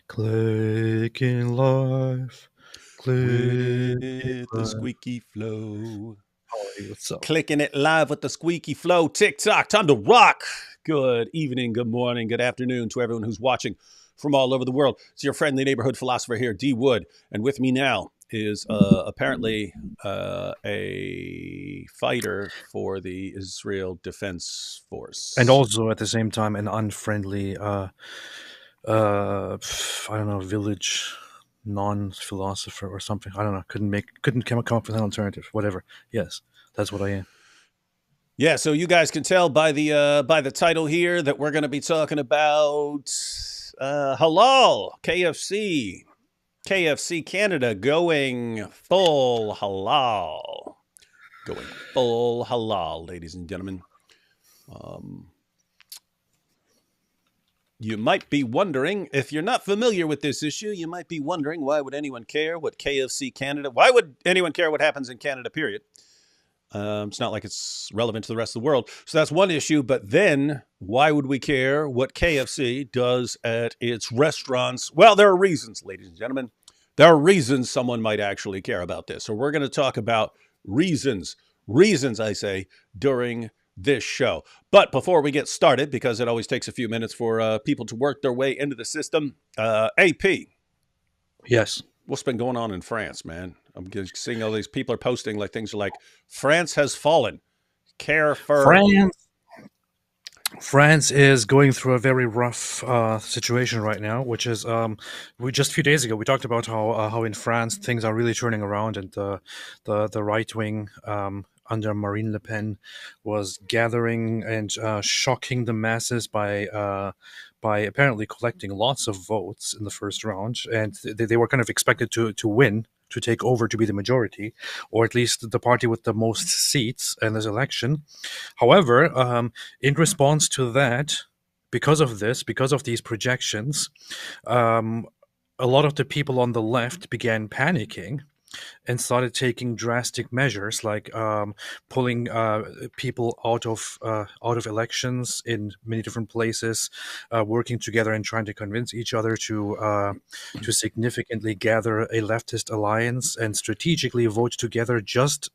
Clicking life, clicking With the life. squeaky flow. Hey, what's up? Clicking it live with the squeaky flow. TikTok, time to rock. Good evening, good morning, good afternoon to everyone who's watching from all over the world. It's your friendly neighborhood philosopher here, D Wood. And with me now is apparently a fighter for the Israel Defense And Force. also at the same time, an unfriendly, I don't know, village non-philosopher or something. I don't know. Couldn't come up with an alternative. Whatever. Yes, that's what I am. Yeah, so you guys can tell by the title here that we're going to be talking about halal KFC. KFC Canada going full halal. Going full halal, ladies and gentlemen. You might be wondering, if you're not familiar with this issue, you might be wondering, why would anyone care what KFC Canada, why would anyone care what happens in Canada, period? It's not like it's relevant to the rest of the world. So that's one issue. But then why would we care what KFC does at its restaurants? Well, there are reasons, ladies and gentlemen. There are reasons someone might actually care about this. So we're going to talk about reasons, I say, during this show. But before we get started, because it always takes a few minutes for people to work their way into the system, AP, Yes. what's been going on in France, man? I'm just seeing all these people are posting like things like France has fallen. Care for France is going through a very rough situation right now, which is we just a few days ago we talked about how in France things are really turning around, and the right wing under Marine Le Pen was gathering and shocking the masses by apparently collecting lots of votes in the first round, and they were kind of expected to win, to take over, to be the majority, or at least the party with the most seats in this election. However, in response to that, because of these projections, um, a lot of the people on the left began panicking and started taking drastic measures, like pulling people out of elections in many different places, working together and trying to convince each other to significantly gather a leftist alliance and strategically vote together, just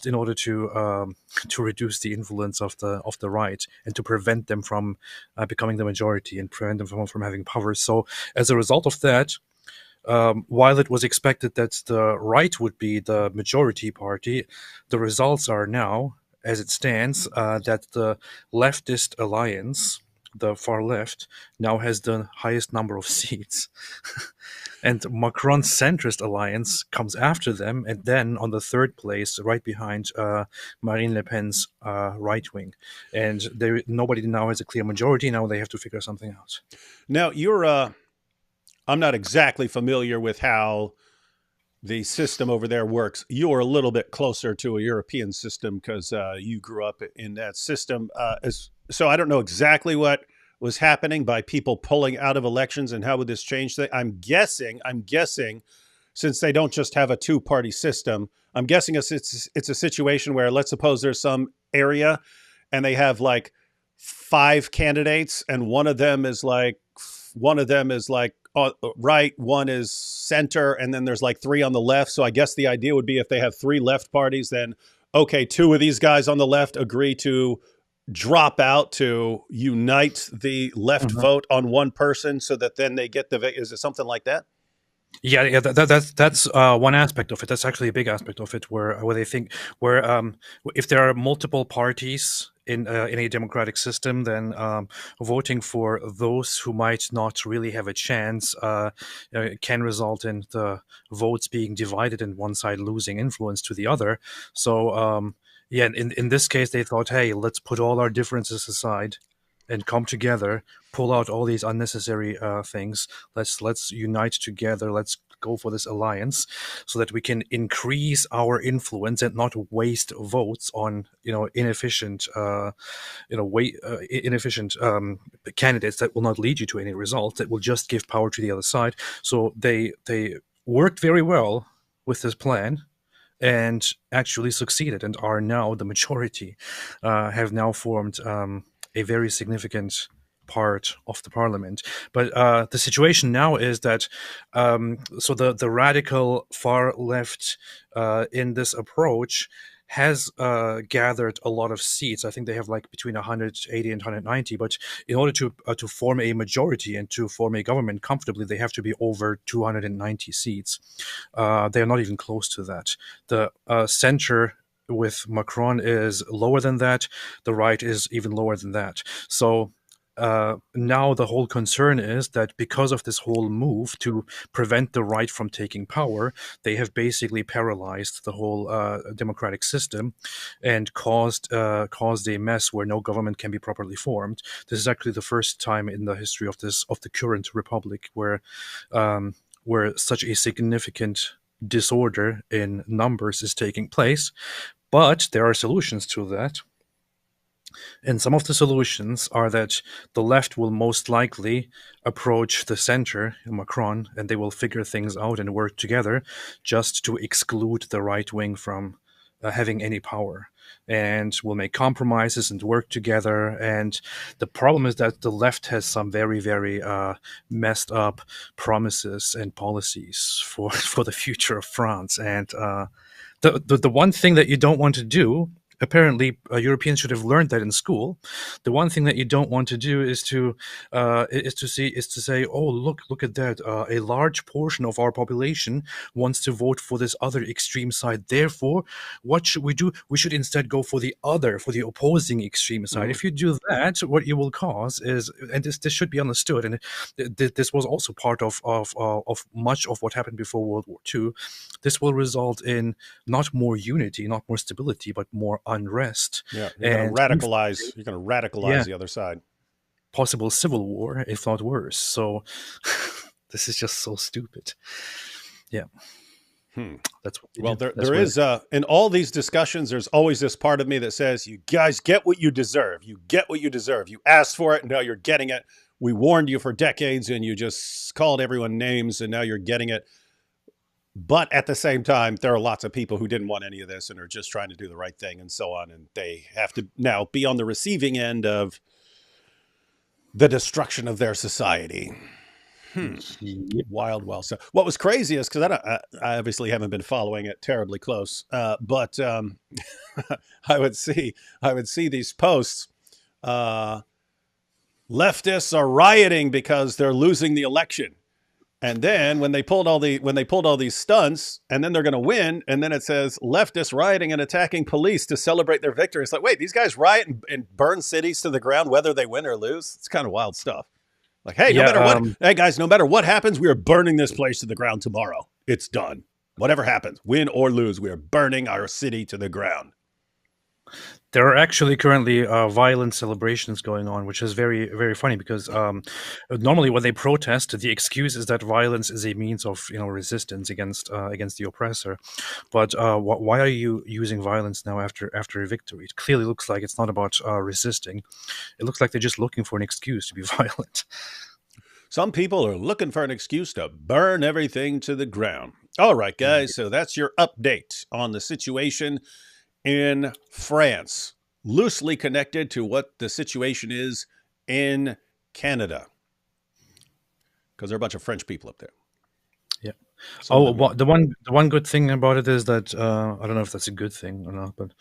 in order to reduce the influence of the right and to prevent them from becoming the majority and prevent them from having power. So as a result of that, while it was expected that the right would be the majority party, the results are now, as it stands, that the leftist alliance, the far left, now has the highest number of seats. And Macron's centrist alliance comes after them, and then on the third place, right behind Marine Le Pen's right wing. And nobody now has a clear majority. Now they have to figure something out. now. I'm not exactly familiar with how the system over there works. You're a little bit closer to a European system because you grew up in that system. So I don't know exactly what was happening by people pulling out of elections and how would this change things. I'm guessing, since they don't just have a two-party system, I'm guessing it's a situation where, let's suppose there's some area and they have like five candidates, and one of them is like right, one is center, and then there's like three on the left. So I guess the idea would be, if they have three left parties, then okay, two of these guys on the left agree to drop out to unite the left Mhm. vote on one person, so that then they get is it something like that? Yeah. That's one aspect of it. That's actually a big aspect of it, where they think, where if there are multiple parties in a democratic system, then voting for those who might not really have a chance can result in the votes being divided and one side losing influence to the other. So yeah, in this case, they thought, hey, let's put all our differences aside and come together, pull out all these unnecessary things. Let's unite together. Let's go for this alliance, so that we can increase our influence and not waste votes on inefficient inefficient candidates that will not lead you to any results, that will just give power to the other side. So they worked very well with this plan and actually succeeded, and are now the majority, have now formed a very significant part of the parliament. But the situation now is that so the radical far left in this approach has gathered a lot of seats. I think they have like between 180 and 190. But in order to form a majority and to form a government comfortably, they have to be over 290 seats. They are not even close to that. The center with Macron is lower than that. The right is even lower than that. So now the whole concern is that because of this whole move to prevent the right from taking power, they have basically paralyzed the whole democratic system and caused a mess where no government can be properly formed. This is actually the first time in the history of the current republic where such a significant disorder in numbers is taking place. But there are solutions to that. And some of the solutions are that the left will most likely approach the center, Macron, and they will figure things out and work together just to exclude the right wing from having any power. And will make compromises and work together. And the problem is that the left has some very, very messed up promises and policies for the future of France. And the one thing that you don't want to do, apparently Europeans should have learned that in school. The one thing that you don't want to do is to say, oh, look at that. A large portion of our population wants to vote for this other extreme side. Therefore, what should we do? We should instead go for the opposing extreme side. If you do that, what you will cause is, and this should be understood, and this was also part of much of what happened before World War II. This will result in not more unity, not more stability, but more unrest. Yeah, you're going to radicalize the other side. Possible civil war, if not worse. So this is just so stupid. Yeah. That's what there is in all these discussions, there's always this part of me that says, you guys get what you deserve. You get what you deserve. You asked for it, and now you're getting it. We warned you for decades, and you just called everyone names, and now you're getting it. But at the same time, there are lots of people who didn't want any of this and are just trying to do the right thing and so on. And they have to now be on the receiving end of the destruction of their society. Wild, well. So what was crazy is, because I obviously haven't been following it terribly close, but I would see these posts. Leftists are rioting because they're losing the election. And then when they pulled all these stunts, and then they're going to win, and then it says leftists rioting and attacking police to celebrate their victory. It's like, wait, these guys riot and burn cities to the ground whether they win or lose. It's kind of wild stuff. Like, hey, hey guys, no matter what happens, we are burning this place to the ground tomorrow. It's done. Whatever happens, win or lose, we are burning our city to the ground. There are actually currently violent celebrations going on, which is very, very funny because normally when they protest, the excuse is that violence is a means of resistance against the oppressor. But why are you using violence now after a victory? It clearly looks like it's not about resisting. It looks like they're just looking for an excuse to be violent. Some people are looking for an excuse to burn everything to the ground. All right, guys, so that's your update on the situation in France, loosely connected to what the situation is in Canada, because there are a bunch of French people up there. Yeah. The one good thing about it is that I don't know if that's a good thing or not, but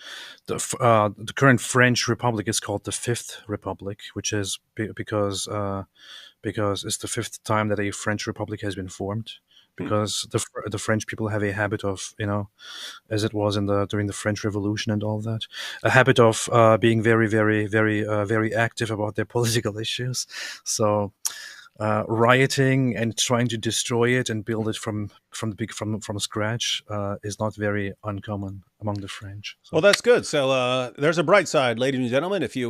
the current French Republic is called the Fifth Republic, which is because it's the fifth time that a French Republic has been formed. Because the French people have a habit of, as it was during the French Revolution and all that, a habit of being very, very, very, very active about their political issues. So rioting and trying to destroy it and build it from scratch is not very uncommon among the French. So. Well, that's good. So there's a bright side, ladies and gentlemen. If you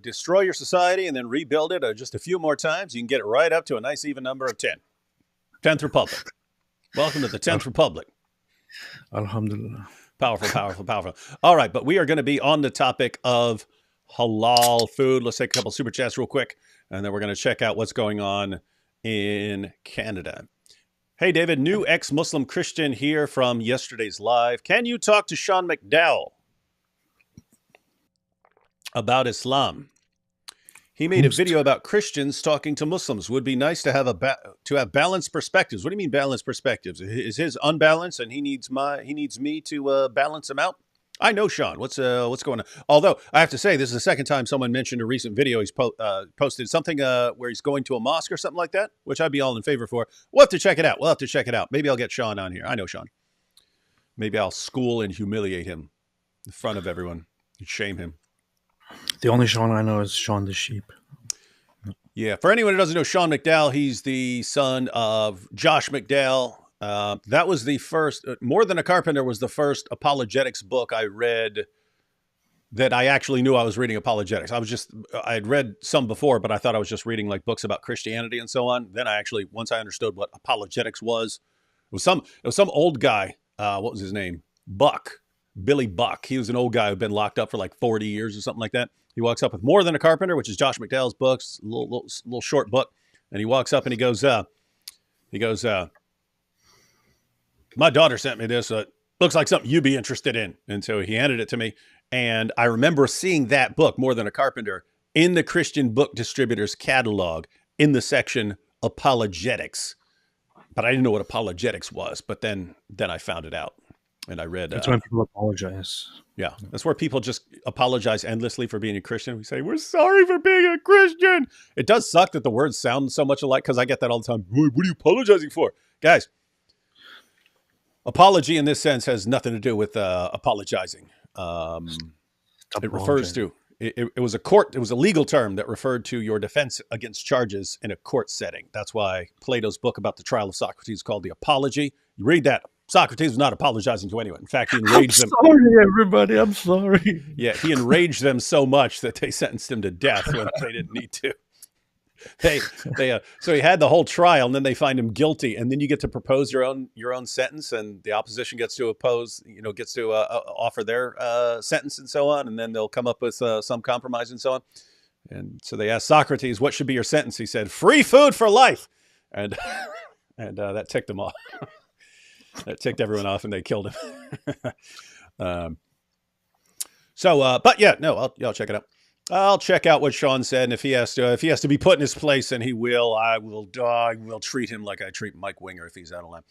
destroy your society and then rebuild it just a few more times, you can get it right up to a nice even number of 10. 10th Republic. Welcome to the 10th Republic. Alhamdulillah. Powerful, powerful, powerful. All right, but we are going to be on the topic of halal food. Let's take a couple super chats real quick, and then we're going to check out what's going on in Canada. Hey, David, new ex-Muslim Christian here from yesterday's live. Can you talk to Sean McDowell about Islam? He made a Boost. video about Christians talking to Muslims. Would be nice to have to have balanced perspectives. What do you mean balanced perspectives? Is his unbalanced and he needs me to balance him out? I know Sean. What's going on? Although I have to say, this is the second time someone mentioned a recent video he's posted something where he's going to a mosque or something like that, which I'd be all in favor for. We'll have to check it out. Maybe I'll get Sean on here. I know Sean. Maybe I'll school and humiliate him in front of everyone and shame him. The only Sean I know is Sean the Sheep. Yeah, for anyone who doesn't know Sean McDowell, he's the son of Josh McDowell. That was the first, More Than a Carpenter was the first apologetics book I read that I actually knew I was reading apologetics. I had read some before, but I thought I was just reading like books about Christianity and so on. Then once I understood what apologetics was, it was some old guy. What was his name? Billy Buck. He was an old guy who'd been locked up for like 40 years or something like that. He walks up with More Than a Carpenter, which is Josh McDowell's books, little short book. And he walks up and he goes, my daughter sent me this. Looks like something you'd be interested in. And so he handed it to me. And I remember seeing that book, More Than a Carpenter, in the Christian Book Distributors catalog in the section Apologetics. But I didn't know what apologetics was. But then I found it out. And I read... That's when people apologize. Yeah, that's where people just apologize endlessly for being a Christian. We say, we're sorry for being a Christian. It does suck that the words sound so much alike, because I get that all the time. What are you apologizing for? Guys, apology in this sense has nothing to do with apologizing. It refers to... It was a legal term that referred to your defense against charges in a court setting. That's why Plato's book about the trial of Socrates is called The Apology. You read that. Socrates was not apologizing to anyone. In fact, he enraged them. Sorry, everybody. I'm sorry. Yeah, he enraged them so much that they sentenced him to death when they didn't need to. So he had the whole trial, and then they find him guilty, and then you get to propose your own sentence, and the opposition gets to offer their sentence and so on, and then they'll come up with some compromise and so on. And so they asked Socrates, "What should be your sentence?" He said, "Free food for life," and that ticked them off. That ticked everyone off, and they killed him. But yeah, no, I'll check it out. I'll check out what Sean said, and if he has to be put in his place, and he will, I will treat him like I treat Mike Winger if he's out of line.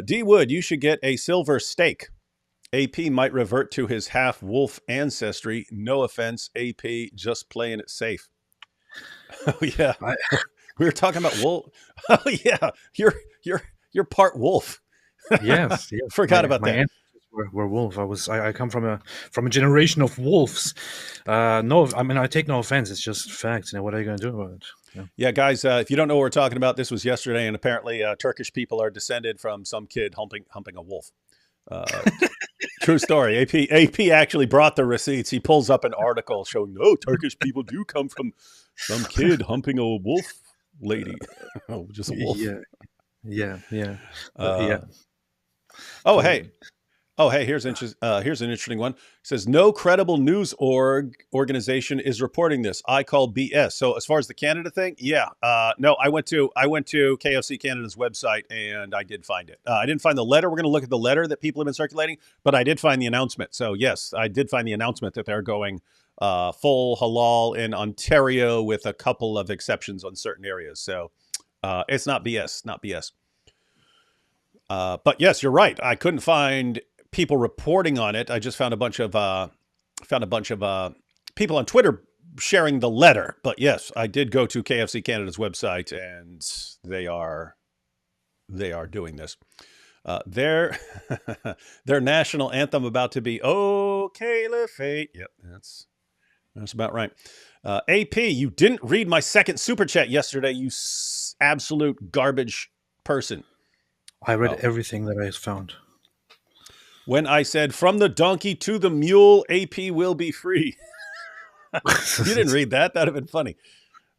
D. Wood, you should get a silver steak. AP might revert to his half wolf ancestry. No offense, AP, just playing it safe. Oh yeah, we were talking about wolf. Oh yeah, you're part wolf. Yes. Forgot about that. Were wolf. I come from a generation of wolves. No, I mean, I take no offense. It's just facts. What are you going to do about it? Yeah, guys. If you don't know what we're talking about, this was yesterday, and apparently Turkish people are descended from some kid humping a wolf. True story. AP actually brought the receipts. He pulls up an article showing, Turkish people do come from some kid humping a wolf lady. Oh, just a wolf. Yeah. Hey, here's an interesting one. It says, no credible news organization is reporting this. I call BS. So as far as the Canada thing, no, I went to KFC Canada's website and I did find it. I didn't find the letter. We're going to look at the letter that people have been circulating, but I did find the announcement. So yes, I did find the announcement that they're going full halal in Ontario with a couple of exceptions on certain areas. So it's not BS. But yes, you're right. I couldn't find people reporting on it. I just found a bunch of people on Twitter sharing the letter. But yes, I did go to KFC Canada's website, and they are doing this. Their national anthem about to be "Oh Caliphate." Yep, that's about right. AP, you didn't read my second super chat yesterday. You absolute garbage person. I read everything that I found. When I said, from the donkey to the mule, AP will be free. You didn't read that? That would have been funny.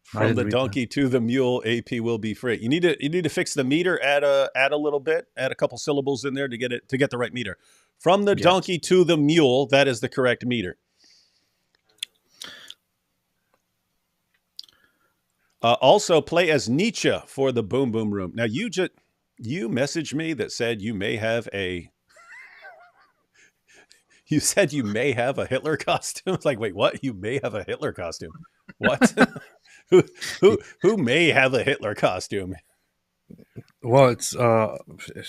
From the donkey to the mule, AP will be free. You need to fix the meter, add a little bit, add a couple syllables in there to get the right meter. From the donkey to the mule, that is the correct meter. Also, play as Nietzsche for the Boom Boom Room. Now, you messaged me that said you may have a... You said you may have a Hitler costume. It's like, wait, what? You may have a Hitler costume. What? who who may have a Hitler costume? Well, it's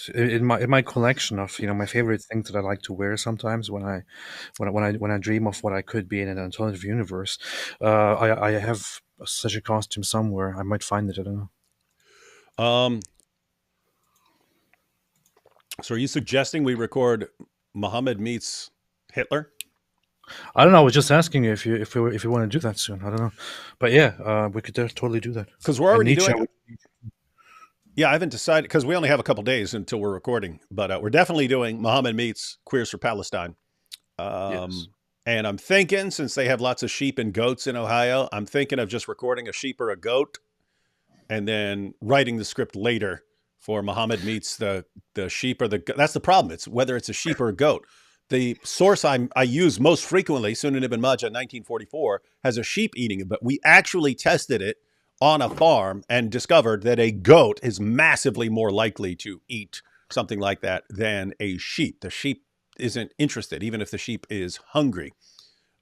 in my collection of my favorite things that I like to wear sometimes when I dream of what I could be in an alternative universe. I have such a costume somewhere. I might find it. I don't know. Um, so are you suggesting we record Muhammad meets Hitler? I don't know. I was just asking you if you want to do that soon. I don't know, but yeah, we could totally do that. Because we're And already Nietzsche, doing. Yeah, I haven't decided because we only have a couple days until we're recording, but we're definitely doing Muhammad meets Queers for Palestine. yes. And I'm thinking, since they have lots of sheep and goats in Ohio, I'm thinking of just recording a sheep or a goat and then writing the script later for Muhammad meets the sheep or the goat. That's the problem. It's whether it's a sheep or a goat. The source I use most frequently, Sunan Ibn Majah, 1944, has a sheep eating it, but we actually tested it on a farm and discovered that a goat is massively more likely to eat something like that than a sheep. The sheep isn't interested, even if the sheep is hungry.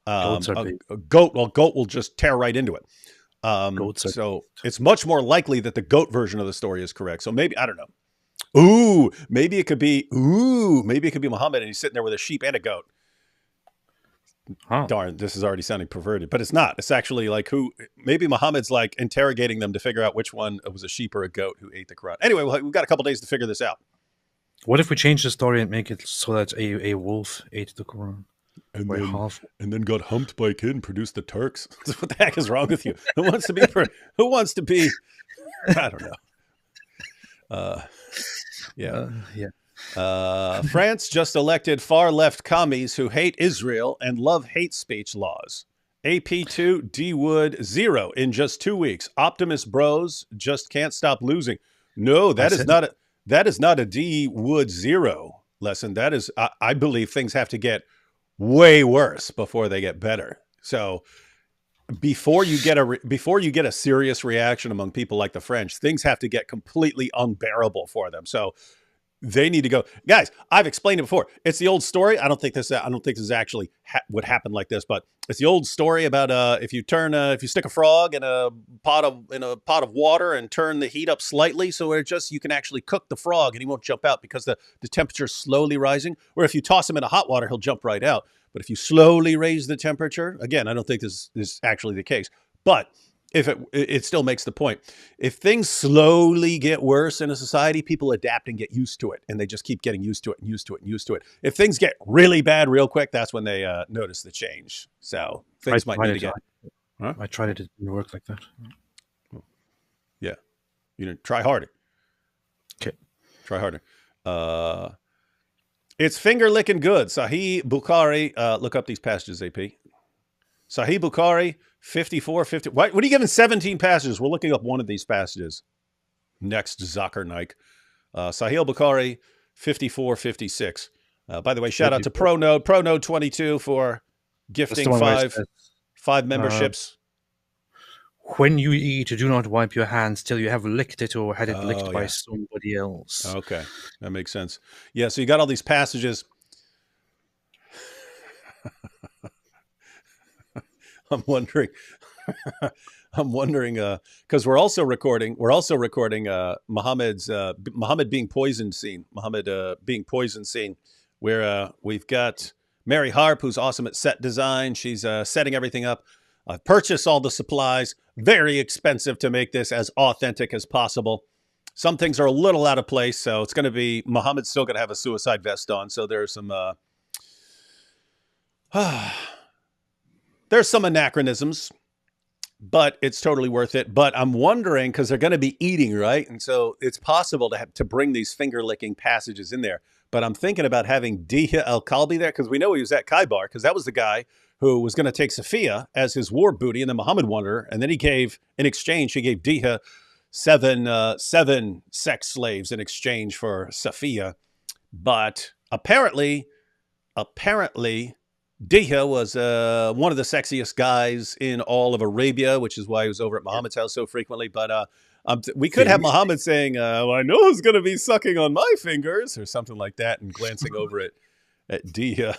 Goats are big. A goat will just tear right into it. Goats are. So it's much more likely that the goat version of the story is correct. So maybe, I don't know. Maybe it could be Muhammad and he's sitting there with a sheep and a goat. Huh. Darn, this is already sounding perverted, but it's not. It's actually like maybe Muhammad's like interrogating them to figure out which one was a sheep or a goat who ate the Quran. Anyway, we've got a couple days to figure this out. What if we change the story and make it so that a wolf ate the Quran? And then got humped by a kid and produced the Turks. What the heck is wrong with you? Who wants to be? I don't know. Yeah. France just elected far-left commies who hate Israel and love hate speech laws. AP2 D Wood 0 in just 2 weeks. Optimist bros just can't stop losing. No, that is not a D Wood 0 lesson. That is, I believe things have to get way worse before they get better. So before you get a serious reaction among people like the French, things have to get completely unbearable for them. So they need to go, guys. I've explained it before. It's the old story. I don't think this is actually would happen like this, but it's the old story about if you stick a frog in a pot of water and turn the heat up slightly, so you can actually cook the frog and he won't jump out because the temperature is slowly rising. Or if you toss him in a hot water, he'll jump right out. But if you slowly raise the temperature, again, I don't think this is actually the case, but if it still makes the point. If things slowly get worse in a society, people adapt and get used to it, and they just keep getting used to it and used to it and used to it. If things get really bad real quick, that's when they notice the change. So things might need to get. Huh? I tried it. It didn't work like that. Yeah, try harder. Okay, try harder. It's finger licking good. Sahih Bukhari. Look up these passages, AP. Sahih Bukhari. 54, 50. What are you giving 17 passages? We're looking up one of these passages. Next, Zakir Naik. Sahih Bukhari, 54, 56. By the way, shout out to ProNode 22 for gifting five memberships. When you eat, do not wipe your hands till you have licked it or had it licked by somebody else. Okay, that makes sense. Yeah, so you got all these passages. I'm wondering, because we're also recording Muhammad being poisoned scene, where we've got Mary Harp, who's awesome at set design. She's setting everything up. I've purchased all the supplies, very expensive to make this as authentic as possible. Some things are a little out of place, so it's going to be, Muhammad's still going to have a suicide vest on, so there's some, there's some anachronisms, but it's totally worth it. But I'm wondering, because they're going to be eating, right? And so it's possible to bring these finger-licking passages in there. But I'm thinking about having Dihya al-Kalbi there, because we know he was at Khaybar, because that was the guy who was going to take Safiya as his war booty, and then Muhammad wanted her. And then he gave Dihya seven sex slaves in exchange for Safiya. But apparently, Dihya was one of the sexiest guys in all of Arabia, which is why he was over at Muhammad's house so frequently. But we could have Muhammad saying, well, I know who's going to be sucking on my fingers, or something like that, and glancing over at Dihya.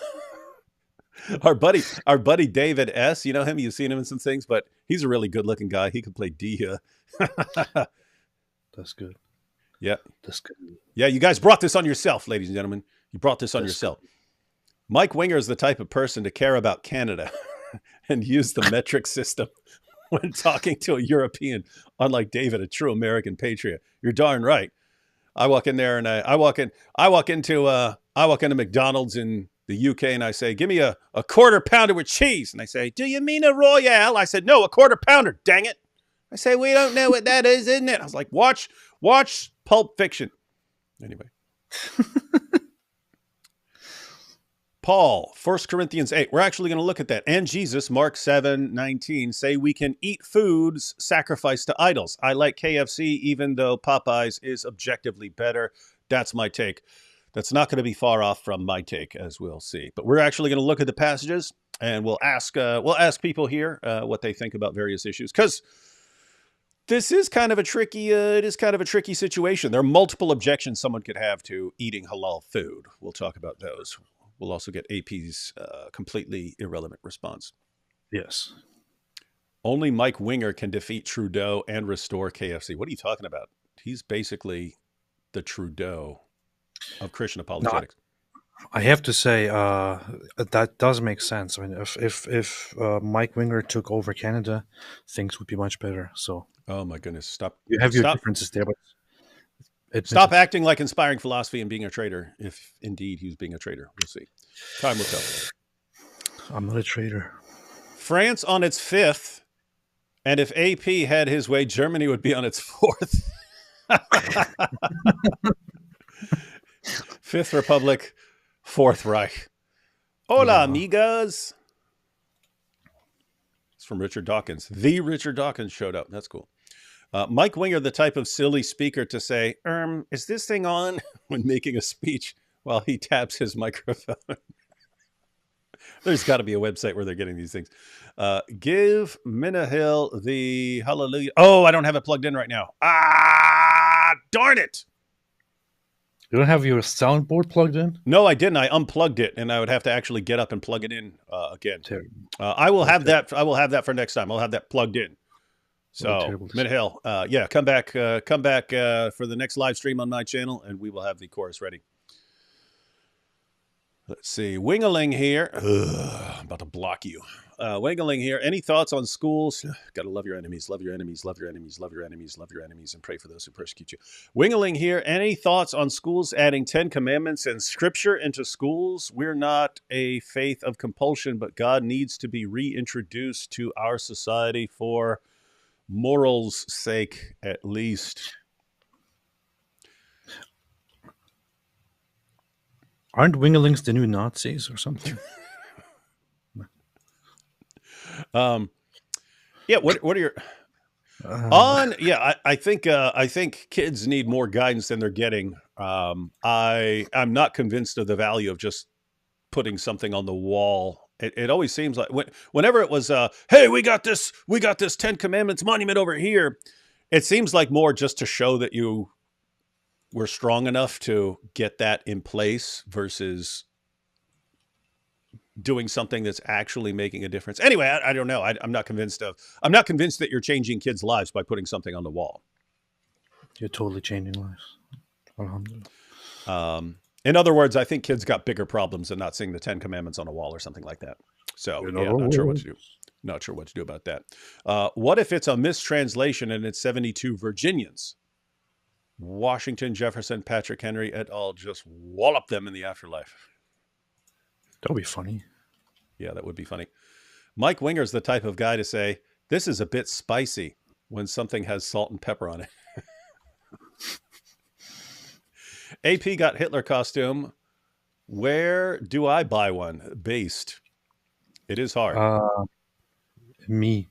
our buddy David S. You know him? You've seen him in some things, but he's a really good looking guy. He could play D. That's good. Yeah. That's good. Yeah, you guys brought this on yourself, ladies and gentlemen. You brought this on That's good. yourself. Mike Winger is the type of person to care about Canada and use the metric system when talking to a European, unlike David, a true American patriot. You're darn right. I walk in there and I walk into McDonald's in the UK and I say, give me a quarter pounder with cheese. And they say, do you mean a Royale? I said, no, a quarter pounder, dang it. I say, we don't know what that is, isn't it? I was like, watch Pulp Fiction. Anyway. Paul, 1 Corinthians 8. We're actually going to look at that. And Jesus, Mark 7:19, say we can eat foods sacrificed to idols. I like KFC, even though Popeyes is objectively better. That's my take. That's not going to be far off from my take, as we'll see. But we're actually going to look at the passages, and we'll ask people here what they think about various issues, because this is kind of a tricky. It is kind of a tricky situation. There are multiple objections someone could have to eating halal food. We'll talk about those. We'll also get AP's completely irrelevant response. Yes. Only Mike Winger can defeat Trudeau and restore KFC. What are you talking about? He's basically the Trudeau of Christian apologetics. No, I have to say that does make sense. I mean, if Mike Winger took over Canada, things would be much better. So, oh my goodness, stop! You have your differences there, but stop acting like inspiring philosophy and being a traitor. If indeed he was being a traitor, we'll see. Time will tell. I'm not a traitor. France on its 5th, and if AP had his way, Germany would be on its 4th. Fifth Republic, Fourth Reich. Hola, amigos. It's from Richard Dawkins. The Richard Dawkins showed up. That's cool. Mike Winger, the type of silly speaker to say, is this thing on when making a speech while he taps his microphone? There's got to be a website where they're getting these things. Give Minahil the hallelujah. Oh, I don't have it plugged in right now. Ah, darn it. You don't have your soundboard plugged in? No, I didn't. I unplugged it, and I would have to actually get up and plug it in again. I will have that. I will have that for next time. I'll have that plugged in. So, Minahil, yeah, come back for the next live stream on my channel, and we will have the chorus ready. Let's see. Wingaling here. I'm about to block you. Wingaling here. Any thoughts on schools? Got to love your enemies, love your enemies, love your enemies, love your enemies, love your enemies, and pray for those who persecute you. Wingaling here. Any thoughts on schools adding 10 commandments and scripture into schools? We're not a faith of compulsion, but God needs to be reintroduced to our society for morals' sake, at least. Aren't Wingalings the new Nazis or something? Yeah. What are your on? Yeah, I think kids need more guidance than they're getting. I'm not convinced of the value of just putting something on the wall. It always seems like whenever it was, hey, we got this 10 Commandments monument over here. It seems like more just to show that you were strong enough to get that in place versus doing something that's actually making a difference. Anyway, I don't know. I'm not convinced that you're changing kids' lives by putting something on the wall. You're totally changing lives. Alhamdulillah. In other words, I think kids got bigger problems than not seeing the 10 Commandments on a wall or something like that. So, yeah, not sure what to do. Not sure what to do about that. What if it's a mistranslation and it's 72 Virginians? Washington, Jefferson, Patrick Henry et al. Just wallop them in the afterlife. That would be funny. Yeah, that would be funny. Mike Winger's the type of guy to say, this is a bit spicy when something has salt and pepper on it. AP got Hitler costume. Where do I buy one? Based. It is hard. Me.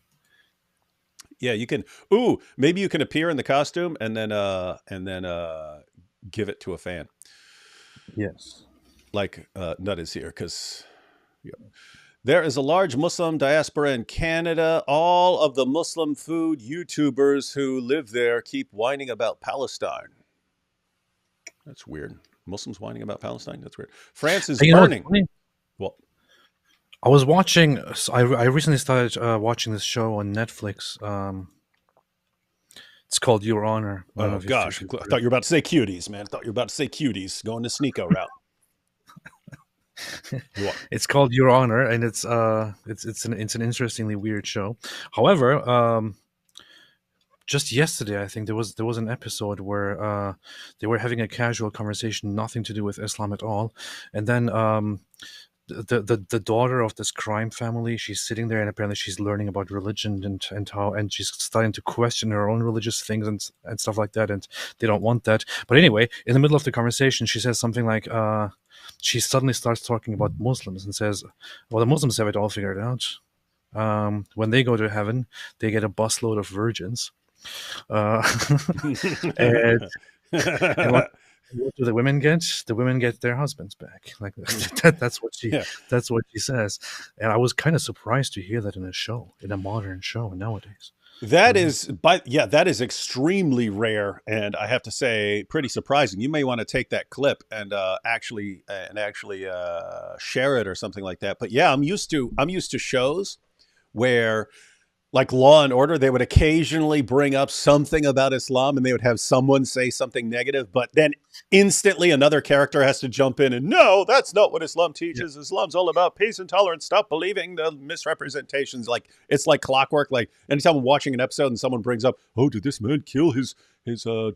Yeah, you can. Ooh, maybe you can appear in the costume and then give it to a fan. Yes. Like Nut is here because there is a large Muslim diaspora in Canada. All of the Muslim food YouTubers who live there keep whining about Palestine. That's weird. Muslims whining about Palestine? That's weird. France is burning. Well, I was watching. I recently started watching this show on Netflix. It's called Your Honor. I don't know Oh if gosh, you've I heard thought you were about to say cuties, man. I thought you were about to say cuties, going the Sneeko route. it. You are. It's called Your Honor, and it's an interestingly weird show. However, just yesterday, I think there was an episode where they were having a casual conversation, nothing to do with Islam at all, and then the daughter of this crime family, she's sitting there, and apparently she's learning about religion and she's starting to question her own religious things and stuff like that, and they don't want that. But anyway, in the middle of the conversation, she says something like she suddenly starts talking about Muslims and says, well, the Muslims have it all figured out. When they go to heaven, they get a busload of virgins. uh, and and what do the women get? The women get their husbands back. Like that's what she Yeah. that's what she says. And I was kind of surprised to hear that in a show, in a modern show nowadays. I That don't know. is, but yeah, that is extremely rare, and I have to say, pretty surprising. You may want to take that clip and actually share it or something like that. But yeah, I'm used to shows where, like Law and Order, they would occasionally bring up something about Islam, and they would have someone say something negative, but then instantly another character has to jump in and no, that's not what Islam Yeah. teaches. Islam's all about peace and tolerance. Stop believing the misrepresentations. Like it's like clockwork. Like anytime I'm watching an episode and someone brings up, oh, did this man kill his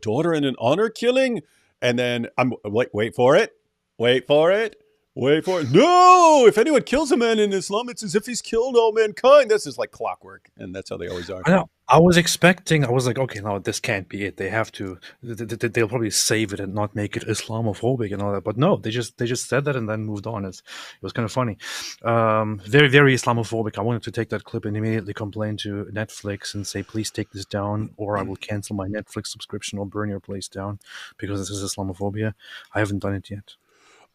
daughter in an honor killing? And then I'm wait for it, wait for it. Wait for it. No! If anyone kills a man in Islam, it's as if he's killed all mankind. This is like clockwork, and that's how they always are. I know. I was expecting. I was like, okay, no, this can't be it. They have to. They'll probably save it and not make it Islamophobic and all that. But no, they just said that and then moved on. It was kind of funny. Very very Islamophobic. I wanted to take that clip and immediately complain to Netflix and say, please take this down, or I will cancel my Netflix subscription or burn your place down because this is Islamophobia. I haven't done it yet.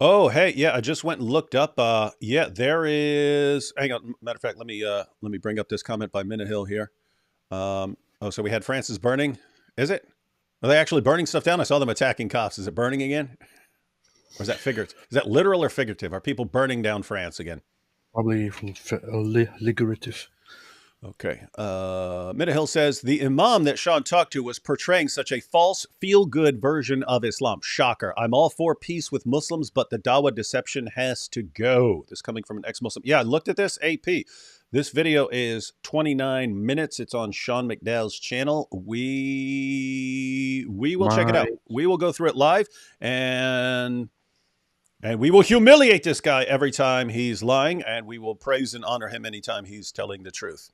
Oh, hey, yeah, I just went and looked up. Yeah, there is. Hang on. Matter of fact, let me bring up this comment by Minahill here. Oh, so we had France is burning. Is it? Are they actually burning stuff down? I saw them attacking cops. Is it burning again? Or is that figurative? Is that literal or figurative? Are people burning down France again? Probably figurative. Okay. Minahill says the imam that Sean talked to was portraying such a false, feel good version of Islam. Shocker. I'm all for peace with Muslims, but the Dawa deception has to go. This coming from an ex Muslim. Yeah, I looked at this. AP. This video is 29 minutes. It's on Sean McDowell's channel. We will check it My out. We will go through it live and we will humiliate this guy every time he's lying, and we will praise and honor him anytime he's telling the truth.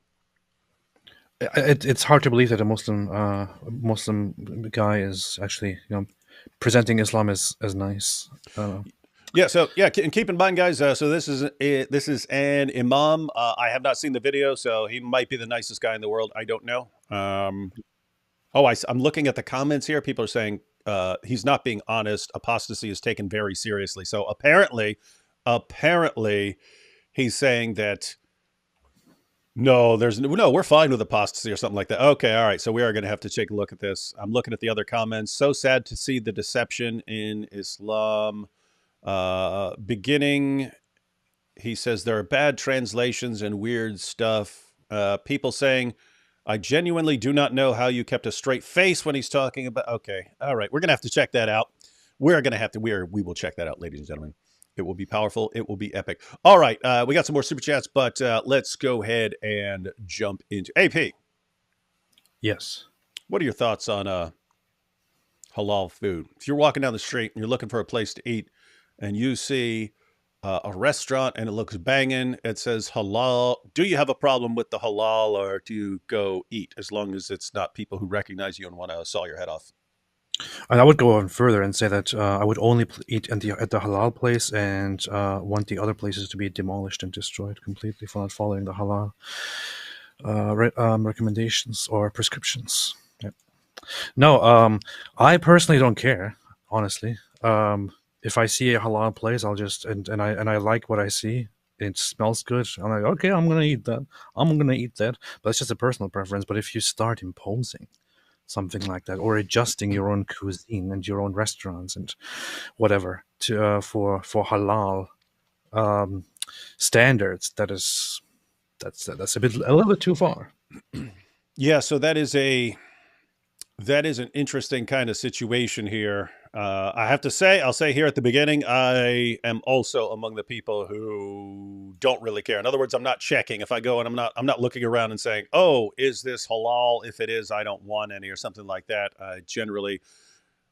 it's hard to believe that a Muslim guy is actually presenting Islam as nice. Yeah, so yeah, and keep in mind, guys. So this is an imam. I have not seen the video, so he might be the nicest guy in the world. I don't know. I'm looking at the comments here. People are saying he's not being honest. Apostasy is taken very seriously. So apparently, he's saying that no, we're fine with apostasy or something like that. Okay, all right. So we are going to have to take a look at this. I'm looking at the other comments. So sad to see the deception in Islam. Beginning, he says there are bad translations and weird stuff. People saying, I genuinely do not know how you kept a straight face when he's talking about. Okay, all right. We're going to have to check that out. We're going to have to, we will check that out, ladies and gentlemen. It will be powerful. It will be epic. All right. We got some more super chats, but let's go ahead and jump into AP. Yes. What are your thoughts on halal food? If you're walking down the street and you're looking for a place to eat and you see a restaurant and it looks banging, it says halal. Do you have a problem with the halal, or do you go eat as long as it's not people who recognize you and want to saw your head off? And I would go on further and say that I would only eat at the halal place and want the other places to be demolished and destroyed completely for not following the halal recommendations or prescriptions. Yep. No, I personally don't care, honestly. If I see a halal place, I'll just and I like what I see. It smells good. I'm like, okay, I'm gonna eat that. I'm gonna eat that. But it's just a personal preference. But if you start imposing something like that, or adjusting your own cuisine and your own restaurants and whatever to for halal, standards, that's a little bit too far. Yeah, so that is an interesting kind of situation here. I have to say, I'll say here at the beginning, I am also among the people who don't really care. In other words, I'm not checking if I go, and I'm not looking around and saying, "Oh, is this halal? If it is, I don't want any," or something like that. I generally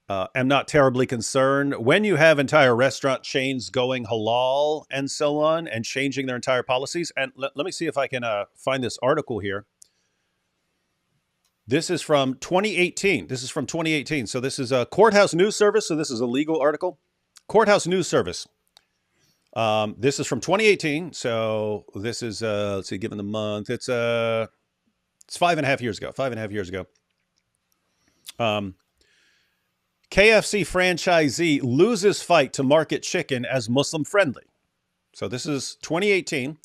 am not terribly concerned. When you have entire restaurant chains going halal and so on and changing their entire policies, and let me see if I can find this article here. This is from 2018. This is from 2018. So this is a Courthouse News Service. So this is a legal article. Courthouse News Service. This is from 2018. So this is, let's see, given the month, it's 5.5 years ago. 5.5 years ago. KFC franchisee loses fight to market chicken as Muslim friendly. So this is 2018.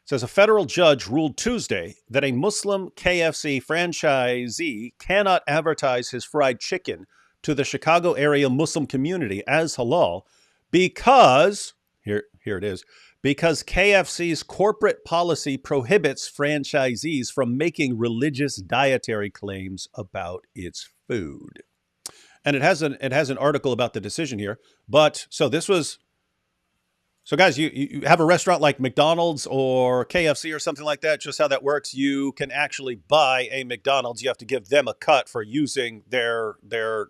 It says a federal judge ruled Tuesday that a Muslim KFC franchisee cannot advertise his fried chicken to the Chicago area Muslim community as halal because, here it is, because KFC's corporate policy prohibits franchisees from making religious dietary claims about its food. And it has an article about the decision here. But so this was, so guys, you have a restaurant like McDonald's or KFC or something like that. Just how that works, you can actually buy a McDonald's. You have to give them a cut for using their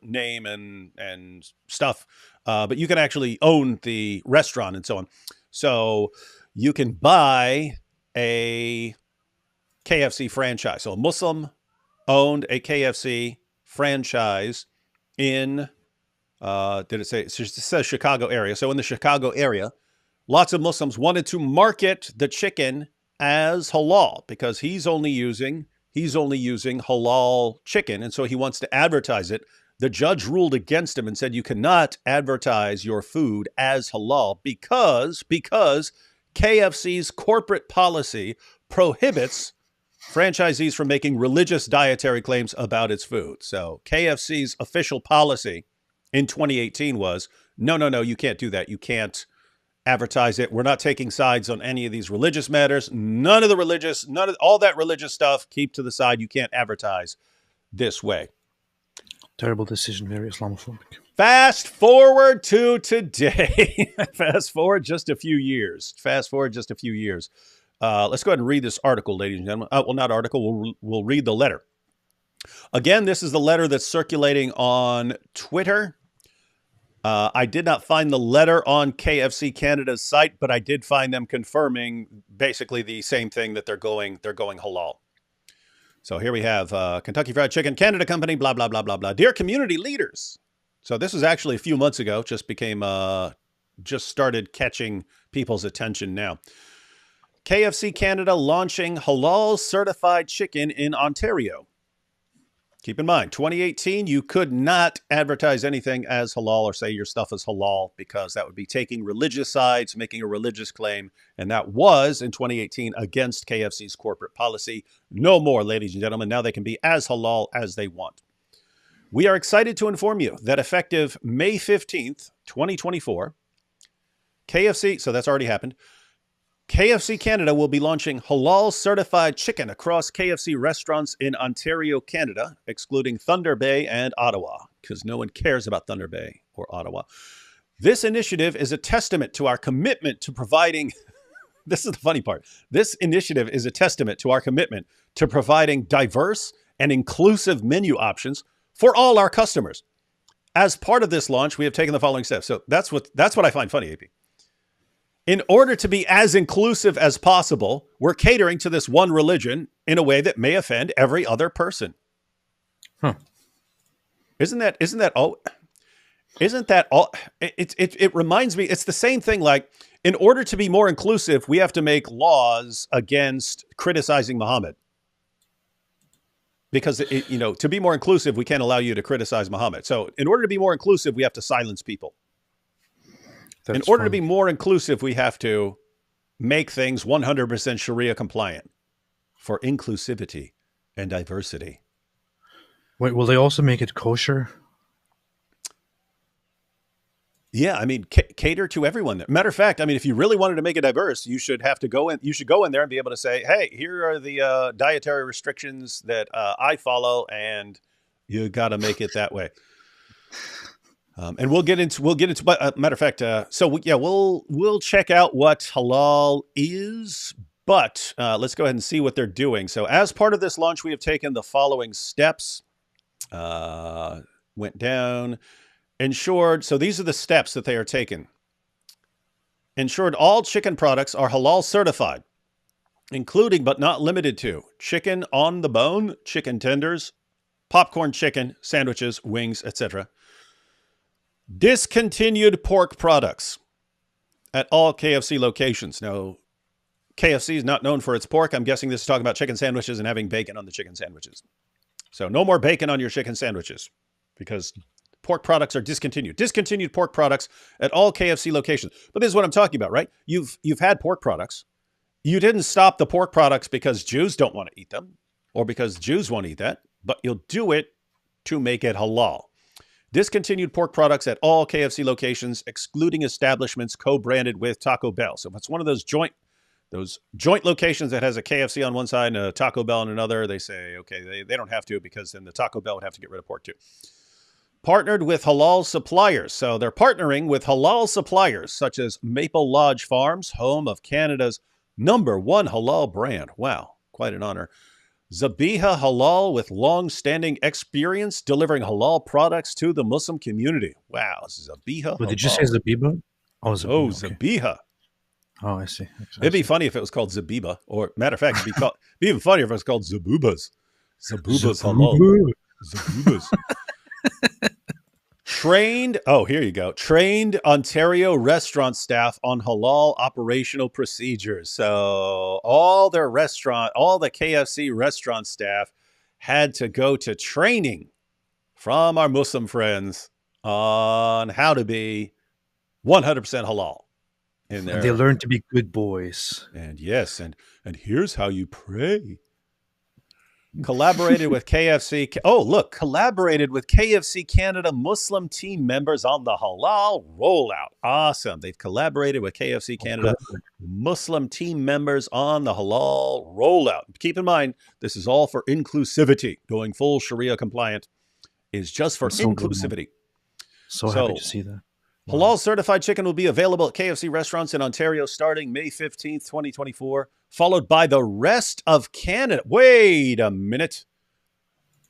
name and stuff. But you can actually own the restaurant and so on. So you can buy a KFC franchise. So a Muslim owned a KFC franchise in, did it say? It says Chicago area. So in the Chicago area, lots of Muslims wanted to market the chicken as halal because he's only using halal chicken, and so he wants to advertise it. The judge ruled against him and said you cannot advertise your food as halal because KFC's corporate policy prohibits franchisees from making religious dietary claims about its food. So KFC's official policy in 2018 was, no, you can't do that. You can't advertise it. We're not taking sides on any of these religious matters. None of all that religious stuff, keep to the side. You can't advertise this way. Terrible decision, very Islamophobic. Fast forward to today. Fast forward just a few years. Let's go ahead and read this article, ladies and gentlemen. Well, not article. We'll read the letter. Again, this is the letter that's circulating on Twitter. I did not find the letter on KFC Canada's site, but I did find them confirming basically the same thing, that they're going halal. So here we have Kentucky Fried Chicken Canada Company, blah, blah, blah, blah, blah. Dear community leaders. So this was actually a few months ago, just started catching people's attention now. KFC Canada launching halal certified chicken in Ontario. Keep in mind, 2018, you could not advertise anything as halal or say your stuff is halal because that would be taking religious sides, making a religious claim. And that was, in 2018, against KFC's corporate policy. No more, ladies and gentlemen. Now they can be as halal as they want. We are excited to inform you that effective May 15th, 2024, KFC, so that's already happened, KFC Canada will be launching halal certified chicken across KFC restaurants in Ontario, Canada, excluding Thunder Bay and Ottawa, because no one cares about Thunder Bay or Ottawa. This initiative is a testament to our commitment to providing, this is the funny part, this initiative is a testament to our commitment to providing diverse and inclusive menu options for all our customers. As part of this launch, we have taken the following steps. So that's what I find funny, AP. In order to be as inclusive as possible, we're catering to this one religion in a way that may offend every other person. Huh. Isn't that all? It reminds me, it's the same thing. Like, in order to be more inclusive, we have to make laws against criticizing Muhammad. Because, to be more inclusive, we can't allow you to criticize Muhammad. So in order to be more inclusive, we have to silence people. In order to be more inclusive, we have to make things 100% Sharia compliant for inclusivity and diversity. Wait, will they also make it kosher? Yeah, I mean, cater to everyone. Matter of fact, I mean, if you really wanted to make it diverse, you should have to go in. You should go in there and be able to say, "Hey, here are the dietary restrictions that I follow, and you got to make it that way." And we'll get into. But matter of fact, we'll check out what halal is. But let's go ahead and see what they're doing. So, as part of this launch, we have taken the following steps. Went down. Ensured, so these are the steps that they are taking. Ensured all chicken products are halal certified, including but not limited to chicken on the bone, chicken tenders, popcorn chicken, sandwiches, wings, etc. Discontinued pork products at all KFC locations. Now, KFC is not known for its pork. I'm guessing this is talking about chicken sandwiches and having bacon on the chicken sandwiches. So no more bacon on your chicken sandwiches because pork products are discontinued. Discontinued pork products at all KFC locations. But this is what I'm talking about, right? You've had pork products. You didn't stop the pork products because Jews don't want to eat them or because Jews won't eat that, but you'll do it to make it halal. Discontinued pork products at all KFC locations, excluding establishments co-branded with Taco Bell. So if it's one of those joint locations that has a KFC on one side and a Taco Bell on another, they say, okay, they don't have to because then the Taco Bell would have to get rid of pork too. Partnered with halal suppliers. So they're partnering with halal suppliers such as Maple Lodge Farms, home of Canada's #1 halal brand. Wow, quite an honor. Zabiha Halal, with long-standing experience delivering halal products to the Muslim community. Wow, Zabiha But Halal. did you say Zabiba? Oh, Zabiba. Oh, Okay. Zabiha. Oh, I see. It'd be funny if it was called Zabiba, or matter of fact, it'd be even funnier if it was called Zabubas. Zabubas Halal. Zabubas. Trained Ontario restaurant staff on halal operational procedures. So all the KFC restaurant staff had to go to training from our Muslim friends on how to be 100% halal. And they learned to be good boys. And yes, and here's how you pray. Collaborated with KFC. Collaborated with KFC Canada Muslim team members on the halal rollout. Awesome. They've collaborated with KFC Canada Muslim team members on the halal rollout. Keep in mind, this is all for inclusivity. Going full Sharia compliant is just for inclusivity. So happy to see that. Wow. Halal certified chicken will be available at KFC restaurants in Ontario starting May 15th, 2024, followed by the rest of Canada. Wait a minute.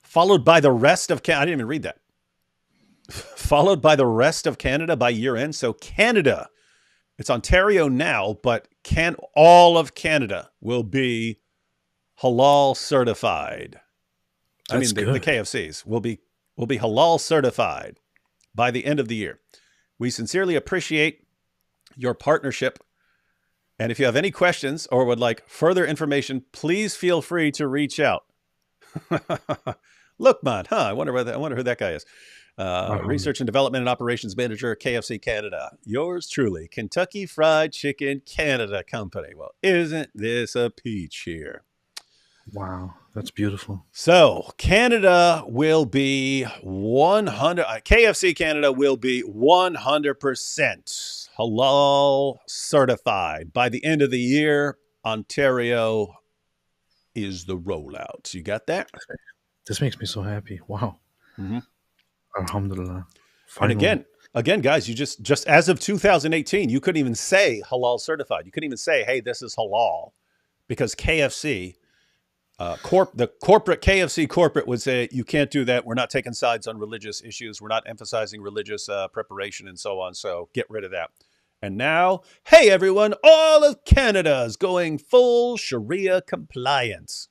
Followed by the rest of Canada. I didn't even read that. Followed by the rest of Canada by year end. So Canada, it's Ontario now, but all of Canada will be halal certified. That's the KFCs will be halal certified by the end of the year. We sincerely appreciate your partnership. And if you have any questions or would like further information, please feel free to reach out. Lookman, I wonder who that guy is. Research and Development and Operations Manager, KFC Canada. Yours truly, Kentucky Fried Chicken Canada Company. Well, isn't this a peach here? Wow, that's beautiful. So Canada will be 100. KFC Canada will be 100% halal certified by the end of the year. Ontario is the rollout. You got that? This makes me so happy. Wow. Mm-hmm. Alhamdulillah. Finally. And again, guys, you just as of 2018, you couldn't even say halal certified. You couldn't even say, hey, this is halal, because KFC. The corporate KFC corporate would say, you can't do that. We're not taking sides on religious issues. We're not emphasizing religious preparation and so on. So get rid of that. And now, hey, everyone, all of Canada is going full Sharia compliance.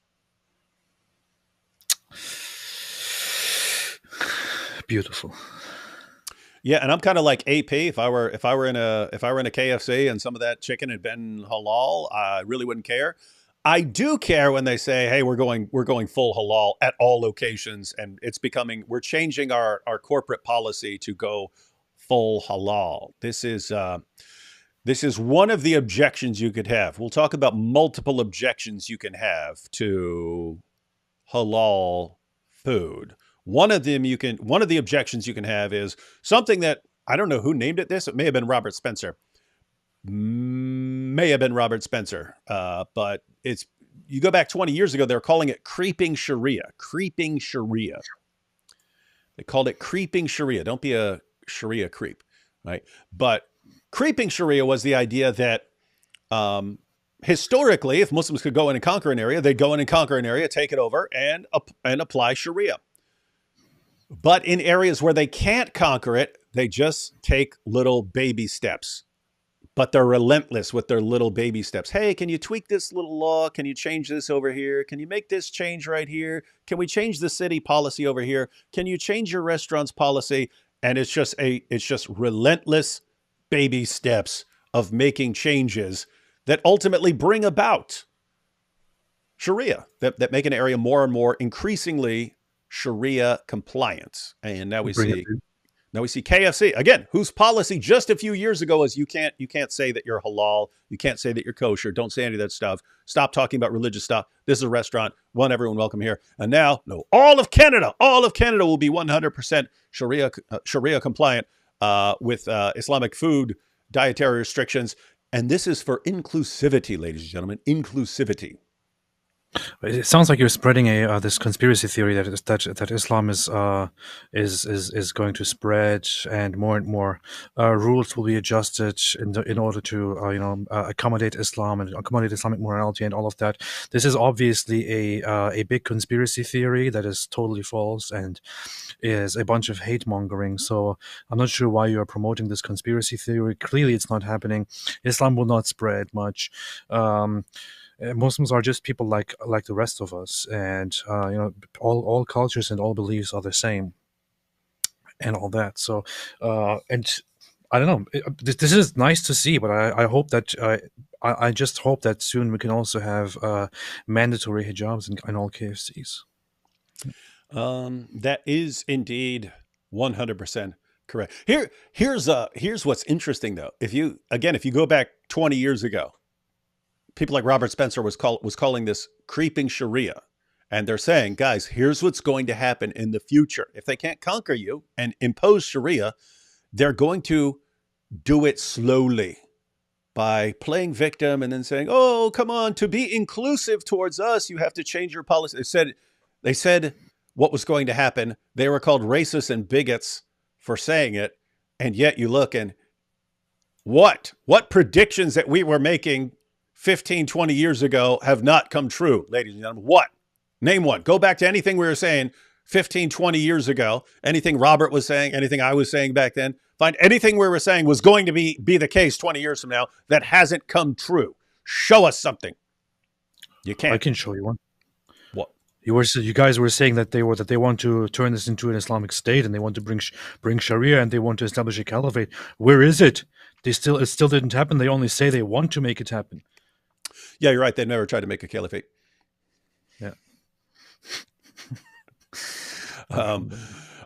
Beautiful. Yeah, and I'm kind of like AP. If I were in a KFC and some of that chicken had been halal, I really wouldn't care. I do care when they say, hey, we're going full halal at all locations, and we're changing our corporate policy to go full halal. This is one of the objections you could have. We'll talk about multiple objections you can have to halal food. One of the objections you can have is something that I don't know who named it this. It may have been Robert Spencer. May have been Robert Spencer. But it's, you go back 20 years ago, they were calling it creeping Sharia. Creeping Sharia. They called it creeping Sharia. Don't be a Sharia creep, right? But creeping Sharia was the idea that historically, if Muslims could go in and conquer an area, they'd go in and conquer an area, take it over, and apply Sharia. But in areas where they can't conquer it, they just take little baby steps. But they're relentless with their little baby steps. Hey, can you tweak this little law? Can you change this over here? Can you make this change right here? Can we change the city policy over here? Can you change your restaurant's policy? And it's just relentless baby steps of making changes that ultimately bring about Sharia, that make an area more and more increasingly Sharia compliant. And now we see KFC again, whose policy just a few years ago was you can't say that you're halal, you can't say that you're kosher, don't say any of that stuff. Stop talking about religious stuff. This is a restaurant. Want everyone welcome here. And now, no, all of Canada will be 100% Sharia compliant with Islamic food dietary restrictions. And this is for inclusivity, ladies and gentlemen, inclusivity. It sounds like you're spreading this conspiracy theory that Islam is going to spread, and more rules will be adjusted in order to accommodate Islam and accommodate Islamic morality and all of that. This is obviously a big conspiracy theory that is totally false and is a bunch of hate mongering. So I'm not sure why you are promoting this conspiracy theory. Clearly, it's not happening. Islam will not spread much. Muslims are just people like the rest of us, and all cultures and all beliefs are the same, and all that. So, and I don't know. This is nice to see, but I hope that I just hope that soon we can also have mandatory hijabs in all KFCs. That is indeed 100% correct. Here's what's interesting though. If you go back 20 years ago, people like Robert Spencer was calling this creeping Sharia. And they're saying, guys, here's what's going to happen in the future. If they can't conquer you and impose Sharia, they're going to do it slowly by playing victim and then saying, oh, come on, to be inclusive towards us, you have to change your policy. They said what was going to happen. They were called racists and bigots for saying it. And yet you look and what predictions that we were making 15, 20 years ago have not come true, ladies and gentlemen. What? Name one. Go back to anything we were saying 15, 20 years ago, anything Robert was saying, anything I was saying back then. Find anything we were saying was going to be the case 20 years from now that hasn't come true. Show us something. You can't. I can show you one. What? You guys were saying that they want to turn this into an Islamic state, and they want to bring Sharia, and they want to establish a caliphate. Where is it? It still didn't happen. They only say they want to make it happen. Yeah, you're right. They never tried to make a caliphate. Yeah.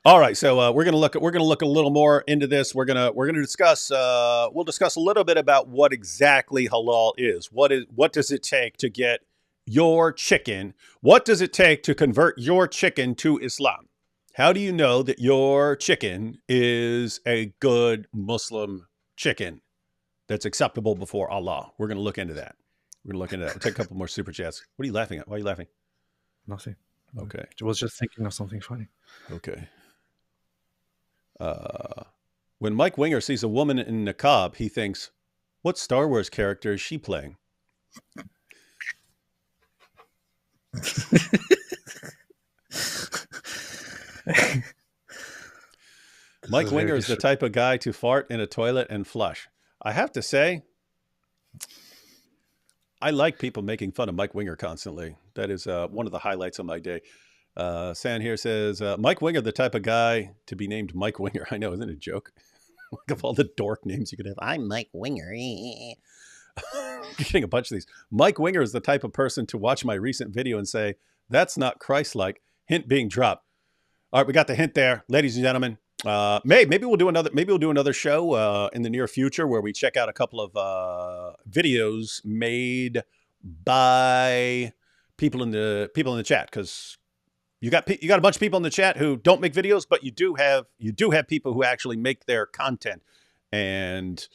All right. So we're gonna look a little more into this. We're gonna discuss. We'll discuss a little bit about what exactly halal is. What does it take to get your chicken? What does it take to convert your chicken to Islam? How do you know that your chicken is a good Muslim chicken that's acceptable before Allah? We're gonna look into that. We'll take a couple more super chats. What are you laughing at? Why are you laughing? Nothing. Okay. I was just thinking of something funny. Okay. When Mike Winger sees a woman in niqab, he thinks, what Star Wars character is she playing? Mike Winger is the type of guy to fart in a toilet and flush. I have to say, I like people making fun of Mike Winger constantly. That is one of the highlights of my day. San here says, Mike Winger, the type of guy to be named Mike Winger. I know, isn't it a joke? Like of all the dork names you could have. I'm Mike Winger. Getting a bunch of these. Mike Winger is the type of person to watch my recent video and say, that's not Christ-like. Hint being dropped. All right, we got the hint there, ladies and gentlemen. Maybe we'll do another show in the near future where we check out a couple of videos made by people in the chat, because You got a bunch of people in the chat who don't make videos, but you do have people who actually make their content, and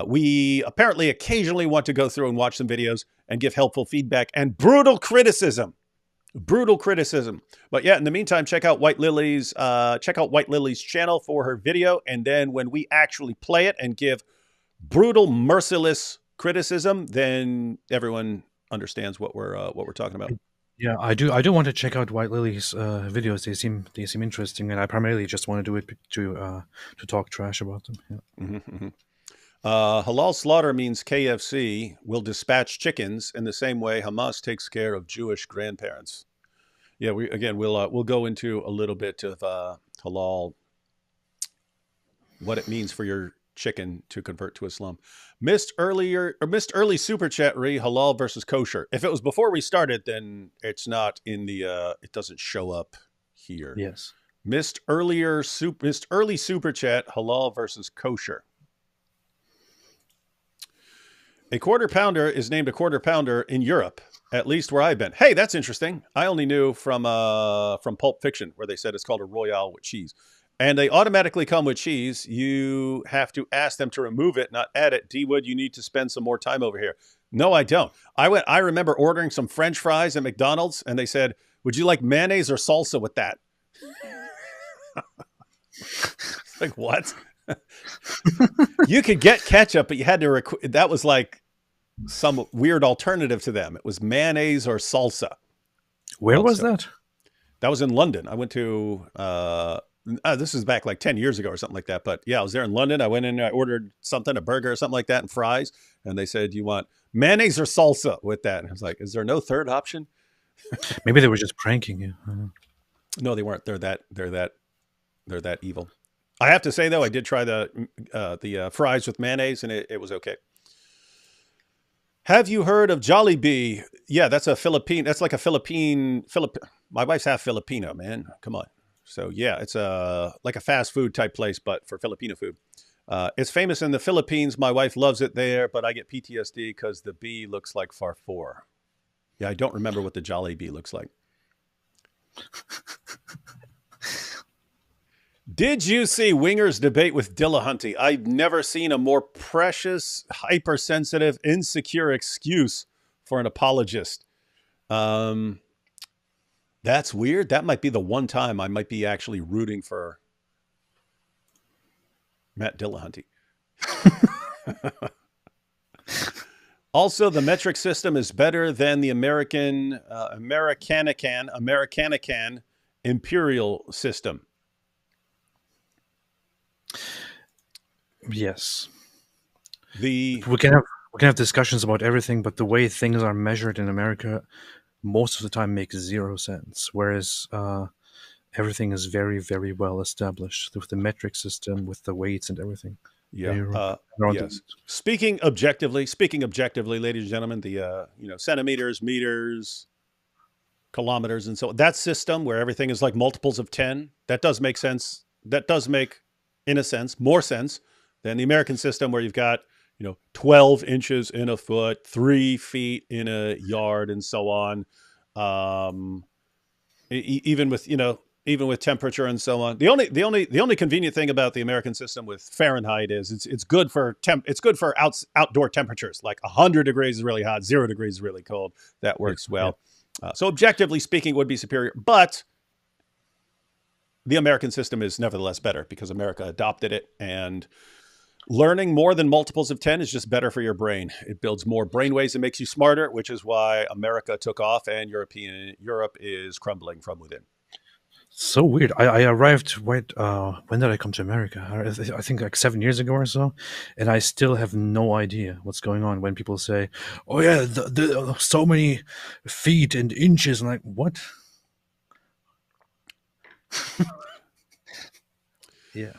we apparently occasionally want to go through and watch some videos and give helpful feedback and brutal criticism. But yeah, in the meantime, check out White Lily's channel for her video, and then when we actually play it and give brutal, merciless criticism, then everyone understands what we're talking about. Yeah, I do want to check out White Lily's videos. They seem interesting, and I primarily just want to do it to talk trash about them. Yeah. Mm-hmm, mm-hmm. Halal slaughter means KFC will dispatch chickens in the same way Hamas takes care of Jewish grandparents. Yeah, we'll go into a little bit of halal, what it means for your chicken to convert to Islam. Missed early super chat re halal versus kosher. If it was before we started, then it's not in the it doesn't show up here. Yes. Missed early super chat halal versus kosher. A quarter pounder is named a quarter pounder in Europe, at least where I've been. Hey, that's interesting. I only knew from Pulp Fiction where they said it's called a Royale with cheese. And they automatically come with cheese. You have to ask them to remove it, not add it. D-Wood, you need to spend some more time over here. No, I don't. I remember ordering some French fries at McDonald's, and they said, would you like mayonnaise or salsa with that? Like, what? You could get ketchup, but you had to that was like some weird alternative to them. It was mayonnaise or salsa. Where was that? That was in London. I went to this is back like 10 years ago or something like that. But yeah, I was there in London. I went in and I ordered something, a burger or something like that, and fries. And they said, do you want mayonnaise or salsa with that? And I was like, is there no third option? Maybe they were just pranking you. No, they weren't. They're that evil. I have to say though, I did try the fries with mayonnaise, and it was okay. Have you heard of Jollibee? Yeah, that's a Philippine. That's like a Philippine. My wife's half Filipino, man. Come on. So yeah, it's like a fast food type place, but for Filipino food. It's famous in the Philippines. My wife loves it there, but I get PTSD because the bee looks like Farfour. Yeah, I don't remember what the Jollibee looks like. Did you see Winger's debate with Dillahunty? I've never seen a more precious, hypersensitive, insecure excuse for an apologist. That's weird. That might be the one time I might be actually rooting for Matt Dillahunty. Also, the metric system is better than the Americanican imperial system. Yes. We can have discussions about everything, but the way things are measured in America most of the time makes zero sense. Whereas everything is very, very well established with the metric system, with the weights and everything. Yeah. Yes. Speaking objectively, ladies and gentlemen, the centimeters, meters, kilometers, and so that system where everything is like multiples of 10, that does make sense. That does make, in a sense, more sense than the American system where you've got 12 inches in a foot, 3 feet in a yard, and so on. Even with temperature and so on. The only convenient thing about the American system with Fahrenheit is it's good for outdoor temperatures. Like 100 degrees is really hot, 0 degrees is really cold. That works well. Yeah. So objectively speaking, it would be superior, but the American system is nevertheless better because America adopted it, and learning more than multiples of 10 is just better for your brain. It builds more brainwaves and makes you smarter, which is why America took off and Europe is crumbling from within. So weird. I arrived when did I come to America? I think like 7 years ago or so, and I still have no idea what's going on when people say, "Oh yeah, the so many feet and inches," and like, what? Yeah.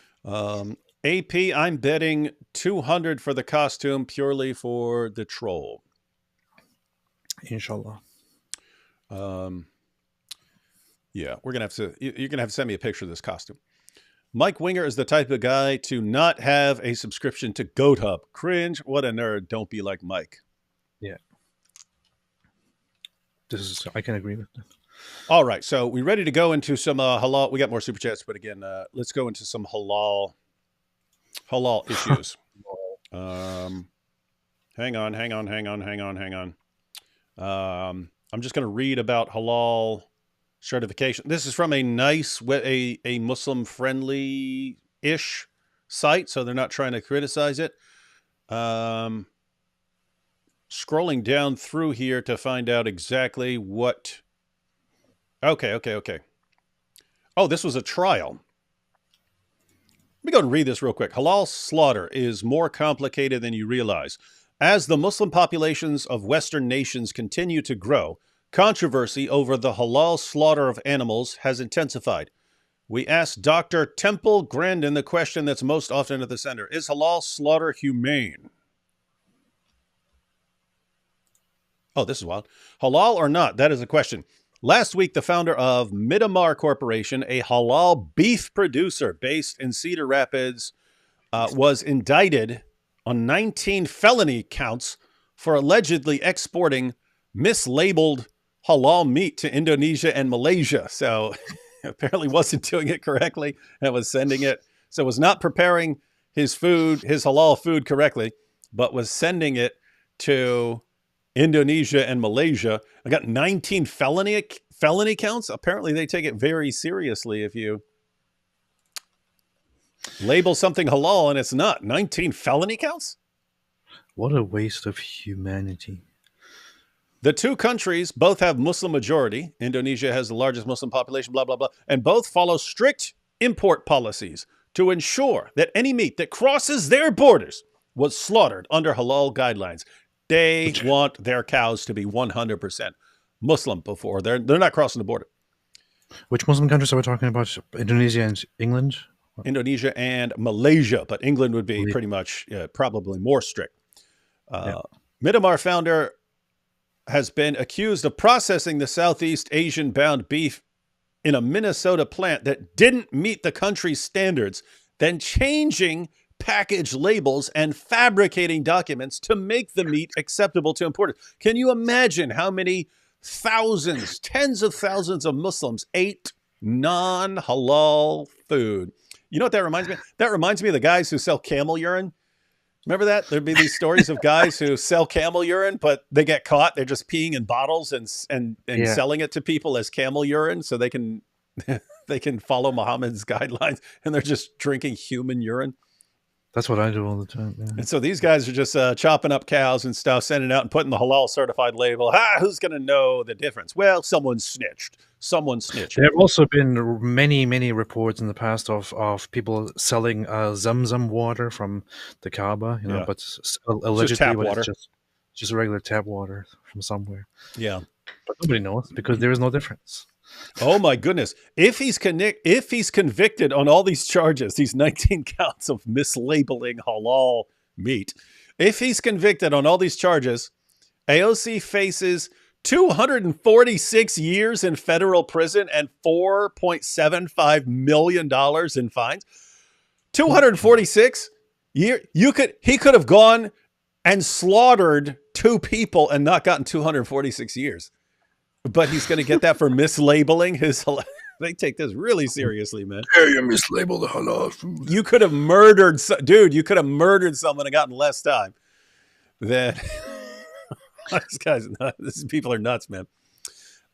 AP, I'm betting 200 for the costume purely for the troll. Inshallah. Yeah, you're gonna have to send me a picture of this costume. Mike Winger is the type of guy to not have a subscription to Goat Hub. Cringe. What a nerd. Don't be like Mike. Yeah. I can agree with that. All right, so we ready to go into some halal? We got more super chats, but again, let's go into some halal issues. Hang on. I'm just going to read about halal certification. This is from a nice, a Muslim friendly ish site, so they're not trying to criticize it. Scrolling down through here to find out exactly what. Okay. Oh, this was a trial. Let me go and read this real quick. Halal slaughter is more complicated than you realize. As the Muslim populations of Western nations continue to grow, controversy over the halal slaughter of animals has intensified. We asked Dr. Temple Grandin the question that's most often at the center. Is halal slaughter humane? Oh, this is wild. Halal or not? That is a question. Last week, the founder of Midamar Corporation, a halal beef producer based in Cedar Rapids, was indicted on 19 felony counts for allegedly exporting mislabeled halal meat to Indonesia and Malaysia. So apparently wasn't doing it correctly and was sending it. So was not preparing his food, his halal food correctly, but was sending it to Indonesia and Malaysia. I got 19 felony counts. Apparently they take it very seriously if you label something halal and it's not. 19 felony counts? What a waste of humanity. The two countries both have Muslim majority. Indonesia has the largest Muslim population, blah, blah, blah. And both follow strict import policies to ensure that any meat that crosses their borders was slaughtered under halal guidelines. They want their cows to be 100% Muslim before they're not crossing the border. Which Muslim countries are we talking about? Indonesia and England? Indonesia and Malaysia, but England would be pretty much probably more strict. Midamar founder has been accused of processing the Southeast Asian-bound beef in a Minnesota plant that didn't meet the country's standards, then changing package labels and fabricating documents to make the meat acceptable to importers. Can you imagine how many thousands, tens of thousands of Muslims ate non-halal food? You know what that reminds me of? That reminds me of the guys who sell camel urine. Remember that? There'd be these stories of guys who sell camel urine, but they get caught. They're just peeing in bottles and selling it to people as camel urine so they can they can follow Muhammad's guidelines, and they're just drinking human urine. That's what I do all the time. Yeah. And so these guys are just chopping up cows and stuff, sending it out and putting the halal certified label. Who's going to know the difference? Well, someone snitched. There have also been many, many reports in the past of people selling Zamzam water from the Kaaba, but allegedly it's just regular tap water from somewhere. Yeah. But nobody knows because there is no difference. Oh my goodness. If he's convicted on all these charges, these 19 counts of mislabeling halal meat, if he's convicted on all these charges, AOC faces 246 years in federal prison and $4.75 million in fines. 246 years. He could have gone and slaughtered 2 people and not gotten 246 years. But he's going to get that for mislabeling his halal. They take this really seriously, man. Yeah, you mislabeled the halal food. You could have murdered, dude. You could have murdered someone and gotten less time. Then these people are nuts, man.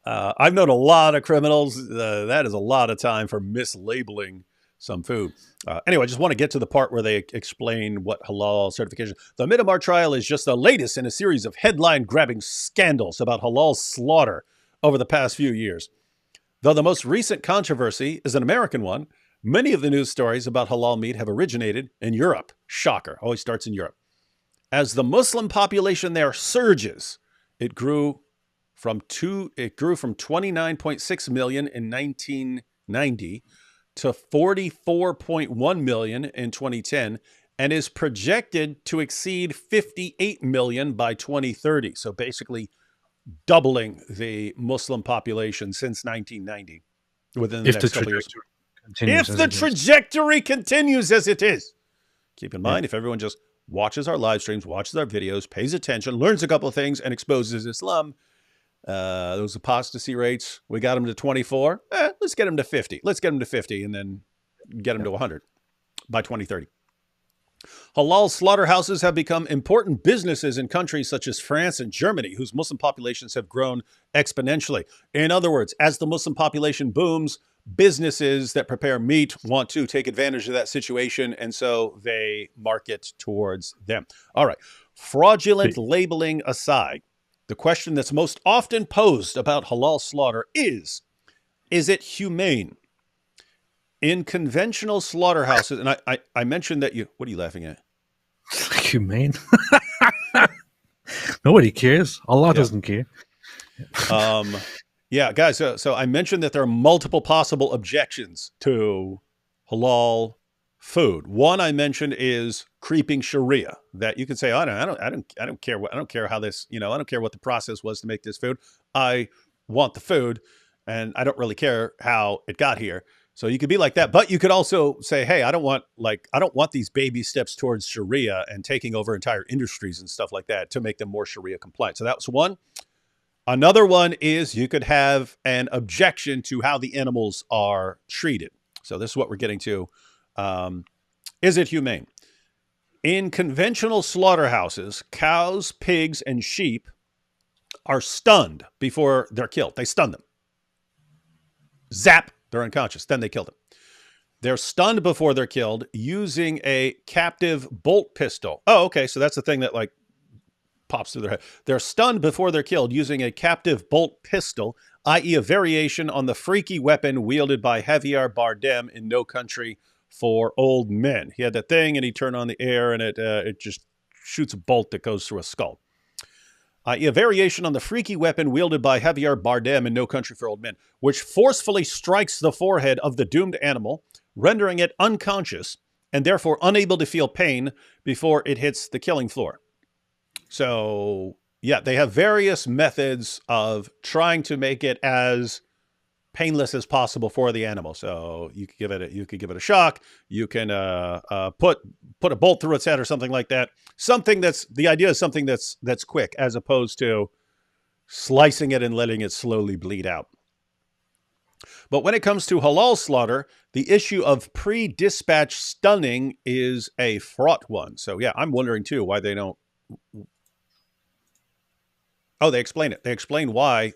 I've known a lot of criminals. That is a lot of time for mislabeling some food. Anyway, I just want to get to the part where they explain what halal certification. The Midamar trial is just the latest in a series of headline-grabbing scandals about halal slaughter over the past few years. Though the most recent controversy is an American one, many of the news stories about halal meat have originated in Europe. Shocker. Always starts in Europe. As the Muslim population there surges, it grew from 29.6 million in 1990 to 44.1 million in 2010 and is projected to exceed 58 million by 2030. So basically doubling the Muslim population since 1990 within the next couple of years. If the trajectory continues as it is. Keep in mind, if everyone just watches our live streams, watches our videos, pays attention, learns a couple of things, and exposes Islam, Those apostasy rates, we got them to 24. Let's get them to 50. Let's get them to 50 and then get them to 100 by 2030. Halal slaughterhouses have become important businesses in countries such as France and Germany, whose Muslim populations have grown exponentially. In other words, as the Muslim population booms, businesses that prepare meat want to take advantage of that situation, and so they market towards them. All right. Fraudulent labeling aside, the question that's most often posed about halal slaughter is it humane? In conventional slaughterhouses, and I mentioned that what are you laughing at? Humane? Nobody cares. Allah doesn't care. Yeah, guys, so I mentioned that there are multiple possible objections to halal food. One I mentioned is creeping Sharia, that you can say, I don't care how this, I don't care what the process was to make this food. I want the food and I don't really care how it got here. So you could be like that, but you could also say, hey, I don't want these baby steps towards Sharia and taking over entire industries and stuff like that to make them more Sharia compliant. So that was one. Another one is you could have an objection to how the animals are treated. So this is what we're getting to. Is it humane? In conventional slaughterhouses, cows, pigs, and sheep are stunned before they're killed. They stun them. Zap, they're unconscious. Then they kill them. They're stunned before they're killed using a captive bolt pistol. Oh, okay. So that's the thing that pops through their head. They're stunned before they're killed using a captive bolt pistol, i.e. a variation on the freaky weapon wielded by Javier Bardem in No Country for Old Men. He had that thing and he turned on the air and it just shoots a bolt that goes through a skull. A variation on the freaky weapon wielded by Javier Bardem in No Country for Old Men, which forcefully strikes the forehead of the doomed animal, rendering it unconscious and therefore unable to feel pain before it hits the killing floor. So, yeah, they have various methods of trying to make it as painless as possible for the animal. So you could give it a shock. You can put a bolt through its head or something like that. The idea is something that's quick, as opposed to slicing it and letting it slowly bleed out. But when it comes to halal slaughter, the issue of pre-dispatch stunning is a fraught one. So yeah, I'm wondering too why they don't. Oh, they explain it. They explain why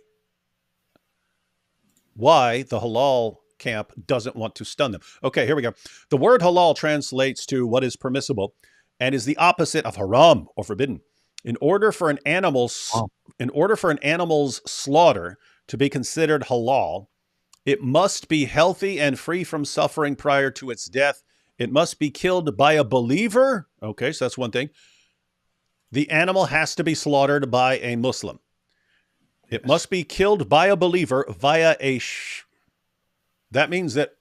the halal camp doesn't want to stun them. Okay, here we go. The word halal translates to what is permissible and is the opposite of haram or forbidden. In order for an animal's slaughter to be considered halal, it must be healthy and free from suffering prior to its death. It must be killed by a believer. Okay, so that's one thing. The animal has to be slaughtered by a Muslim. It must be killed by a believer via that means that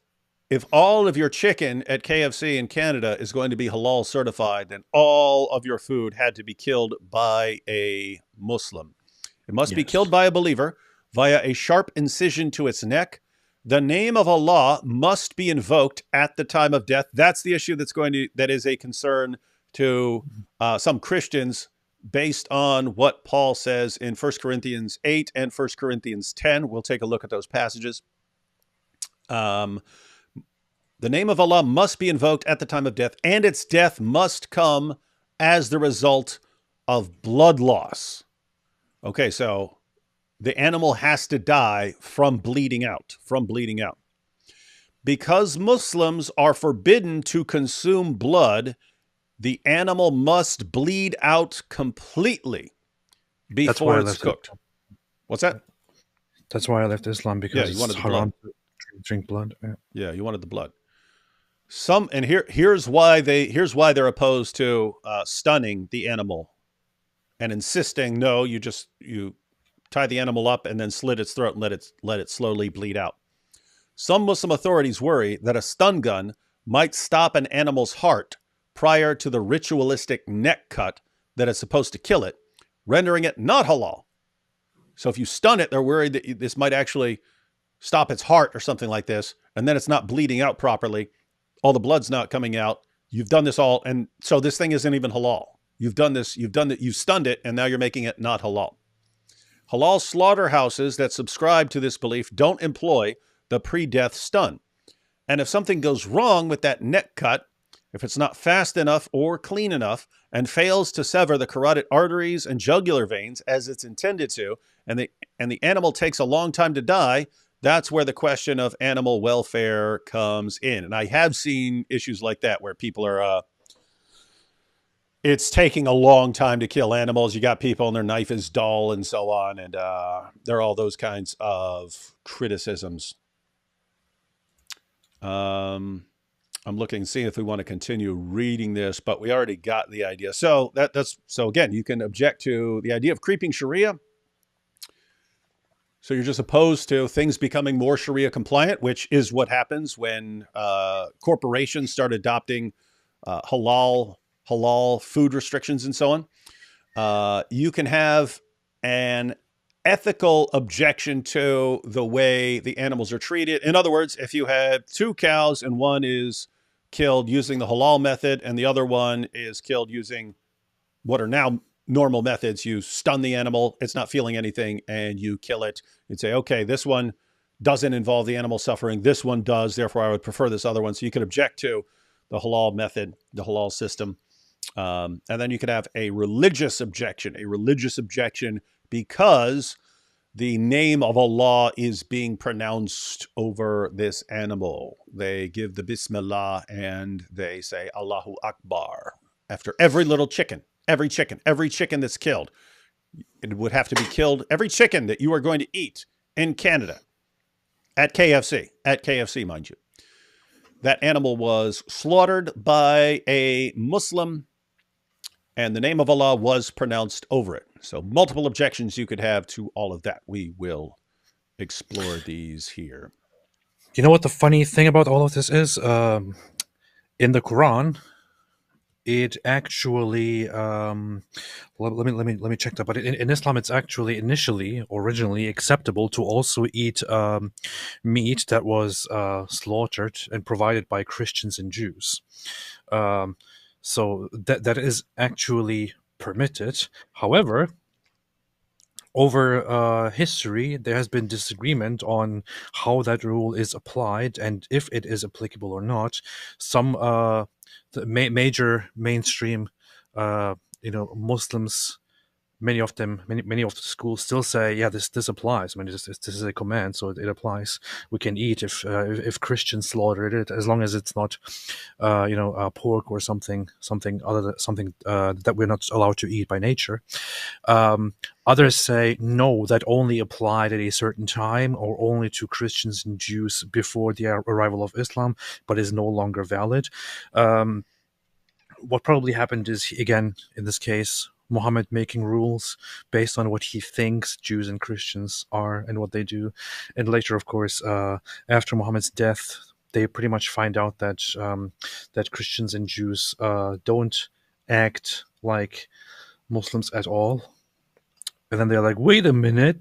if all of your chicken at KFC in Canada is going to be halal certified, then all of your food had to be killed by a Muslim. It must be killed by a believer via a sharp incision to its neck. The name of Allah must be invoked at the time of death. That's the issue that is a concern to some Christians, based on what Paul says in 1 Corinthians 8 and 1 Corinthians 10. We'll take a look at those passages. The name of Allah must be invoked at the time of death, and its death must come as the result of blood loss. Okay, so the animal has to die from bleeding out. Because Muslims are forbidden to consume blood, the animal must bleed out completely before it's cooked. What's that? That's why I left Islam, because you wanted it's haram to drink blood. Yeah, you wanted the blood. Here's why they're opposed to stunning the animal and insisting, no, you tie the animal up and then slit its throat and let it slowly bleed out. Some Muslim authorities worry that a stun gun might stop an animal's heart prior to the ritualistic neck cut that is supposed to kill it, rendering it not halal. So if you stun it, they're worried that this might actually stop its heart or something like this, and then it's not bleeding out properly. All the blood's not coming out. You've done this all, and so this thing isn't even halal. You've stunned it, and now you're making it not halal. Halal slaughterhouses that subscribe to this belief don't employ the pre-death stun. And if something goes wrong with that neck cut, if it's not fast enough or clean enough and fails to sever the carotid arteries and jugular veins as it's intended to, and the animal takes a long time to die, that's where the question of animal welfare comes in. And I have seen issues like that where people are, it's taking a long time to kill animals. You got people and their knife is dull and so on. And there are all those kinds of criticisms. I'm looking, seeing if we want to continue reading this, but we already got the idea. So so again, you can object to the idea of creeping Sharia. So you're just opposed to things becoming more Sharia compliant, which is what happens when corporations start adopting halal food restrictions and so on. You can have an ethical objection to the way the animals are treated. In other words, if you have two cows and one is killed using the halal method and the other one is killed using what are now normal methods, you stun the animal, it's not feeling anything, and you kill it. You'd say, okay, this one doesn't involve the animal suffering, this one does, therefore I would prefer this other one. So you could object to the halal method, the halal system. And then you could have a religious objection because the name of Allah is being pronounced over this animal. They give the Bismillah and they say Allahu Akbar after every little chicken, every chicken that's killed. It would have to be killed. Every chicken that you are going to eat in Canada at KFC, mind you. That animal was slaughtered by a Muslim and the name of Allah was pronounced over it. So multiple objections you could have to all of that. We will explore these here. You know what the funny thing about all of this is? In the Quran, it actually let me check that. But in Islam, it's actually originally acceptable to also eat meat that was slaughtered and provided by Christians and Jews. So that is actually permitted. However, over history, there has been disagreement on how that rule is applied and if it is applicable or not. Some the major mainstream, Muslims, many of the schools still say, yeah, this applies. I mean, this is a command, so it applies. We can eat if Christians slaughtered it, as long as it's not, pork or something that we're not allowed to eat by nature. Others say no, that only applied at a certain time or only to Christians and Jews before the arrival of Islam, but is no longer valid. What probably happened is, again, in this case, Muhammad making rules based on what he thinks Jews and Christians are and what they do. And later, of course, after Muhammad's death, they pretty much find out that that Christians and Jews don't act like Muslims at all. And then they're like, wait a minute,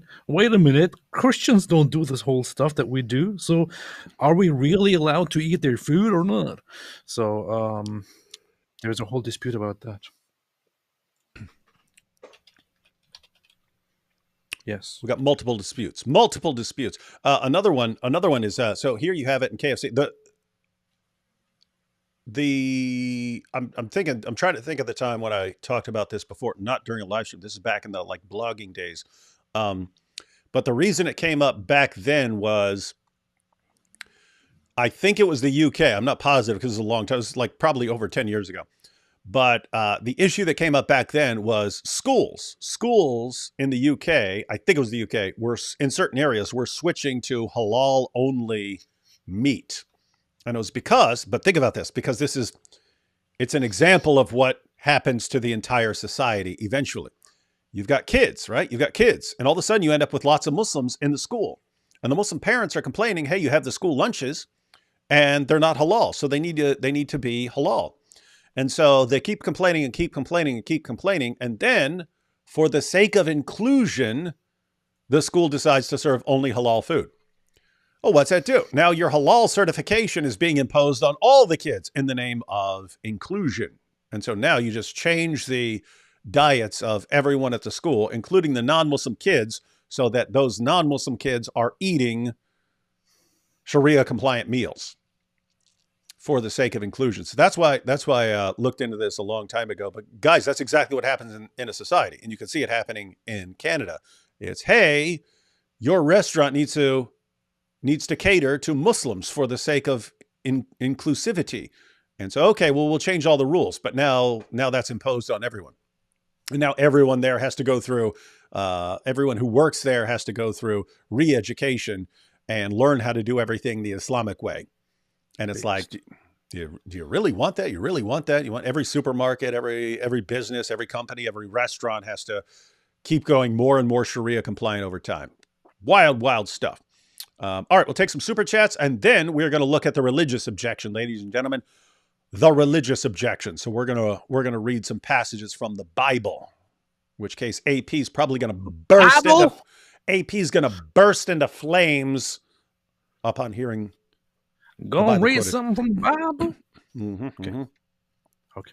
Christians don't do this whole stuff that we do. So are we really allowed to eat their food or not? So there's a whole dispute about that. Yes, we got multiple disputes. Another one is so here you have it in KFC. I'm trying to think of the time when I talked about this before, not during a live stream. This is back in the blogging days. But the reason it came up back then was, I think it was the UK. I'm not positive because it's a long time. It was probably over 10 years ago. But the issue that came up back then was schools. Schools in the UK, I think it was the UK, were in certain areas were switching to halal only meat. And it was but think about this, because it's an example of what happens to the entire society eventually. You've got kids, right? You've got kids. And all of a sudden you end up with lots of Muslims in the school. And the Muslim parents are complaining, hey, you have the school lunches and they're not halal. So they need to be halal. And so they keep complaining and keep complaining and keep complaining. And then for the sake of inclusion, the school decides to serve only halal food. Oh, what's that do? Now your halal certification is being imposed on all the kids in the name of inclusion. And so now you just change the diets of everyone at the school, including the non-Muslim kids so that those non-Muslim kids are eating Sharia compliant meals for the sake of inclusion. So that's why I looked into this a long time ago. But guys, that's exactly what happens in a society. And you can see it happening in Canada. It's, hey, your restaurant needs to cater to Muslims for the sake of inclusivity. And so, okay, well, we'll change all the rules. But now that's imposed on everyone. And now everyone there has to go through, everyone who works there has to go through re-education and learn how to do everything the Islamic way. And it's like, do you really want that? You really want that? You want every supermarket, every business, every company, every restaurant has to keep going more and more Sharia compliant over time. Wild, wild stuff. All right, we'll take some super chats, and then we're going to look at the religious objection, ladies and gentlemen. The religious objection. So we're gonna read some passages from the Bible. In which case, AP is probably going to burst into flames upon hearing. Go read something from the Bible. Okay.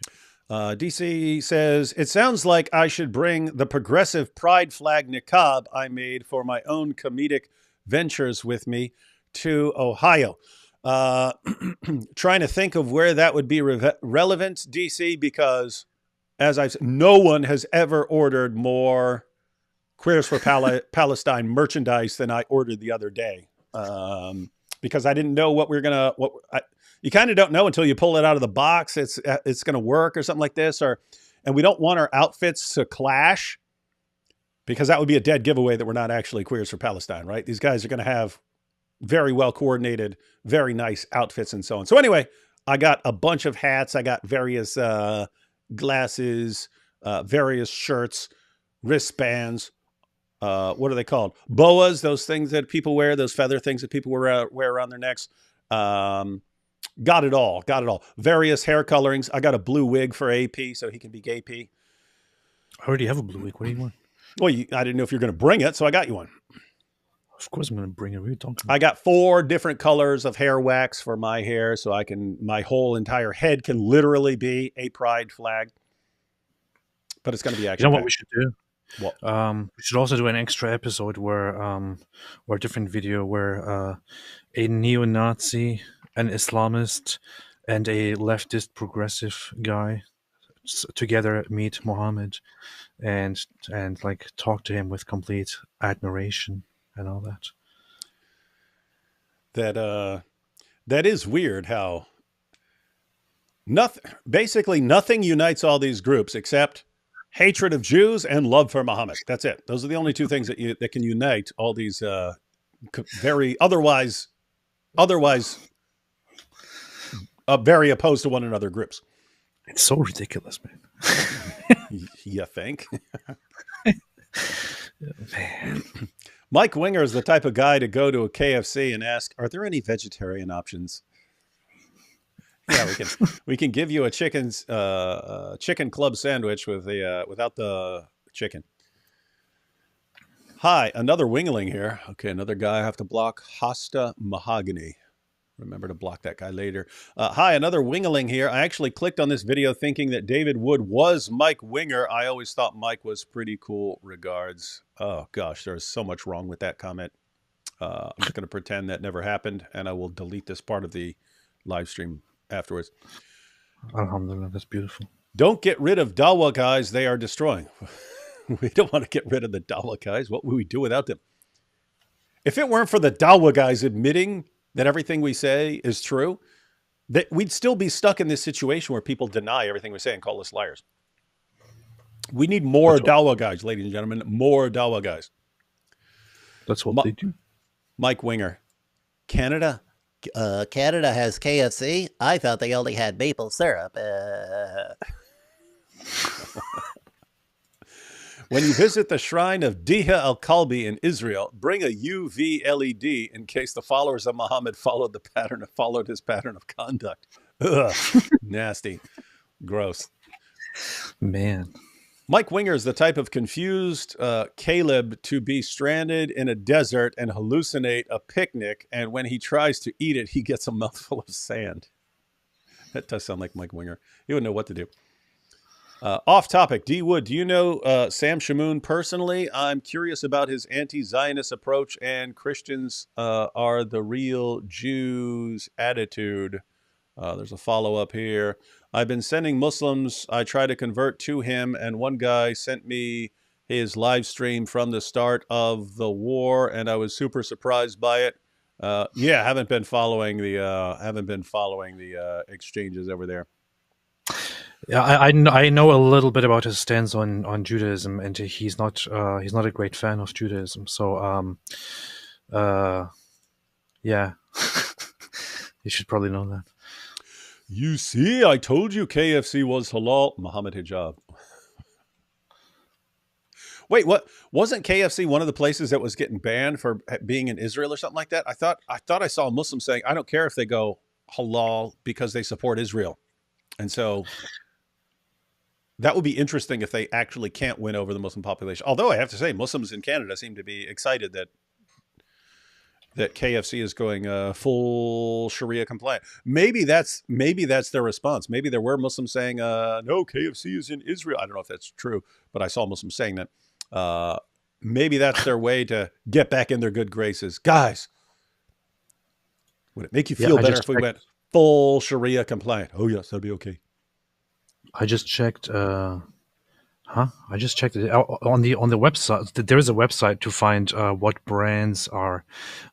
DC says, it sounds like I should bring the progressive pride flag niqab I made for my own comedic ventures with me to Ohio. Trying to think of where that would be relevant, DC, because as I've said, no one has ever ordered more Queers for Palestine merchandise than I ordered the other day. Because I didn't know what we were going to, you kind of don't know until you pull it out of the box. It's going to work or something like this, and we don't want our outfits to clash, because that would be a dead giveaway that we're not actually Queers for Palestine, right? These guys are going to have very well coordinated, very nice outfits and so on. So anyway, I got a bunch of hats. I got various glasses, various shirts, wristbands. What are they called? Boas, those things that people wear, those feather things that people wear around their necks. Got it all. Various hair colorings. I got a blue wig for AP so he can be gay P. I already have a blue wig. What do you want? Well, I didn't know if you're going to bring it, so I got you one. Of course I'm going to bring it. What are you talking about? I got 4 different colors of hair wax for my hair, so my whole entire head can literally be a pride flag. But it's going to be actually. You know what we should do? What? We should also do an extra episode where or a different video where a neo-Nazi, an Islamist, and a leftist progressive guy together meet Muhammad and like talk to him with complete admiration and all that. That is weird how basically nothing unites all these groups except hatred of Jews and love for Muhammad. That's it. Those are the only two things that can unite all these very otherwise very opposed to one another groups. It's so ridiculous, man. You think? Man. Mike Winger is the type of guy to go to a KFC and ask, "Are there any vegetarian options?" Yeah, we can give you a chicken club sandwich without the chicken. Hi, another wingling here. Okay, another guy I have to block. Hosta Mahogany. Remember to block that guy later. Hi, another wingling here. I actually clicked on this video thinking that David Wood was Mike Winger. I always thought Mike was pretty cool. Regards. Oh, gosh, there's so much wrong with that comment. I'm just going to pretend that never happened, and I will delete this part of the live stream afterwards. Alhamdulillah, that's beautiful. Don't get rid of Dawa guys. They are destroying. We don't want to get rid of the Dawa guys. What would we do without them? If it weren't for the Dawa guys admitting that everything we say is true, that we'd still be stuck in this situation where people deny everything we say and call us liars. We need more Dawa guys, ladies and gentlemen. More Dawa guys. That's what they do. Mike Winger. Canada has KFC. I thought they only had maple syrup. When you visit the shrine of Diha al-Kalbi in Israel, bring a UV LED in case the followers of Muhammad followed his pattern of conduct. Ugh, nasty, gross. Man. Mike Winger is the type of confused Caleb to be stranded in a desert and hallucinate a picnic, and when he tries to eat it, he gets a mouthful of sand. That does sound like Mike Winger. He wouldn't know what to do. Off topic, D. Wood, do you know Sam Shamoon personally? I'm curious about his anti-Zionist approach and Christians are the real Jews attitude. There's a follow-up here. I've been sending Muslims I try to convert to him, and one guy sent me his live stream from the start of the war, and I was super surprised by it. Yeah, haven't been following the exchanges over there. Yeah, I know a little bit about his stance on Judaism, and he's not a great fan of Judaism. So yeah, you should probably know that. You see, I told you KFC was halal. Muhammad Hijab. Wait, what? Wasn't KFC one of the places that was getting banned for being in Israel or something like that? I thought I saw a Muslim saying, I don't care if they go halal because they support Israel. And so that would be interesting if they actually can't win over the Muslim population. Although I have to say, Muslims in Canada seem to be excited that KFC is going full Sharia compliant. Maybe that's their response. Maybe there were Muslims saying, no, KFC is in Israel. I don't know if that's true, but I saw Muslims saying that. Maybe that's their way to get back in their good graces. Guys, would it make you feel better if we went full Sharia compliant? Oh, yes, that'd be okay. I just checked. I just checked it on the website. There is a website to find what brands are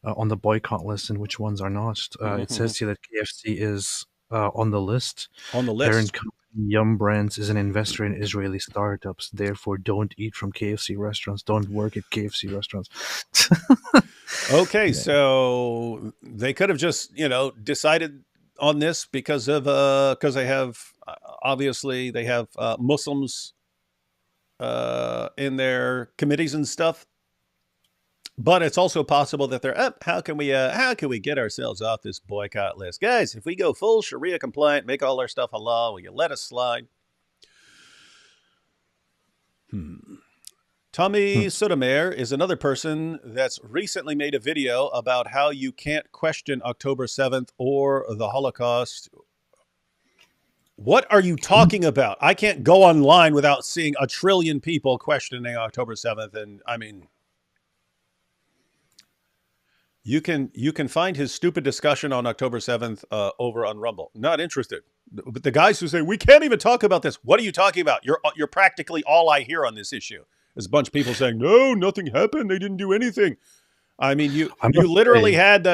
on the boycott list and which ones are not. It says here that KFC is on the list. On the list. Parent company Yum Brands is an investor in Israeli startups. Therefore, don't eat from KFC restaurants. Don't work at KFC restaurants. Okay, yeah. So they could have just decided on this because they have obviously they have Muslims in their committees and stuff, but it's also possible that they're how can we get ourselves off this boycott list, guys? If we go full Sharia compliant, make all our stuff halal, will you let us slide? Tommy Sotomayor is another person that's recently made a video about how you can't question October 7th or the Holocaust. What are you talking about? I can't go online without seeing a trillion people questioning October 7th. And I mean, you can find his stupid discussion on October 7th over on Rumble. Not interested. But the guys who say, we can't even talk about this. What are you talking about? You're practically all I hear on this issue. There's a bunch of people saying, no, nothing happened. They didn't do anything. I mean, you literally had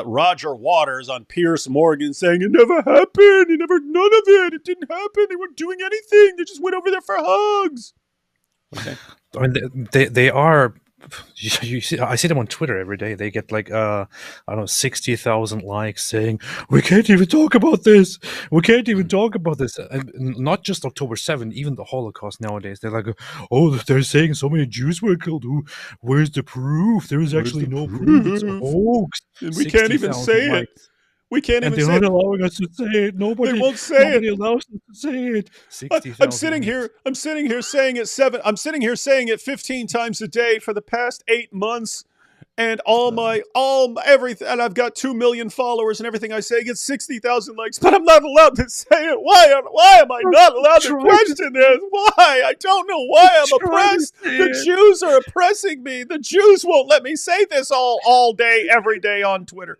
Roger Waters on Piers Morgan saying it never happened. None of it. It didn't happen. They weren't doing anything. They just went over there for hugs. Okay. I mean, they are. You see, I see them on Twitter every day. They get like I don't know, 60,000 likes saying we can't even talk about this. We can't even talk about this. And not just October 7th, even the Holocaust nowadays. They're like, oh, they're saying so many Jews were killed. Where's the proof? There is actually no proof. It's a hoax. And we can't even say it. We can't even say it. And they're not allowing us to say it. Nobody won't say it. Nobody allows us to say it. I'm sitting here saying it 15 times a day for the past 8 months, and everything, and I've got 2 million followers, and everything I say gets 60,000 likes, but I'm not allowed to say it. Why am I not allowed to question this? Why? I don't know why I'm oppressed. The Jews are oppressing me. The Jews won't let me say this all day, every day on Twitter.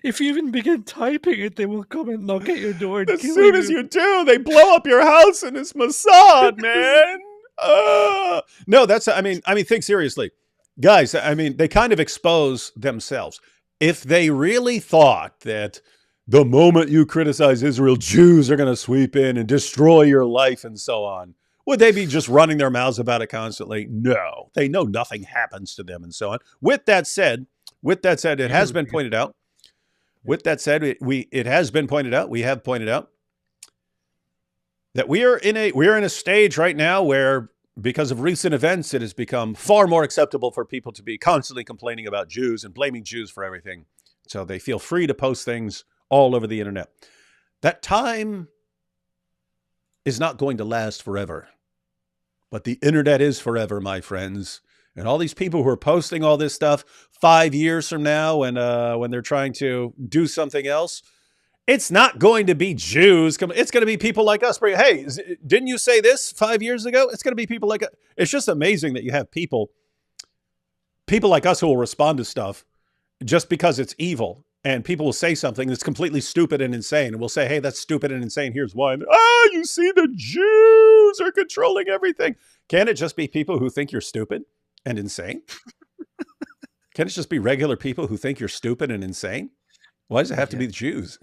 If you even begin typing it, they will come and knock at your door and as kill soon you. as you do, they blow up your house, and it's Mossad, man. No, think seriously. Guys, they kind of expose themselves. If they really thought that the moment you criticize Israel, Jews are going to sweep in and destroy your life and so on, would they be just running their mouths about it constantly? No. They know nothing happens to them and so on. With that said, it has been pointed out. With that said, we have pointed out that we are in a stage right now where, because of recent events, it has become far more acceptable for people to be constantly complaining about Jews and blaming Jews for everything. So they feel free to post things all over the internet. That time is not going to last forever, but the internet is forever, my friends. And all these people who are posting all this stuff 5 years from now, when they're trying to do something else, It's not going to be Jews. It's going to be people like us. Hey, didn't you say this 5 years ago? It's going to be people like us. It's just amazing that you have people like us who will respond to stuff just because it's evil. And people will say something that's completely stupid and insane. And we'll say, hey, that's stupid and insane. Here's why. You see, the Jews are controlling everything. Can it just be people who think you're stupid and insane? Can it just be regular people who think you're stupid and insane? Why does it have to be the Jews?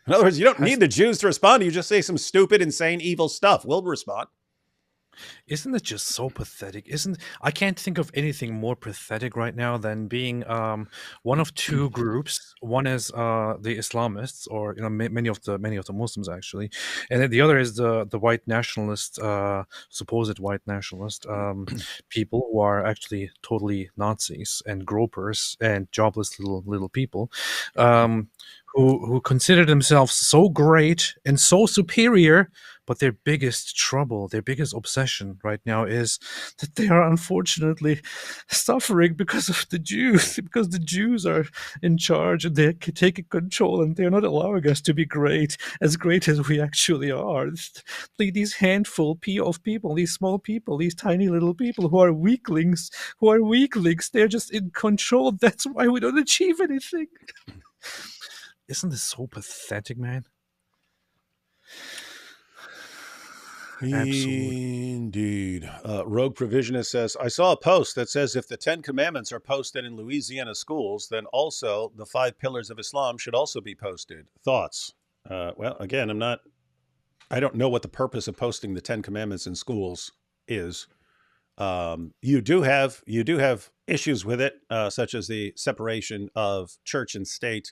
In other words, you don't need the Jews to respond. You just say some stupid, insane, evil stuff. We'll respond. Isn't it just so pathetic? I can't think of anything more pathetic right now than being one of two groups. One is the Islamists, or many of the Muslims actually, and then the other is the white nationalist, supposed white nationalist people who are actually totally Nazis and gropers and jobless little people. Who consider themselves so great and so superior, but their biggest trouble, their biggest obsession right now is that they are unfortunately suffering because of the Jews, because the Jews are in charge and they're taking control and they're not allowing us to be as great as we actually are. These handful of people, these small people, these tiny little people who are weaklings, they're just in control. That's why we don't achieve anything. Isn't this so pathetic, man? Absolutely. Indeed. Rogue Provisionist says, I saw a post that says if the 10 Commandments are posted in Louisiana schools, then also the 5 pillars of Islam should also be posted. Thoughts? Well, again, I don't know what the purpose of posting the 10 Commandments in schools is. You do have issues with it, such as the separation of church and state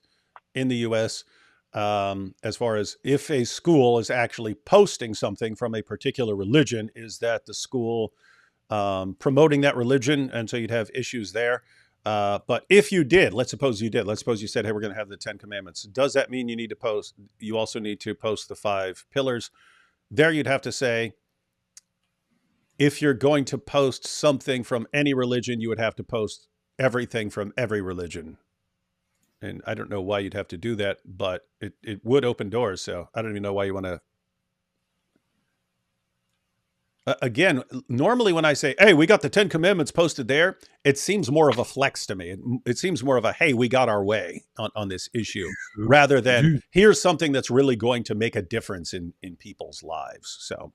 in the U.S., as far as if a school is actually posting something from a particular religion, is that the school promoting that religion? And so you'd have issues there. But if you did, let's suppose you said, hey, we're going to have the 10 Commandments. Does that mean you also need to post the 5 pillars? There you'd have to say, if you're going to post something from any religion, you would have to post everything from every religion. And I don't know why you'd have to do that, but it would open doors. So I don't even know why you want to. Again, normally when I say, hey, we got the 10 Commandments posted there, it seems more of a flex to me. It seems more of a, hey, we got our way on this issue, rather than here's something that's really going to make a difference in people's lives. So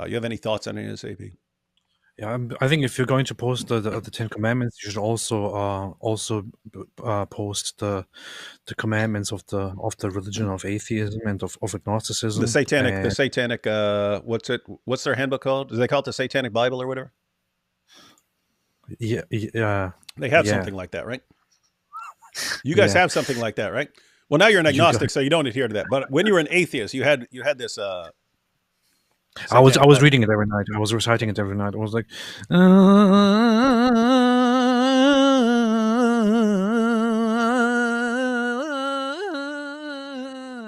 you have any thoughts on any of this, AP? Yeah, I think if you're going to post the 10 Commandments, you should also post the commandments of the religion of atheism and of agnosticism. The satanic. What's their handbook called? Do they call it the Satanic Bible or whatever? Yeah. They have something like that, right? You guys have something like that, right? Well, now you're an agnostic, so you don't adhere to that. But when you were an atheist, you had this. I was reading it every night. I was reciting it every night. I was like,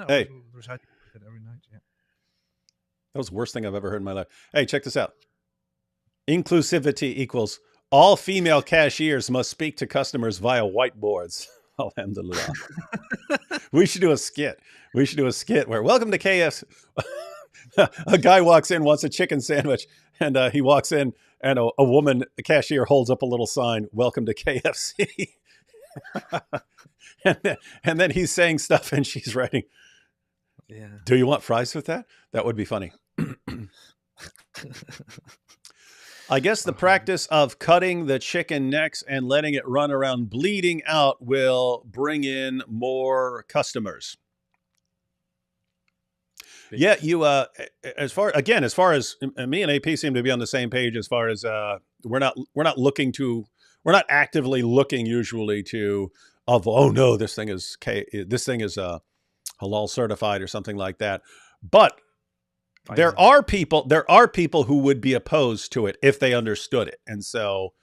hey, reciting it every night. Yeah. That was the worst thing I've ever heard in my life. Hey, check this out. Inclusivity equals all female cashiers must speak to customers via whiteboards. Alhamdulillah. We should do a skit. Where welcome to KFC. A guy walks in, wants a chicken sandwich, and he walks in, and a woman, a cashier, holds up a little sign, welcome to KFC. and then he's saying stuff, and she's writing, do you want fries with that? That would be funny. I guess the practice of cutting the chicken necks and letting it run around bleeding out will bring in more customers. Yeah, you as far as me and AP seem to be on the same page as far as we're not actively looking usually to this thing is halal certified or something like that. But there are people who would be opposed to it if they understood it. And so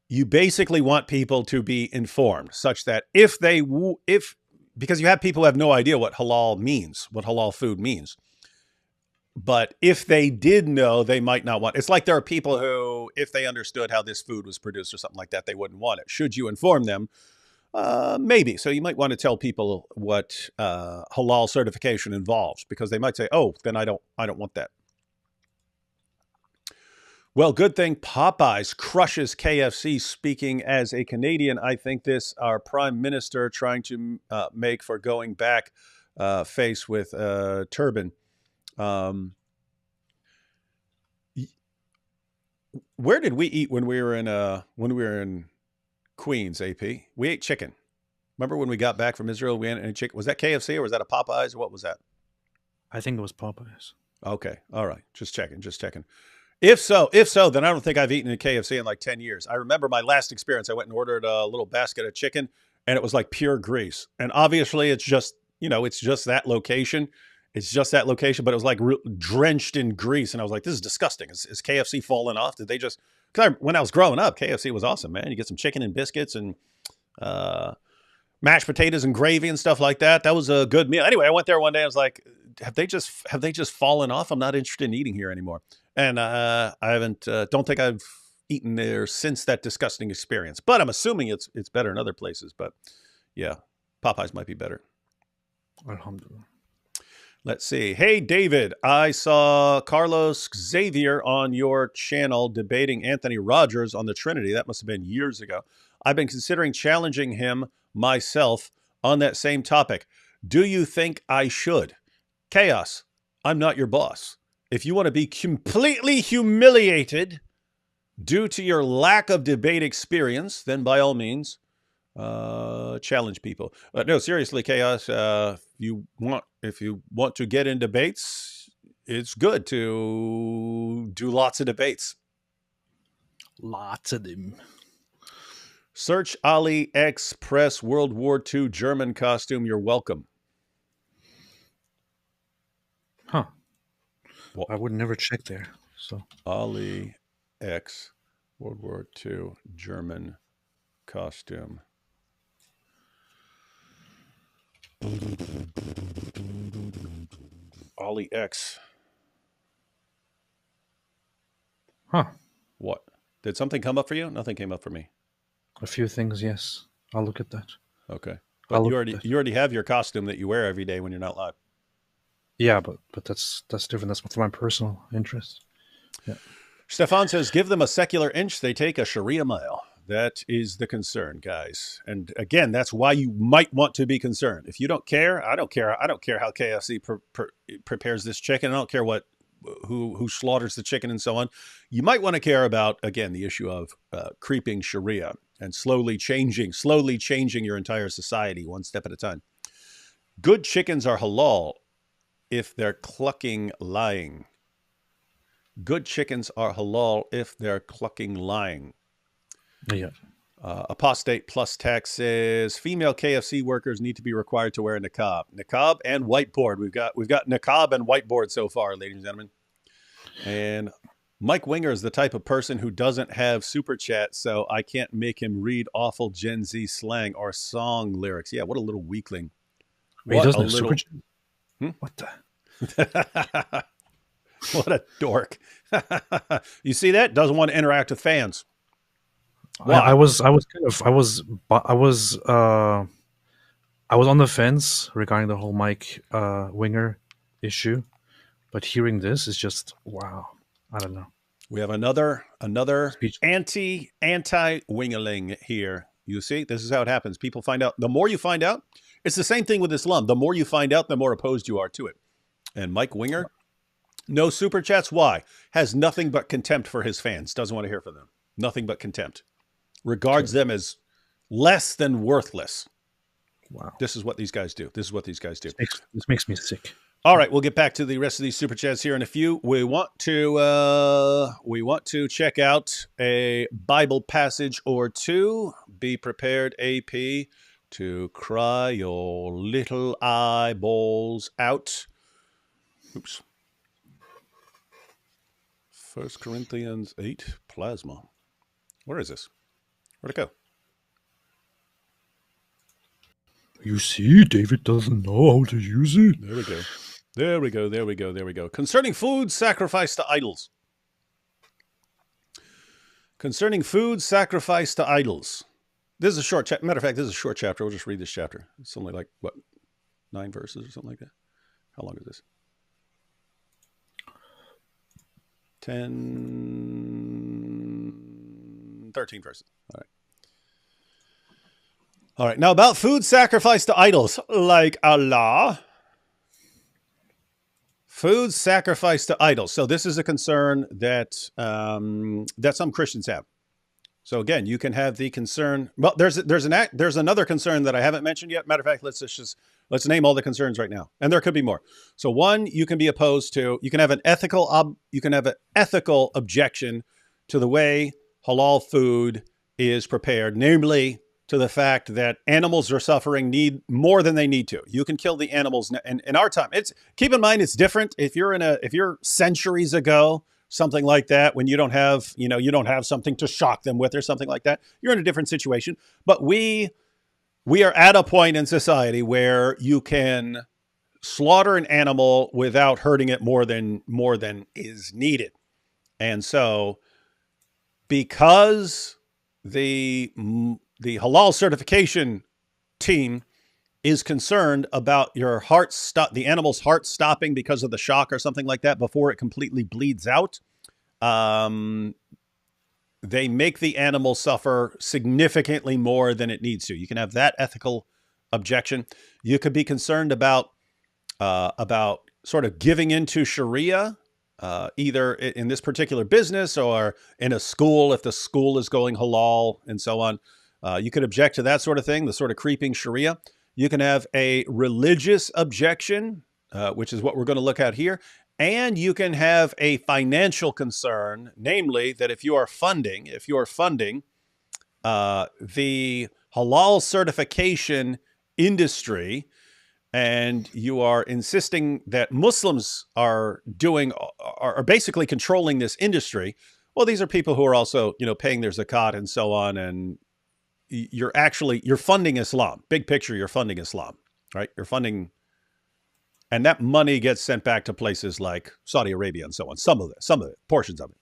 you basically want people to be informed such that because you have people who have no idea what halal means, what halal food means. But if they did know, they might not want. It's like there are people who, if they understood how this food was produced or something like that, they wouldn't want it. Should you inform them? Maybe. So you might want to tell people what halal certification involves, because they might say, "Oh, then I don't want that." Well, good thing Popeyes crushes KFC. Speaking as a Canadian, I think this our Prime Minister trying to make for going back face with turban. Where did we eat when we were in Queens, AP? We ate chicken. Remember when we got back from Israel, we ate chicken? Was that KFC or was that a Popeyes or what was that? I think it was Popeyes. Okay. All right. Just checking. If so, then I don't think I've eaten at KFC in like 10 years. I remember my last experience. I went and ordered a little basket of chicken and it was like pure grease. And obviously it's just that location. It's just that location, but it was like drenched in grease. And I was like, this is disgusting. Is KFC falling off? Did they just, because when I was growing up, KFC was awesome, man. You get some chicken and biscuits and mashed potatoes and gravy and stuff like that. That was a good meal. Anyway, I went there one day. I was like, have they just fallen off? I'm not interested in eating here anymore. And I don't think I've eaten there since that disgusting experience. But I'm assuming it's better in other places. But yeah, Popeyes might be better. Alhamdulillah. Let's see. Hey, David, I saw Carlos Xavier on your channel debating Anthony Rogers on the Trinity. That must have been years ago. I've been considering challenging him myself on that same topic. Do you think I should? Chaos, I'm not your boss. If you want to be completely humiliated due to your lack of debate experience, then by all means, challenge people. No, seriously, Chaos, if you want to get in debates, it's good to do lots of debates. Lots of them. Search AliExpress World War II German costume. You're welcome. Huh. Well, I would never check there. So AliEx World War II German costume. AliEx. Huh. What? Did something come up for you? Nothing came up for me. A few things, yes. I'll look at that. Okay. But you already have your costume that you wear every day when you're not live. Yeah, but that's different. That's for my personal interest. Yeah. Stefan says, give them a secular inch, they take a Sharia mile. That is the concern, guys. And again, that's why you might want to be concerned. If you don't care, I don't care. I don't care how KFC prepares this chicken. I don't care who slaughters the chicken and so on. You might want to care about, again, the issue of creeping Sharia and slowly changing your entire society one step at a time. Good chickens are halal if they're clucking lying. Good chickens are halal if they're clucking lying. Yeah. Apostate Plus Tax says female KFC workers need to be required to wear a niqab. Niqab and whiteboard. We've got niqab and whiteboard so far, ladies and gentlemen. And Mike Winger is the type of person who doesn't have super chat, so I can't make him read awful Gen Z slang or song lyrics. Yeah, what a little weakling. Wait, he doesn't have super chat? What the? What a dork. You see that? Doesn't want to interact with fans. Wow. I was on the fence regarding the whole Mike Winger issue, but hearing this is just wow. I don't know. We have another anti-Wingerling here. You see, this is how it happens. People find out. The more you find out, it's the same thing with Islam. The more you find out, the more opposed you are to it. And Mike Winger, no super chats. Why? Has nothing but contempt for his fans. Doesn't want to hear from them. Nothing but contempt. Regards them as less than worthless. Wow. This is what these guys do. This makes me sick. All right, we'll get back to the rest of these super chats here in a few. We want to check out a Bible passage or two. Be prepared, AP, to cry your little eyeballs out. Oops. 1 Corinthians 8, plasma. Where is this? Where'd it go? You see, David doesn't know how to use it. There we go. Concerning food sacrificed to idols. This is a short chapter. Matter of fact, this is a short chapter. We'll just read this chapter. It's only like, what, 9 verses or something like that? How long is this? 13 verses. All right. All right. Now about food sacrificed to idols like Allah. Food sacrificed to idols. So this is a concern that that some Christians have. So again, you can have the concern. Well, there's another concern that I haven't mentioned yet. Matter of fact, let's name all the concerns right now, and there could be more. So one, you can be opposed to. You can have an ethical objection to the way halal food is prepared, namely to the fact that animals are suffering need more than they need to. You can kill the animals, and in our time, keep in mind it's different. If you're centuries ago, something like that, when you don't have something to shock them with or something like that, you're in a different situation. But we are at a point in society where you can slaughter an animal without hurting it more than is needed. And so because the halal certification team is concerned about the animal's heart stopping because of the shock or something like that before it completely bleeds out, they make the animal suffer significantly more than it needs to. You can have that ethical objection. You could be concerned about sort of giving into Sharia, either in this particular business or in a school, if the school is going halal and so on. You could object to that sort of thing, the sort of creeping Sharia. You can have a religious objection, which is what we're going to look at here. And you can have a financial concern, namely that if you are funding the halal certification industry, and you are insisting that Muslims are basically controlling this industry, well, these are people who are also, paying their zakat and so on, and you're funding Islam. Big picture, you're funding Islam, right? You're funding, and that money gets sent back to places like Saudi Arabia and so on. Some of it, portions of it.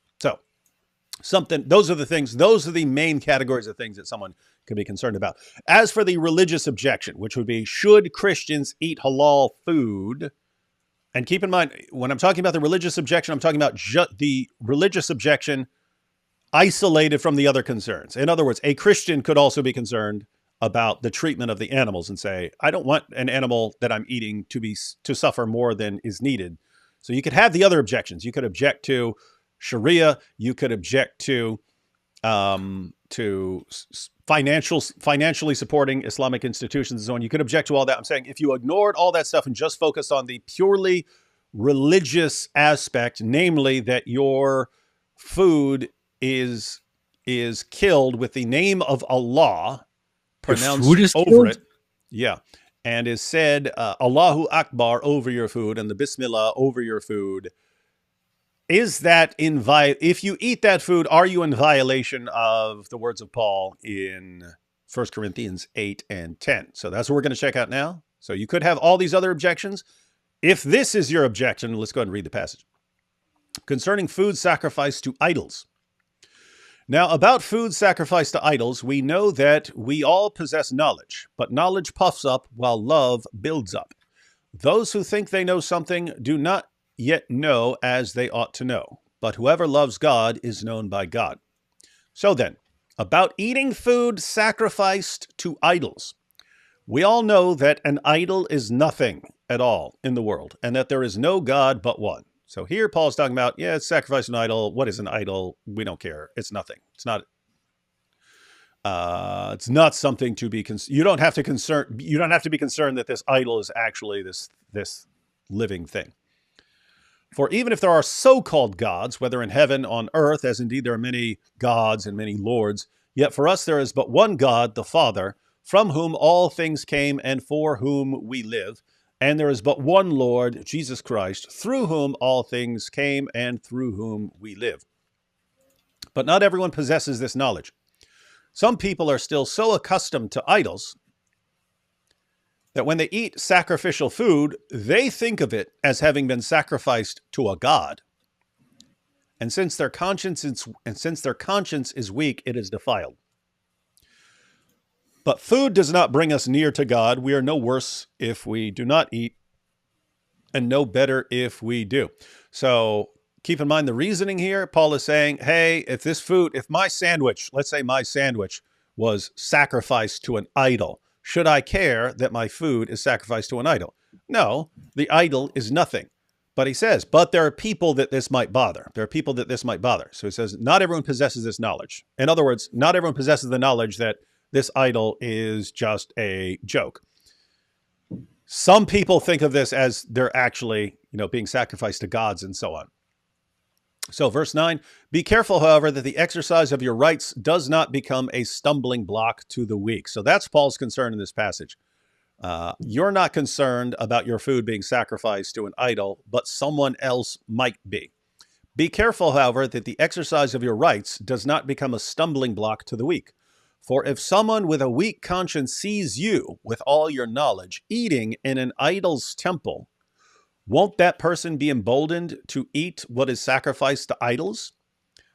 So those are the main categories of things that someone could be concerned about. As for the religious objection, which would be, should Christians eat halal food? And keep in mind, when I'm talking about the religious objection, I'm talking about the religious objection isolated from the other concerns. In other words, a Christian could also be concerned about the treatment of the animals and say, I don't want an animal that I'm eating to suffer more than is needed. So you could have the other objections. You could object to Sharia. You could object to financially supporting Islamic institutions and so on. You could object to all that. I'm saying if you ignored all that stuff and just focused on the purely religious aspect, namely that your food is killed with the name of Allah pronounced over it. Yeah. And is said, Allahu Akbar over your food and the Bismillah over your food. Is that if you eat that food, are you in violation of the words of Paul in 1 Corinthians 8 and 10? So that's what we're going to check out now. So you could have all these other objections. If this is your objection, let's go ahead and read the passage. Concerning food sacrificed to idols. Now, about food sacrificed to idols, we know that we all possess knowledge, but knowledge puffs up while love builds up. Those who think they know something do not yet know as they ought to know, but whoever loves God is known by God. So then, about eating food sacrificed to idols. We all know that an idol is nothing at all in the world, and that there is no God but one. So here Paul's talking about, it's sacrifice an idol. What is an idol? We don't care. It's nothing. It's not something to be you don't have to be concerned that this idol is actually this living thing. For even if there are so-called gods, whether in heaven, on earth, as indeed there are many gods and many lords, yet for us there is but one God, the Father, from whom all things came and for whom we live. And there is but one Lord, Jesus Christ, through whom all things came and through whom we live. But not everyone possesses this knowledge. Some people are still so accustomed to idols that when they eat sacrificial food, they think of it as having been sacrificed to a god. And since their conscience is weak, it is defiled. But food does not bring us near to God. We are no worse if we do not eat, and no better if we do. So keep in mind the reasoning here. Paul is saying, hey, if my sandwich, let's say my sandwich was sacrificed to an idol, should I care that my food is sacrificed to an idol? No, the idol is nothing. But he says, but there are people that this might bother. There are people that this might bother. So he says, not everyone possesses this knowledge. In other words, not everyone possesses the knowledge that this idol is just a joke. Some people think of this as they're actually, being sacrificed to gods and so on. So verse 9, be careful, however, that the exercise of your rights does not become a stumbling block to the weak. So that's Paul's concern in this passage. You're not concerned about your food being sacrificed to an idol, but someone else might be. Be careful, however, that the exercise of your rights does not become a stumbling block to the weak. For if someone with a weak conscience sees you, with all your knowledge, eating in an idol's temple, won't that person be emboldened to eat what is sacrificed to idols?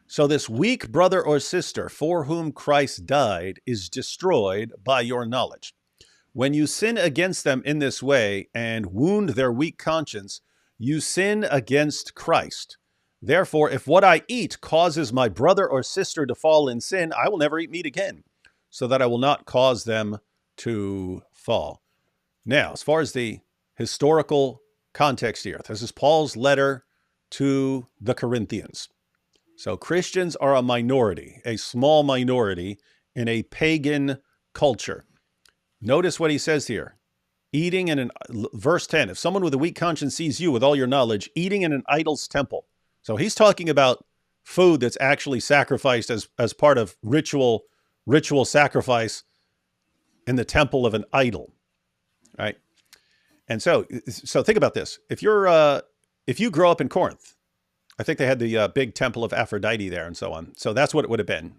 So this weak brother or sister for whom Christ died is destroyed by your knowledge. When you sin against them in this way and wound their weak conscience, you sin against Christ. Therefore, if what I eat causes my brother or sister to fall in sin, I will never eat meat again, so that I will not cause them to fall. Now, as far as the historical context here, this is Paul's letter to the Corinthians. So Christians are a minority, a small minority in a pagan culture. Notice what he says here. Eating in verse 10, if someone with a weak conscience sees you with all your knowledge, eating in an idol's temple. So he's talking about food that's actually sacrificed as part of ritual sacrifice in the temple of an idol, right? And so think about this. If you grow up in Corinth, I think they had the big temple of Aphrodite there and so on. So that's what it would have been.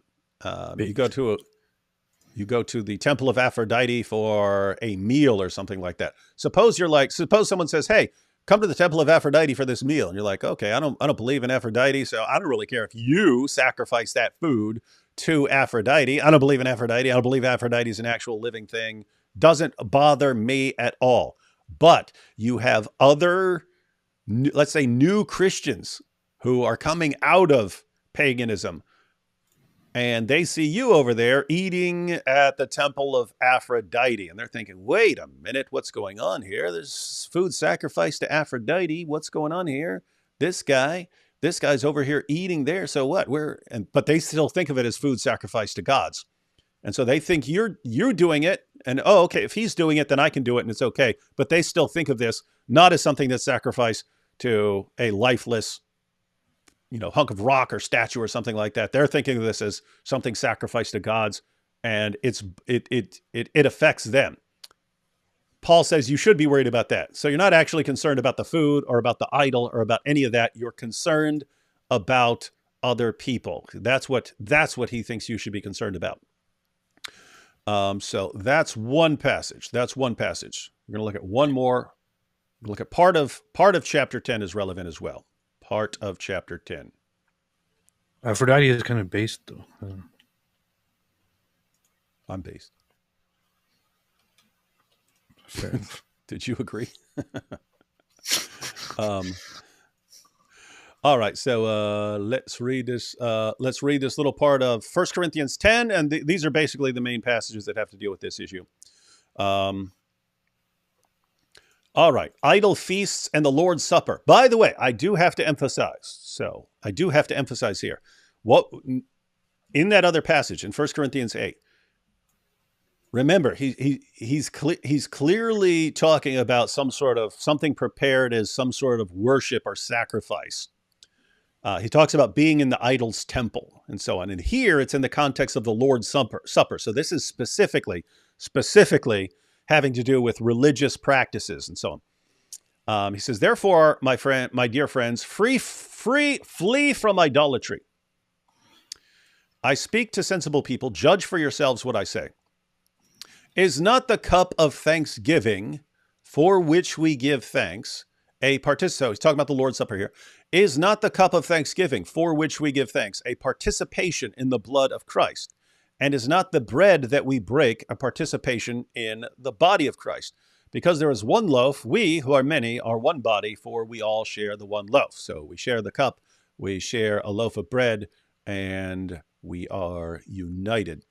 You go to the temple of Aphrodite for a meal or something like that. Suppose someone says, hey, come to the temple of Aphrodite for this meal. And you're like, okay, I don't believe in Aphrodite, so I don't really care if you sacrifice that food to Aphrodite. I don't believe in Aphrodite. I don't believe Aphrodite is an actual living thing. Doesn't bother me at all. But you have other, let's say, new Christians who are coming out of paganism, and they see you over there eating at the temple of Aphrodite. And they're thinking, wait a minute, what's going on here? There's food sacrificed to Aphrodite. What's going on here? This guy's over here eating there. So what? But they still think of it as food sacrificed to gods. And so they think you're doing it. And, oh, okay, if he's doing it, then I can do it and it's okay. But they still think of this not as something that's sacrificed to a lifeless hunk of rock or statue or something like that. They're thinking of this as something sacrificed to gods, and it affects them. Paul says you should be worried about that. So you're not actually concerned about the food or about the idol or about any of that. You're concerned about other people. That's what he thinks you should be concerned about. So that's one passage. We're going to look at one more. Look at part of chapter 10 is relevant as well. Part of chapter 10. Aphrodite is kind of based, though. I'm based. Fair enough. Did you agree? All right, so let's read this. Let's read this little part of 1 Corinthians 10, and these are basically the main passages that have to deal with this issue. All right, idol feasts and the Lord's Supper. By the way, I do have to emphasize here, what in that other passage in 1 Corinthians 8, remember, he's clearly talking about something prepared as some sort of worship or sacrifice. He talks about being in the idol's temple and so on. And here it's in the context of the Lord's Supper. So this is specifically having to do with religious practices and so on. He says, therefore, my dear friends, flee from idolatry. I speak to sensible people. Judge for yourselves what I say. Is not the cup of thanksgiving for which we give thanks so he's talking about the Lord's Supper here. Is not the cup of thanksgiving for which we give thanks a participation in the blood of Christ? And is not the bread that we break a participation in the body of Christ? Because there is one loaf, we who are many are one body, for we all share the one loaf. So we share the cup, we share a loaf of bread, and we are united.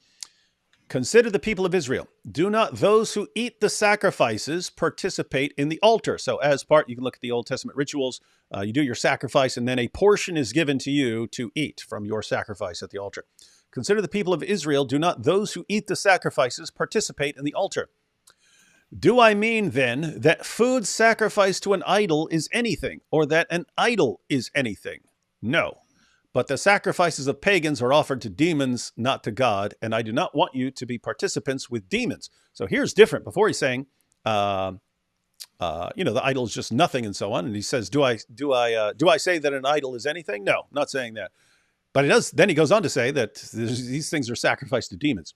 Consider the people of Israel. Do not those who eat the sacrifices participate in the altar? So as part, you can look at the Old Testament rituals. You do your sacrifice, and then a portion is given to you to eat from your sacrifice at the altar. Consider the people of Israel. Do not those who eat the sacrifices participate in the altar? Do I mean then that food sacrificed to an idol is anything, or that an idol is anything? No. But the sacrifices of pagans are offered to demons, not to God, and I do not want you to be participants with demons. So here's different. Before he's saying, the idol is just nothing and so on, and he says, do I say that an idol is anything? No, not saying that. But he does. Then he goes on to say that these things are sacrificed to demons.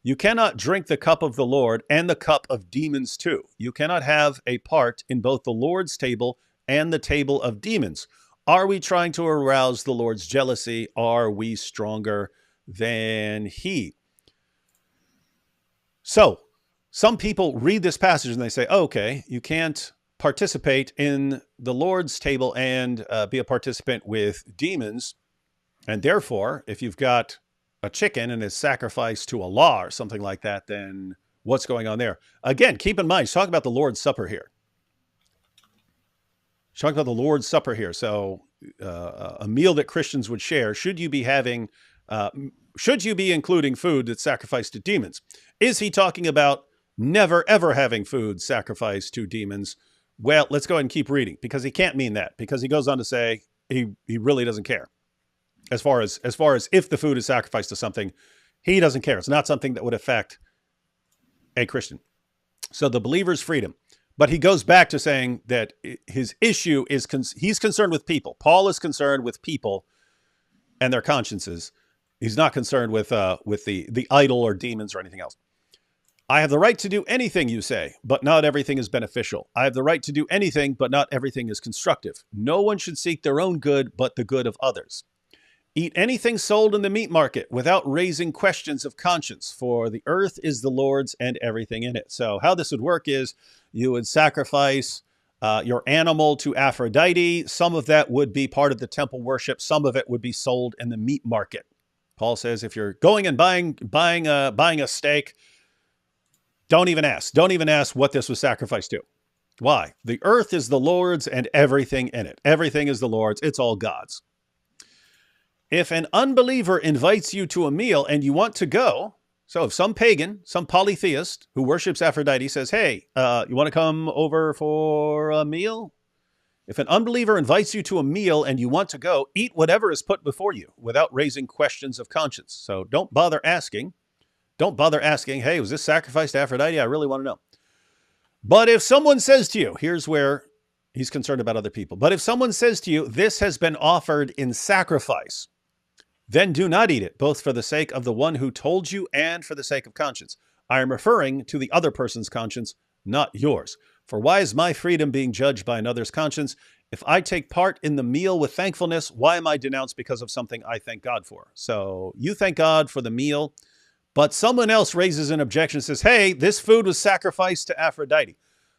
You cannot drink the cup of the Lord and the cup of demons too. You cannot have a part in both the Lord's table and the table of demons. Are we trying to arouse the Lord's jealousy? Are we stronger than he? So some people read this passage and they say, oh, okay, you can't participate in the Lord's table and be a participant with demons. And therefore, if you've got a chicken and it's sacrificed to Allah or something like that, then what's going on there? Again, keep in mind, he's talking about the Lord's Supper here. He's talking about the Lord's Supper here. So a meal that Christians would share, should you be including food that's sacrificed to demons? Is he talking about never, ever having food sacrificed to demons? Well, let's go ahead and keep reading, because he can't mean that, because he goes on to say he really doesn't care. As far as if the food is sacrificed to something, he doesn't care. It's not something that would affect a Christian. So the believer's freedom. But he goes back to saying that his issue is he's concerned with people. Paul is concerned with people and their consciences. He's not concerned with the idol or demons or anything else. I have the right to do anything, you say, but not everything is beneficial. I have the right to do anything, but not everything is constructive. No one should seek their own good, but the good of others. Eat anything sold in the meat market without raising questions of conscience, for the earth is the Lord's and everything in it. So how this would work is you would sacrifice your animal to Aphrodite. Some of that would be part of the temple worship. Some of it would be sold in the meat market. Paul says if you're going and buying a steak, don't even ask. Don't even ask what this was sacrificed to. Why? The earth is the Lord's and everything in it. Everything is the Lord's. It's all God's. If an unbeliever invites you to a meal and you want to go, so if some pagan, some polytheist who worships Aphrodite says, hey, you want to come over for a meal? If an unbeliever invites you to a meal and you want to go, eat whatever is put before you without raising questions of conscience. So don't bother asking. Don't bother asking, hey, was this sacrificed to Aphrodite? I really want to know. But if someone says to you, here's where he's concerned about other people. But if someone says to you, this has been offered in sacrifice, then do not eat it, both for the sake of the one who told you and for the sake of conscience. I am referring to the other person's conscience, not yours. For why is my freedom being judged by another's conscience? If I take part in the meal with thankfulness, why am I denounced because of something I thank God for? So you thank God for the meal, but someone else raises an objection and says, hey, this food was sacrificed to Aphrodite.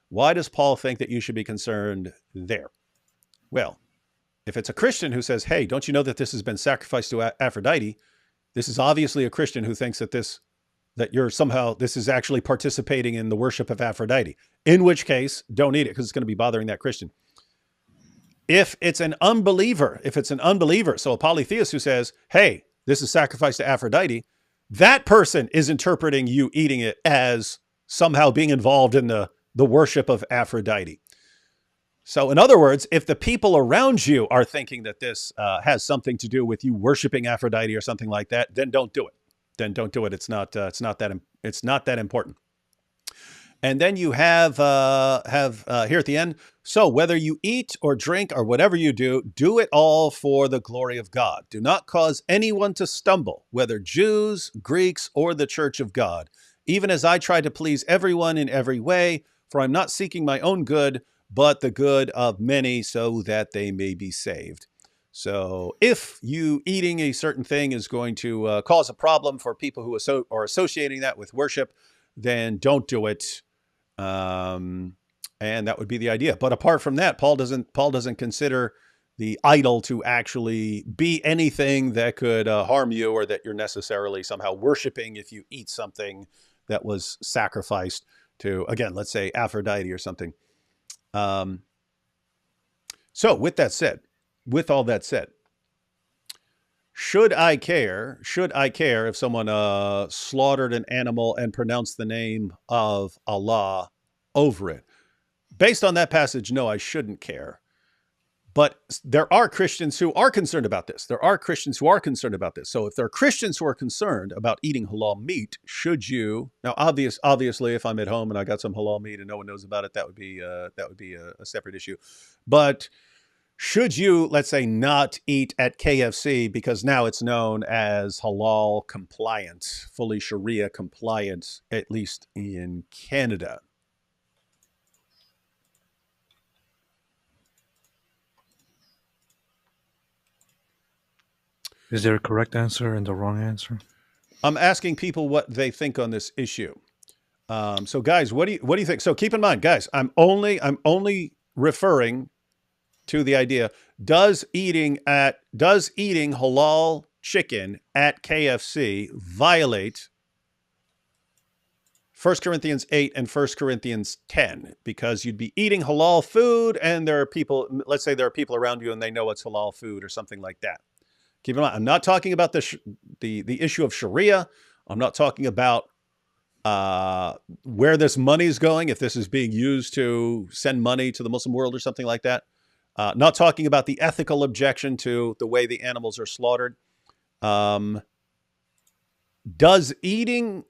Why does Paul think that you should be concerned there? Well, if it's a Christian who says, hey, don't you know that this has been sacrificed to Aphrodite? This is obviously a Christian who thinks that this is actually participating in the worship of Aphrodite. In which case, don't eat it because it's going to be bothering that Christian. If it's an unbeliever, so a polytheist who says, hey, this is sacrificed to Aphrodite, that person is interpreting you eating it as somehow being involved in the worship of Aphrodite. So in other words, if the people around you are thinking that this has something to do with you worshiping Aphrodite or something like that, then don't do it. It's not that important. And then you have here at the end, so whether you eat or drink or whatever you do, do it all for the glory of God. Do not cause anyone to stumble, whether Jews, Greeks, or the church of God, even as I try to please everyone in every way, for I'm not seeking my own good, but the good of many so that they may be saved. So if you eating a certain thing is going to cause a problem for people who are associating that with worship, then don't do it. And that would be the idea. But apart from that, Paul doesn't consider the idol to actually be anything that could harm you, or that you're necessarily somehow worshiping if you eat something that was sacrificed to, again, let's say Aphrodite or something. So with all that said, should I care if someone slaughtered an animal and pronounced the name of Allah over it? Based on that passage, no, I shouldn't care. But there are Christians who are concerned about this. So if there are Christians who are concerned about eating halal meat, should you? Now, obviously, if I'm at home and I got some halal meat and no one knows about it, that would be a separate issue. But should you, let's say, not eat at KFC because now it's known as halal compliant, fully Sharia compliant, at least in Canada? Is there a correct answer and a wrong answer? I'm asking people what they think on this issue. So, guys, what do you think? So, keep in mind, guys, I'm only referring to the idea: does eating halal chicken at KFC violate 1 Corinthians 8 and 1 Corinthians 10? Because you'd be eating halal food, and there are people. Let's say there are people around you, and they know it's halal food or something like that. Keep in mind, I'm not talking about the issue of Sharia. I'm not talking about where this money is going, if this is being used to send money to the Muslim world or something like that. Not talking about the ethical objection to the way the animals are slaughtered. Does eating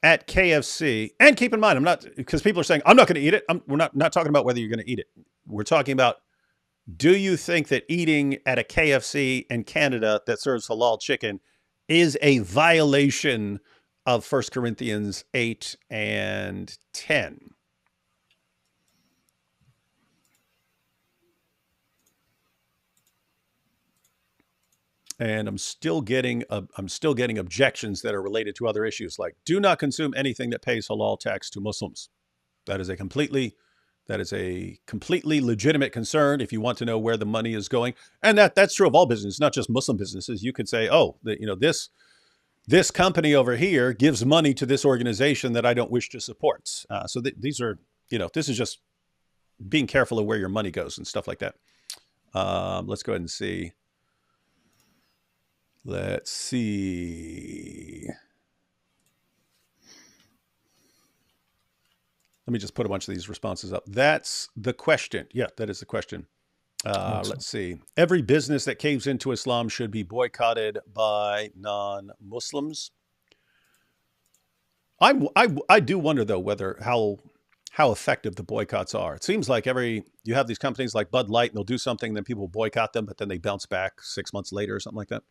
at KFC, and keep in mind, I'm not, because people are saying, I'm not going to eat it. We're not talking about whether you're going to eat it. We're talking about, do you think that eating at a KFC in Canada that serves halal chicken is a violation of 1 Corinthians 8 and 10? And I'm still getting objections that are related to other issues, like do not consume anything that pays halal tax to Muslims. That is a completely legitimate concern if you want to know where the money is going. And that's true of all business, not just Muslim businesses. You could say, oh, this company over here gives money to this organization that I don't wish to support. So these are, this is just being careful of where your money goes and stuff like that. Let's go ahead and see. Let's see. Let me just put a bunch of these responses up. That's the question. Yeah, that is the question. Let's see. Every business that caves into Islam should be boycotted by non-Muslims. I do wonder, though, how effective the boycotts are. It seems like you have these companies like Bud Light, and they'll do something, then people boycott them, but then they bounce back 6 months later or something like that.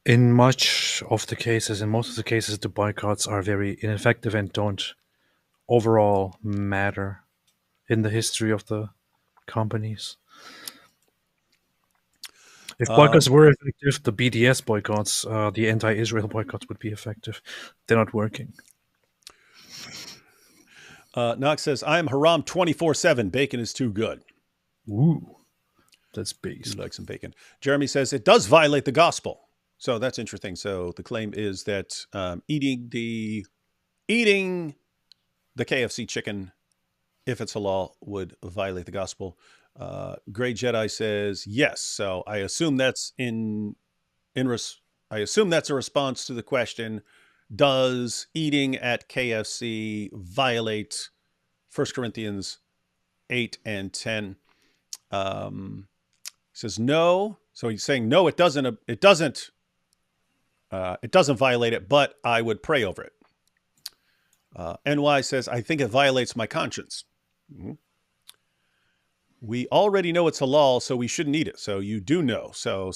In most of the cases, the boycotts are very ineffective and don't overall matter in the history of the companies. If boycotts were effective, the BDS boycotts, the anti-Israel boycotts would be effective. They're not working. Knox says, I am haram 24/7. Bacon is too good. Ooh, that's base. You like some bacon. Jeremy says, it does violate the gospel. So that's interesting. So the claim is that eating the KFC chicken, if it's halal, would violate the gospel. Grey Jedi says yes. So I assume that's I assume that's a response to the question: does eating at KFC violate 1 Corinthians 8 and 10? He says no. So he's saying no, it doesn't. It doesn't violate it, but I would pray over it. NY says, I think it violates my conscience. Mm-hmm. We already know it's halal, so we shouldn't eat it. So you do know. So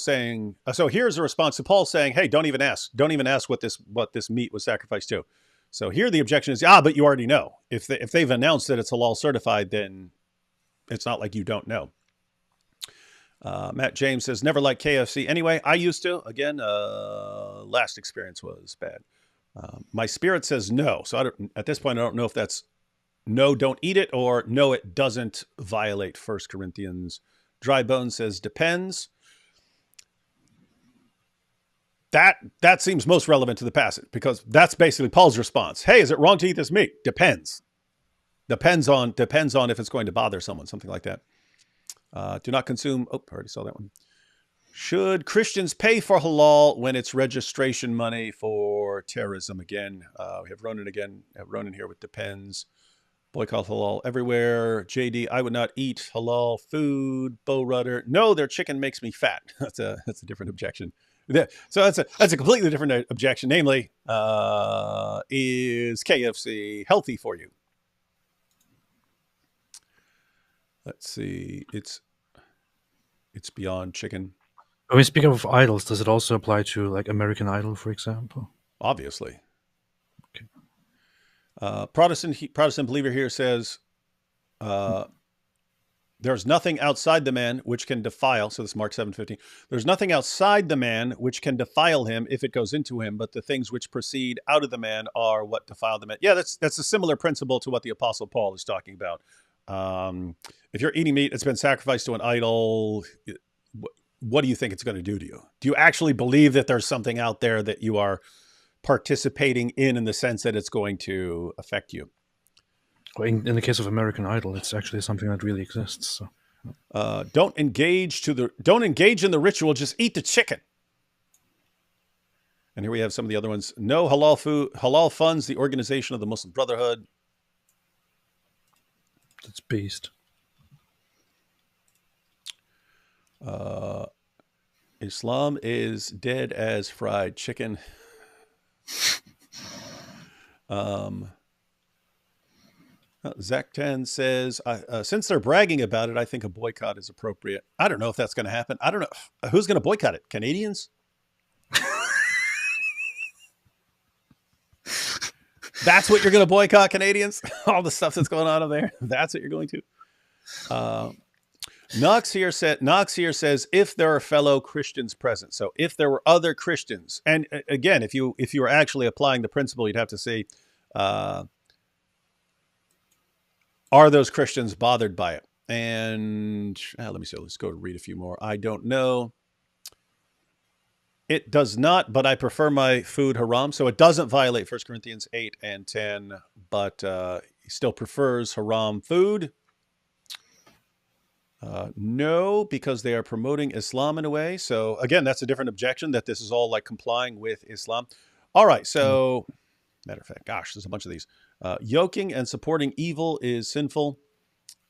here's a response to Paul saying, hey, don't even ask. Don't even ask what this meat was sacrificed to. So here the objection is, but you already know. If they've announced that it's halal certified, then it's not like you don't know. Matt James says, never liked KFC. Anyway, I used to. Again, last experience was bad. My spirit says no. So at this point, I don't know if that's no, don't eat it, or no, it doesn't violate 1 Corinthians. Dry Bones says depends. That seems most relevant to the passage, because that's basically Paul's response. Hey, is it wrong to eat this meat? Depends. Depends on if it's going to bother someone, something like that. Do not consume. Oh, I already saw that one. Should Christians pay for halal when it's registration money for terrorism? Again, we have Ronan again. Ronan here with depends. Boycott halal everywhere. JD, I would not eat halal food. Bo Rudder, no, their chicken makes me fat. That's a different objection. So that's a completely different objection. Namely, is KFC healthy for you? Let's see. It's beyond chicken. When we speak of idols, does it also apply to like American Idol, for example? Obviously. Okay. Protestant believer here says, there's nothing outside the man which can defile. So this is Mark 7:15. There's nothing outside the man which can defile him if it goes into him, but the things which proceed out of the man are what defile the man. Yeah, that's a similar principle to what the Apostle Paul is talking about. If you're eating meat, it's been sacrificed to an idol. What do you think it's going to do to you? Do you actually believe that there's something out there that you are participating in the sense that it's going to affect you? Well, in the case of American Idol, it's actually something that really exists. So. Don't engage in the ritual. Just eat the chicken. And here we have some of the other ones. No halal food. Halal funds the organization of the Muslim Brotherhood. That's based. Islam is dead as fried chicken. Zach 10 says, since they're bragging about it, I think a boycott is appropriate. I don't know if that's going to happen. I don't know. Who's going to boycott it? Canadians? That's what you're going to boycott, Canadians? All the stuff that's going on over there. That's what you're going to. Knox here says, if there are fellow Christians present. So if there were other Christians, and again, if you were actually applying the principle, you'd have to say, are those Christians bothered by it? And let me see. Let's go read a few more. I don't know. It does not, but I prefer my food haram. So it doesn't violate 1 Corinthians 8 and 10, but he still prefers haram food. No, because they are promoting Islam in a way. So again, that's a different objection, that this is all like complying with Islam. All right. So matter of fact, gosh, there's a bunch of these. Yoking and supporting evil is sinful.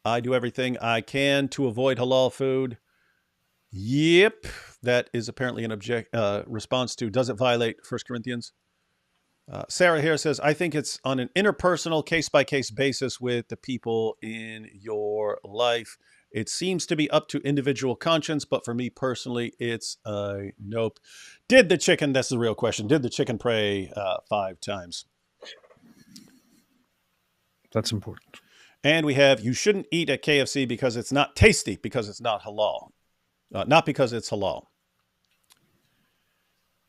I do everything I can to avoid halal food. Yep. That is apparently an response to, does it violate 1 Corinthians? Sarah here says, I think it's on an interpersonal case-by-case basis with the people in your life. It seems to be up to individual conscience, but for me personally, it's a nope. Did the chicken, that's the real question, did the chicken pray 5 times? That's important. And we have, you shouldn't eat at KFC because it's not tasty, because it's not halal. Not because it's halal.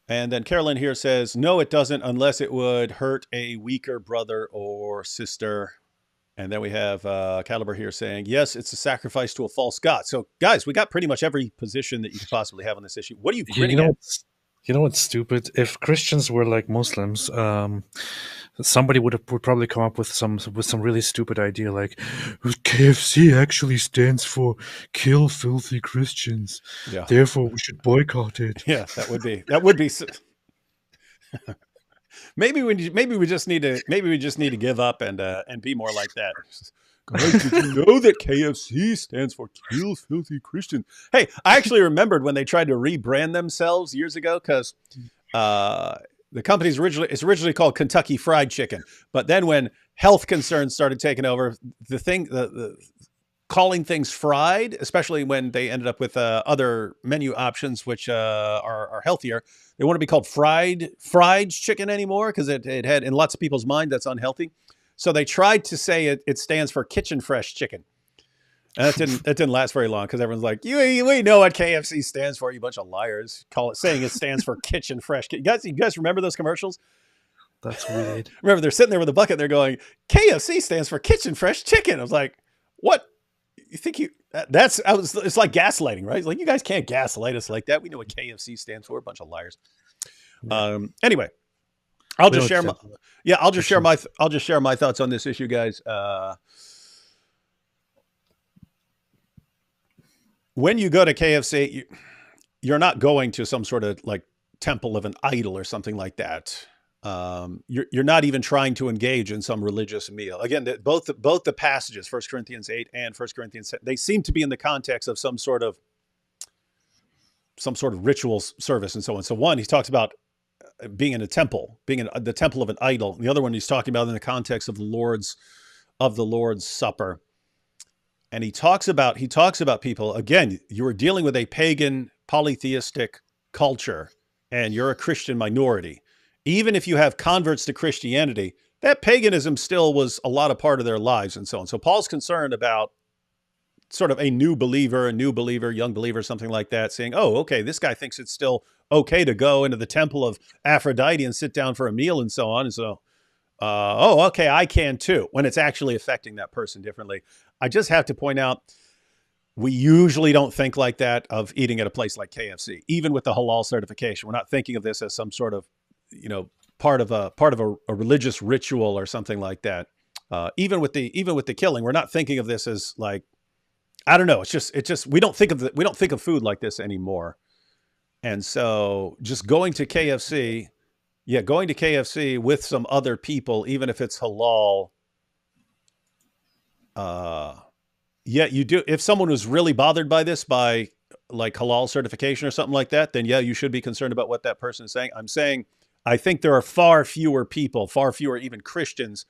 And then Carolyn here says, no, it doesn't, unless it would hurt a weaker brother or sister. And then we have Caliber here saying, yes, it's a sacrifice to a false god. So, guys, we got pretty much every position that you could possibly have on this issue. What are you grinning at? You know what's stupid? If Christians were like Muslims, somebody would probably come up with some really stupid idea like KFC actually stands for kill filthy Christians. Yeah. Therefore, we should boycott it. Yeah, that would be. Maybe we just need to give up and be more like that. Guys, did you know that KFC stands for kill filthy Christians? Hey, I actually remembered when they tried to rebrand themselves years ago, because the company's originally called Kentucky Fried Chicken, but then when health concerns started taking over, the calling things fried, especially when they ended up with other menu options which are healthier, they want to be called fried chicken anymore, because it had, in lots of people's mind, that's unhealthy. So they tried to say it stands for kitchen fresh chicken. And that didn't last very long because everyone's like, we know what KFC stands for, you bunch of liars. Saying it stands for Kitchen Fresh. You guys remember those commercials? That's weird. Remember, they're sitting there with a bucket. They're going, KFC stands for Kitchen Fresh Chicken. I was like, what? You think it's like gaslighting, right? It's like, you guys can't gaslight us like that. We know what KFC stands for. A bunch of liars. Yeah. Anyway, I'll just share my thoughts on this issue, guys. When you go to KFC, you're not going to some sort of like temple of an idol or something like that. You're not even trying to engage in some religious meal. Again, both the passages, 1 Corinthians 8 and 1 Corinthians 10, they seem to be in the context of some sort of ritual service and so on. So one, he talks about being in a temple, being in the temple of an idol. And the other one he's talking about in the context of the Lord's Supper. And he talks about people, again, you are dealing with a pagan polytheistic culture and you're a Christian minority. Even if you have converts to Christianity, that paganism still was a lot of part of their lives and so on. So Paul's concerned about sort of a new believer, young believer, something like that, saying, oh, okay, this guy thinks it's still okay to go into the temple of Aphrodite and sit down for a meal and so on. And so, okay, I can too, when it's actually affecting that person differently. I just have to point out, we usually don't think like that of eating at a place like KFC, even with the halal certification. We're not thinking of this as some sort of, part of a religious ritual or something like that. Even with the killing, we're not thinking of this as like, I don't know. It's just we don't think of food like this anymore. And so just going to KFC with some other people, even if it's halal, you do. If someone was really bothered by this, by like halal certification or something like that, then yeah, you should be concerned about what that person is saying. I'm saying, I think there are far fewer even Christians,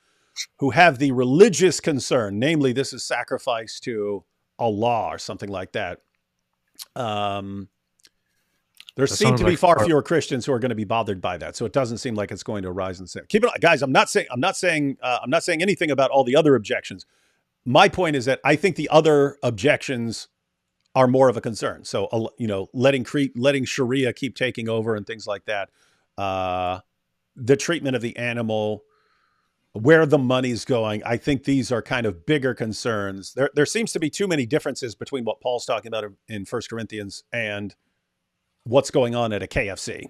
who have the religious concern, namely this is sacrifice to Allah or something like that. There seem to be far fewer Christians who are going to be bothered by that. So it doesn't seem like it's going to arise in sin. Keep it, guys. I'm not saying anything about all the other objections. My point is that I think the other objections are more of a concern. So, letting Sharia keep taking over and things like that. The treatment of the animal, where the money's going. I think these are kind of bigger concerns. There seems to be too many differences between what Paul's talking about in 1 Corinthians and what's going on at a KFC.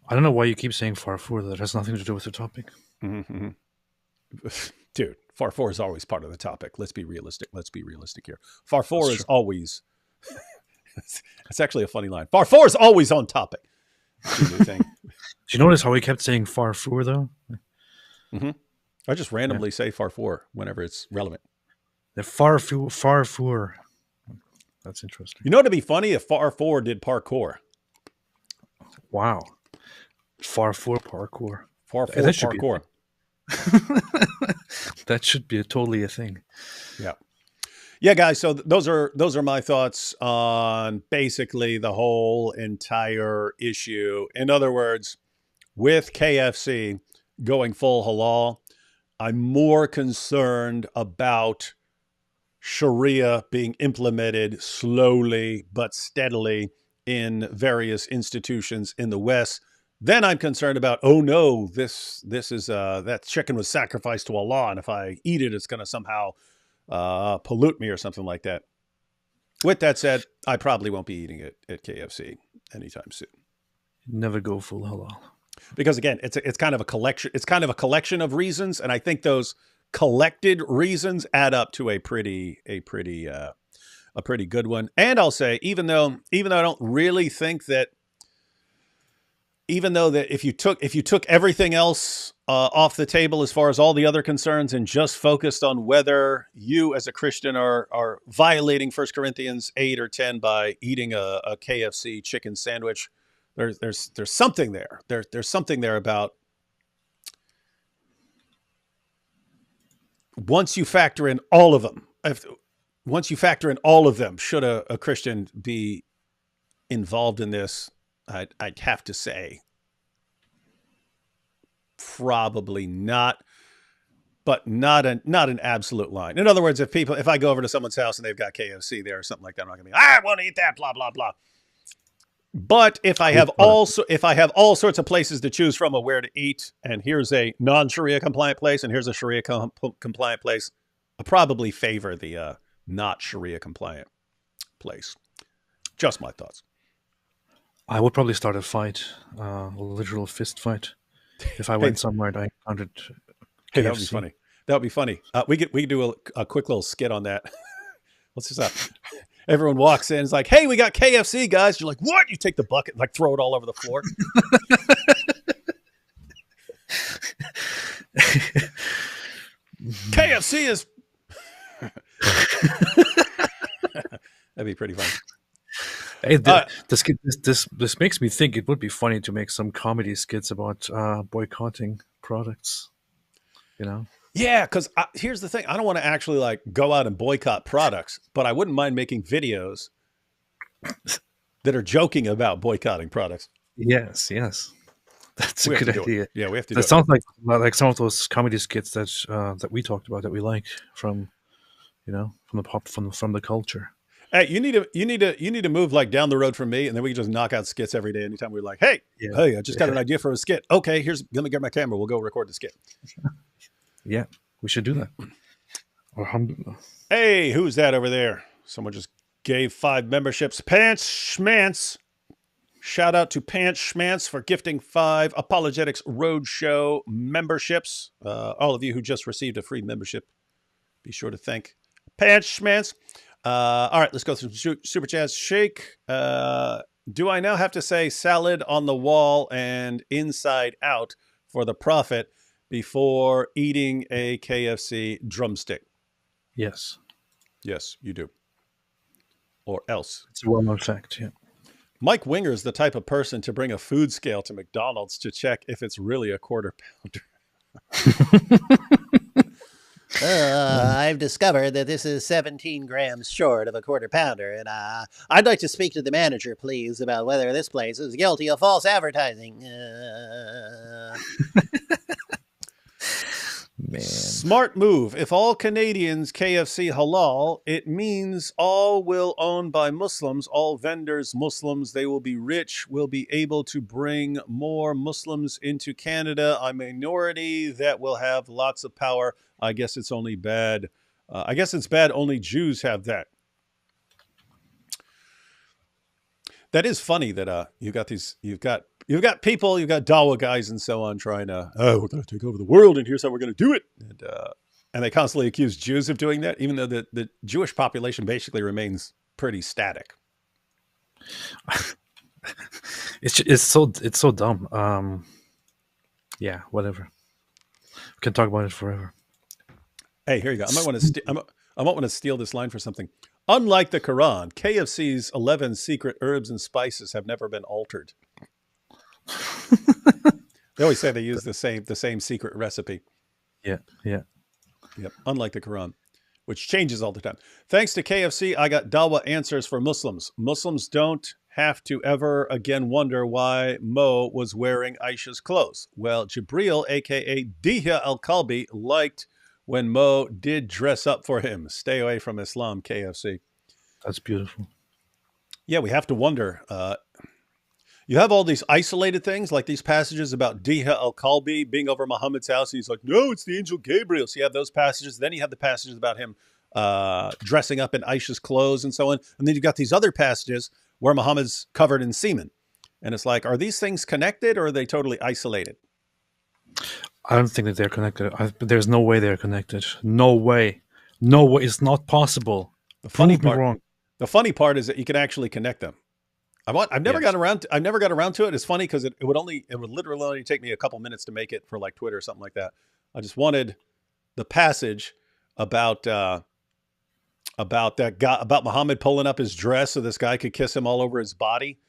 I don't know why you keep saying Farfour. That has nothing to do with the topic. Mm-hmm. Dude, Farfour is always part of the topic. Let's be realistic here. Farfour is always... It's actually a funny line. Farfour is always on topic. Thing. Do you notice how he kept saying Farfour, though? Mm-hmm. I just randomly say Farfour whenever it's relevant. The Farfour. That's interesting. You know, it'd be funny if Farfour did parkour. Wow. Farfour parkour. Farfour parkour. That should be totally a thing. Yeah, guys. So those are my thoughts on basically the whole entire issue. In other words, with KFC going full halal, I'm more concerned about Sharia being implemented slowly but steadily in various institutions in the West. Then I'm concerned about, oh no, this is that chicken was sacrificed to Allah, and if I eat it, it's going to somehow pollute me or something like that. With that said, I probably won't be eating it at KFC anytime soon. Never go full halal, because again, it's kind of a collection. It's kind of a collection of reasons, and I think those collected reasons add up to a pretty good one. And I'll say, even though I don't really think that, even though that if you took everything else off the table as far as all the other concerns and just focused on whether you as a Christian are violating 1 Corinthians 8 or 10 by eating a KFC chicken sandwich, there's something there. There's something there about once you factor in all of them. Should a Christian be involved in this? I'd have to say probably not. but not an absolute line. In other words, if I go over to someone's house and they've got KFC there or something like that, I'm not gonna be, I want to eat that, blah blah blah. But if I have all sorts of places to choose from of where to eat, and here's a non-Sharia compliant place, and here's a Sharia compliant place, I probably favor the not Sharia compliant place. Just my thoughts. I would probably start a fight, a literal fist fight, if I went somewhere and I encountered KFC. Hey, that would be funny. That would be funny. We could do a quick little skit on that. Let's just everyone walks in, it's like, hey, we got KFC, guys. You're like, what? You take the bucket and like throw it all over the floor. KFC is that'd be pretty fun. Hey, this makes me think it would be funny to make some comedy skits about boycotting products. You know? Yeah, because here's the thing: I don't want to actually like go out and boycott products, but I wouldn't mind making videos that are joking about boycotting products. Yes, that's a good idea. Yeah, we have to. That sounds like some of those comedy skits that we talked about that we like from the culture. Hey, you need to move like down the road from me, and then we can just knock out skits every day. Anytime we're like, hey, I just got an idea for a skit. Okay, let me get my camera. We'll go record the skit. Yeah, we should do that. Hey, who's that over there? Someone just gave 5 memberships. Pants Schmance. Shout out to Pants Schmance for gifting 5 Apologetics Roadshow memberships. All of you who just received a free membership, be sure to thank Pants Schmance. All right, let's go through Super Chats. Shake. Do I now have to say salad on the wall and inside out for the Prophet before eating a KFC drumstick? Yes. Yes, you do. Or else. It's a well-known fact, yeah. Mike Winger is the type of person to bring a food scale to McDonald's to check if it's really a quarter pounder. I've discovered that this is 17 grams short of a quarter pounder, and I'd like to speak to the manager, please, about whether this place is guilty of false advertising. Man. Smart move. If all Canadians KFC halal, it means all will owned by Muslims, all vendors Muslims. They will be rich, will be able to bring more Muslims into Canada, a minority that will have lots of power. I guess it's only bad. I guess it's bad only Jews have that. That is funny that you've got people, you've got Dawa guys and so on trying to, we're going to take over the world and here's how we're going to do it. And they constantly accuse Jews of doing that, even though the Jewish population basically remains pretty static. It's so dumb. Yeah, whatever. We can talk about it forever. Hey, here you go. I might want to steal this line for something. Unlike the Quran, KFC's 11 secret herbs and spices have never been altered. They always say they use the same secret recipe. Yeah. Yep. Unlike the Quran, which changes all the time. Thanks to KFC, I got Dawa answers for Muslims. Muslims don't have to ever again wonder why Mo was wearing Aisha's clothes. Well, Jibril, aka Diha al-Kalbi, liked when Mo did dress up for him. Stay away from Islam, KFC. That's beautiful. Yeah, we have to wonder. You have all these isolated things, like these passages about Diha al-Kalbi being over Muhammad's house. He's like, no, it's the angel Gabriel. So you have those passages. Then you have the passages about him dressing up in Aisha's clothes and so on. And then you've got these other passages where Muhammad's covered in semen. And it's like, are these things connected or are they totally isolated? I don't think that they're connected. There's no way they're connected. No way. It's not possible. The funny part is that you can actually connect them. I've never got around to it. It's funny because it would literally only take me a couple minutes to make it for like Twitter or something like that. I just wanted the passage about that guy, about Muhammad pulling up his dress so this guy could kiss him all over his body,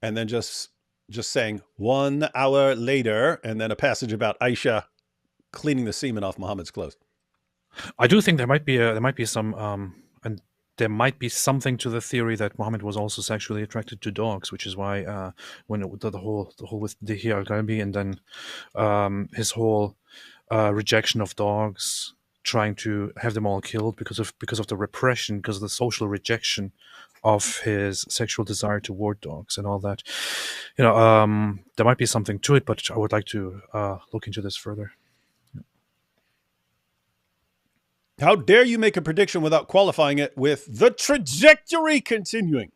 and then just saying 1 hour later, and then a passage about Aisha cleaning the semen off Muhammad's clothes. I do think there might be some and there might be something to the theory that Muhammad was also sexually attracted to dogs, which is why when the whole with Dihi al-Kalbi and then his whole rejection of dogs, trying to have them all killed because of the repression, because of the social rejection of his sexual desire toward dogs and all that. There might be something to it, but I would like to look into this further. How dare you make a prediction without qualifying it with the trajectory continuing?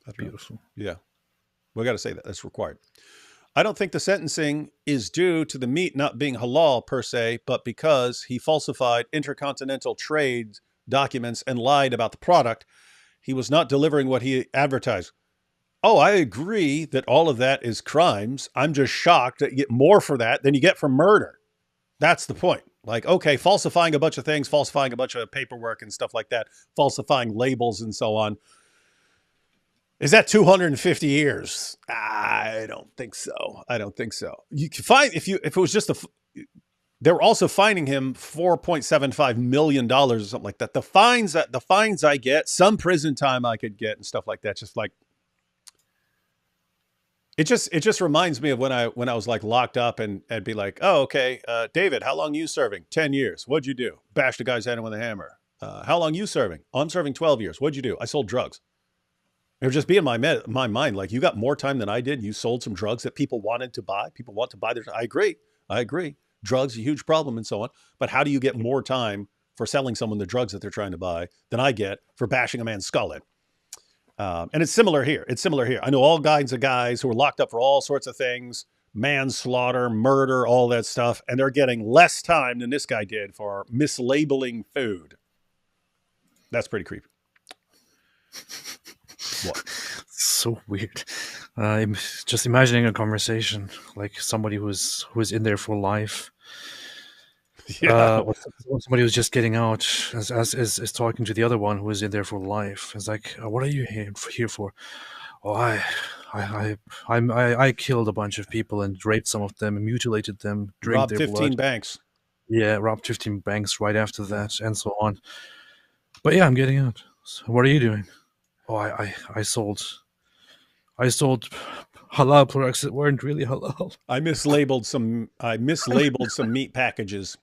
That's beautiful. Yeah. We got to say that. That's required. I don't think the sentencing is due to the meat not being halal per se, but because he falsified intercontinental trade documents and lied about the product. He was not delivering what he advertised. Oh, I agree that all of that is crimes. I'm just shocked that you get more for that than you get for murder. That's the point. Like, okay, falsifying a bunch of things, falsifying a bunch of paperwork and stuff like that, falsifying labels and so on. Is that 250 years? I don't think so. I don't think so. You can find if it was just they were also fining him $4.75 million or something like that. The fines I get, some prison time I could get and stuff like that. Just like it just reminds me of when I was like locked up and I'd be like, oh, okay, David, how long you serving? 10 years. What'd you do? Bashed a guy's head in with a hammer. How long you serving? Oh, I'm serving 12 years. What'd you do? I sold drugs. It would just be in my mind, like, you got more time than I did. You sold some drugs that people wanted to buy. People want to buy their. I agree. Drugs, a huge problem and so on. But how do you get more time for selling someone the drugs that they're trying to buy than I get for bashing a man's skull in? And it's similar here. I know all kinds of guys who are locked up for all sorts of things, manslaughter, murder, all that stuff. And they're getting less time than this guy did for mislabeling food. That's pretty creepy. What? So weird. I'm just imagining a conversation like somebody who's in there for life. Yeah. Somebody who's just getting out is talking to the other one who is in there for life. It's like, what are you here for? Oh, I killed a bunch of people and raped some of them and mutilated them, drank Robbed their 15 blood. banks. Yeah, robbed 15 banks right after that, and so on. But yeah, I'm getting out. So what are you doing? Oh, I sold halal products that weren't really halal. I mislabeled some meat packages.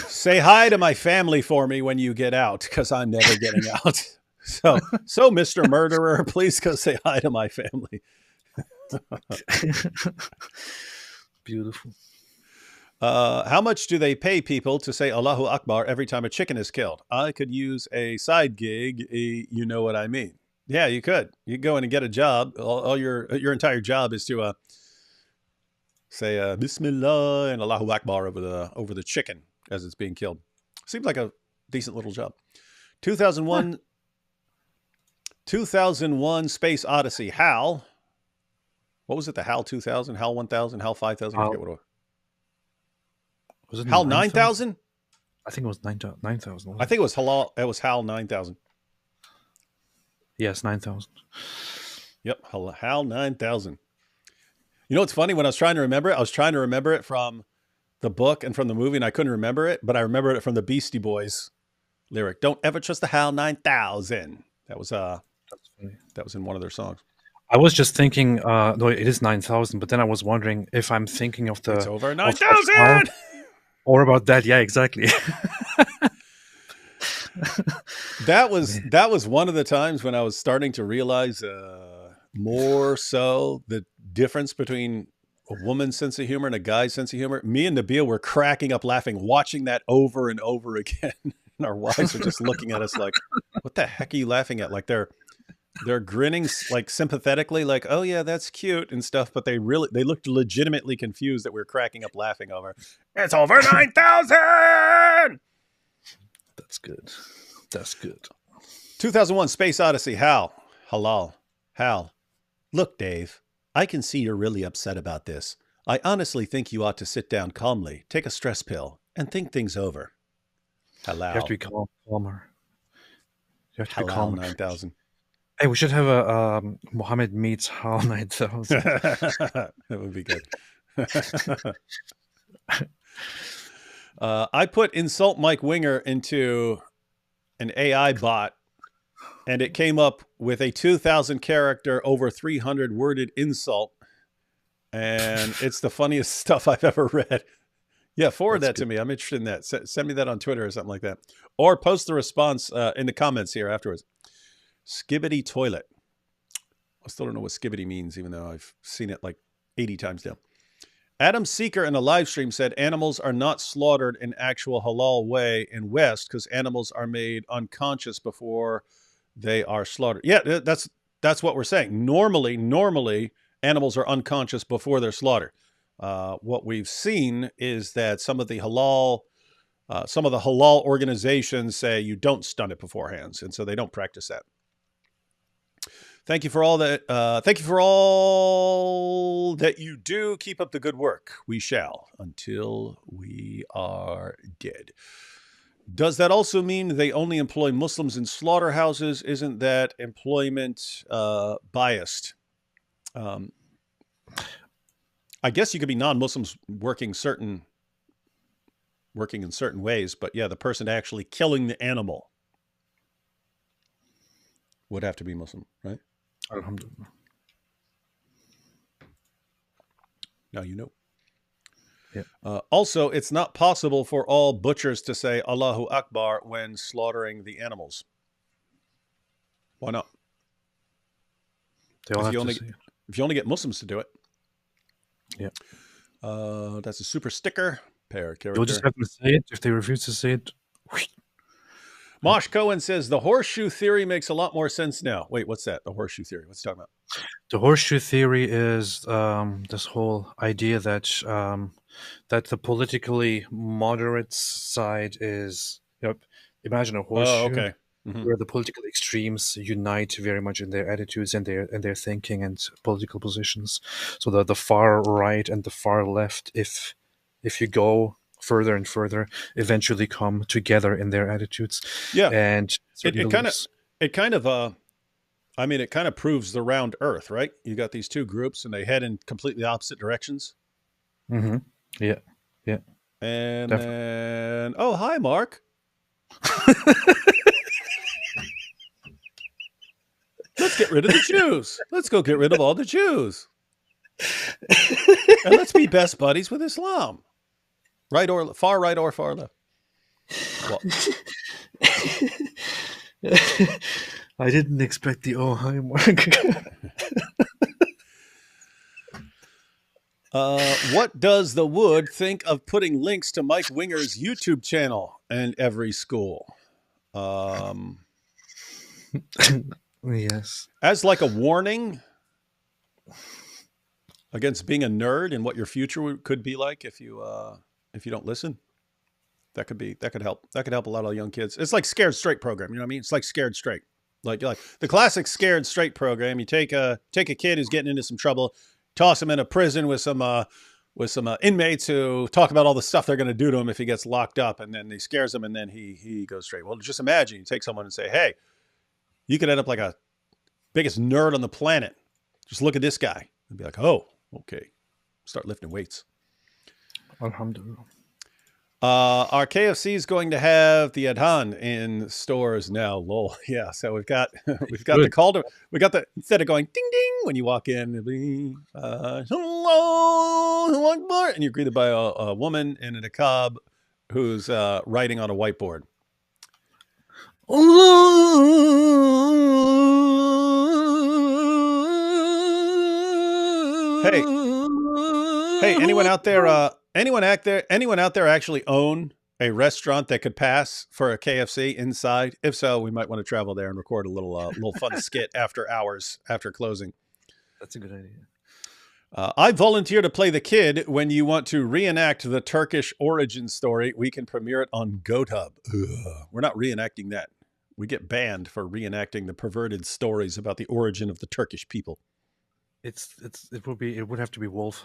Say hi to my family for me when you get out, because I'm never getting out. So Mr. Murderer, please go say hi to my family. Beautiful. How much do they pay people to say Allahu Akbar every time a chicken is killed? I could use a side gig. You know what I mean? Yeah, you could. You go in and get a job. All your entire job is to say Bismillah and Allahu Akbar over the chicken as it's being killed. Seems like a decent little job. 2001 Space Odyssey. HAL. What was it? The HAL 2000, HAL 1000, HAL 5000. I forget what it was. Was it HAL 9000? I think it was 9,000. I think it was halal. It was HAL 9000. Yes, 9,000. Yep, HAL 9000. You know what's funny? When I was trying to remember it, I was trying to remember it from the book and from the movie, and I couldn't remember it, but I remembered it from the Beastie Boys lyric. Don't ever trust the HAL 9000. That was in one of their songs. I was just thinking, no, it is 9,000, but then I was wondering if I'm thinking of the... It's over 9,000! Or about that, yeah, exactly. That was one of the times when I was starting to realize more so the difference between a woman's sense of humor and a guy's sense of humor. Me and Nabil were cracking up laughing, watching that over and over again. And our wives are just looking at us like, what the heck are you laughing at? Like they're grinning like sympathetically, like, oh yeah, that's cute and stuff. But they looked legitimately confused that we were cracking up laughing over. It's over 9,000. That's good. That's good. 2001 Space Odyssey. Halal. Hal. Look, Dave, I can see you're really upset about this. I honestly think you ought to sit down calmly, take a stress pill, and think things over. Halal. You have to be calmer. You have to be Halal calmer. 9,000. Hey, we should have a Muhammad meets HAL 9,000. That would be good. I put insult Mike Winger into an AI bot, and it came up with a 2,000 character, over 300 worded insult. and it's the funniest stuff I've ever read. Yeah, forward That's that to good. me. I'm interested in that. Send me that on Twitter or something like that. Or post the response in the comments here afterwards. Skibbity toilet. I still don't know what skibbity means, even though I've seen it like 80 times now. Adam Seeker in a live stream said animals are not slaughtered in actual halal way in West because animals are made unconscious before they are slaughtered. Yeah, that's what we're saying. Normally, animals are unconscious before they're slaughtered. What we've seen is that some of the halal organizations say you don't stun it beforehand, and so they don't practice that. Thank you for all that. Thank you for all that you do. Keep up the good work. We shall until we are dead. Does that also mean they only employ Muslims in slaughterhouses? Isn't that employment biased? I guess you could be non-Muslims working in certain ways, but yeah, the person actually killing the animal would have to be Muslim, right? Alhamdulillah. Now you know. Yeah. Also, it's not possible for all butchers to say Allahu Akbar when slaughtering the animals. Why not? They all If have you to only say it. if you only get Muslims to do it. Yeah. That's a super sticker. Pair You'll character. just have to say it. If they refuse to say it, Mosh Cohen says the horseshoe theory makes a lot more sense now. Wait, what's that? The horseshoe theory. What's he talking about? the horseshoe theory is this whole idea that that the politically moderate side is, imagine a horseshoe. Oh, okay. Mhm. Where the political extremes unite very much in their attitudes and their thinking and political positions. So the far right and the far left, if you go further and further, eventually come together in their attitudes. Yeah. And It kind of proves the round earth, right? You got these two groups and they head in completely opposite directions. Mm-hmm. Yeah. And Definitely. then, oh, hi, Mark. Let's get rid of the Jews. Let's go get rid of all the Jews. And let's be best buddies with Islam. Right or far right or far left. Well, I didn't expect the oh hi Mark. What does the Wood think of putting links to Mike Winger's YouTube channel in every school? Yes. As like a warning against being a nerd and what your future could be like if you don't listen. That could help. That could help a lot of young kids. It's like Scared Straight program. You know what I mean? It's like Scared Straight. Like the classic Scared Straight program. You take a kid who's getting into some trouble, toss him in a prison with some inmates who talk about all the stuff they're going to do to him if he gets locked up, and then he scares him, and then he goes straight. Well, just imagine you take someone and say, hey, you could end up like a biggest nerd on the planet. Just look at this guy and be like, oh, okay. Start lifting weights. Alhamdulillah. Our KFC is going to have the adhan in stores now. Lol. Yeah. So we've got the call to, instead of going ding ding when you walk in, it'll be hello, Akbar, and you're greeted by a woman in a niqab who's writing on a whiteboard. Hey, anyone out there? Anyone out there actually own a restaurant that could pass for a KFC inside? If so, we might want to travel there and record a little fun skit after hours, after closing. That's a good idea. I volunteer to play the kid when you want to reenact the Turkish origin story. We can premiere it on GoTub. We're not reenacting that. We get banned for reenacting the perverted stories about the origin of the Turkish people. It would have to be Wolf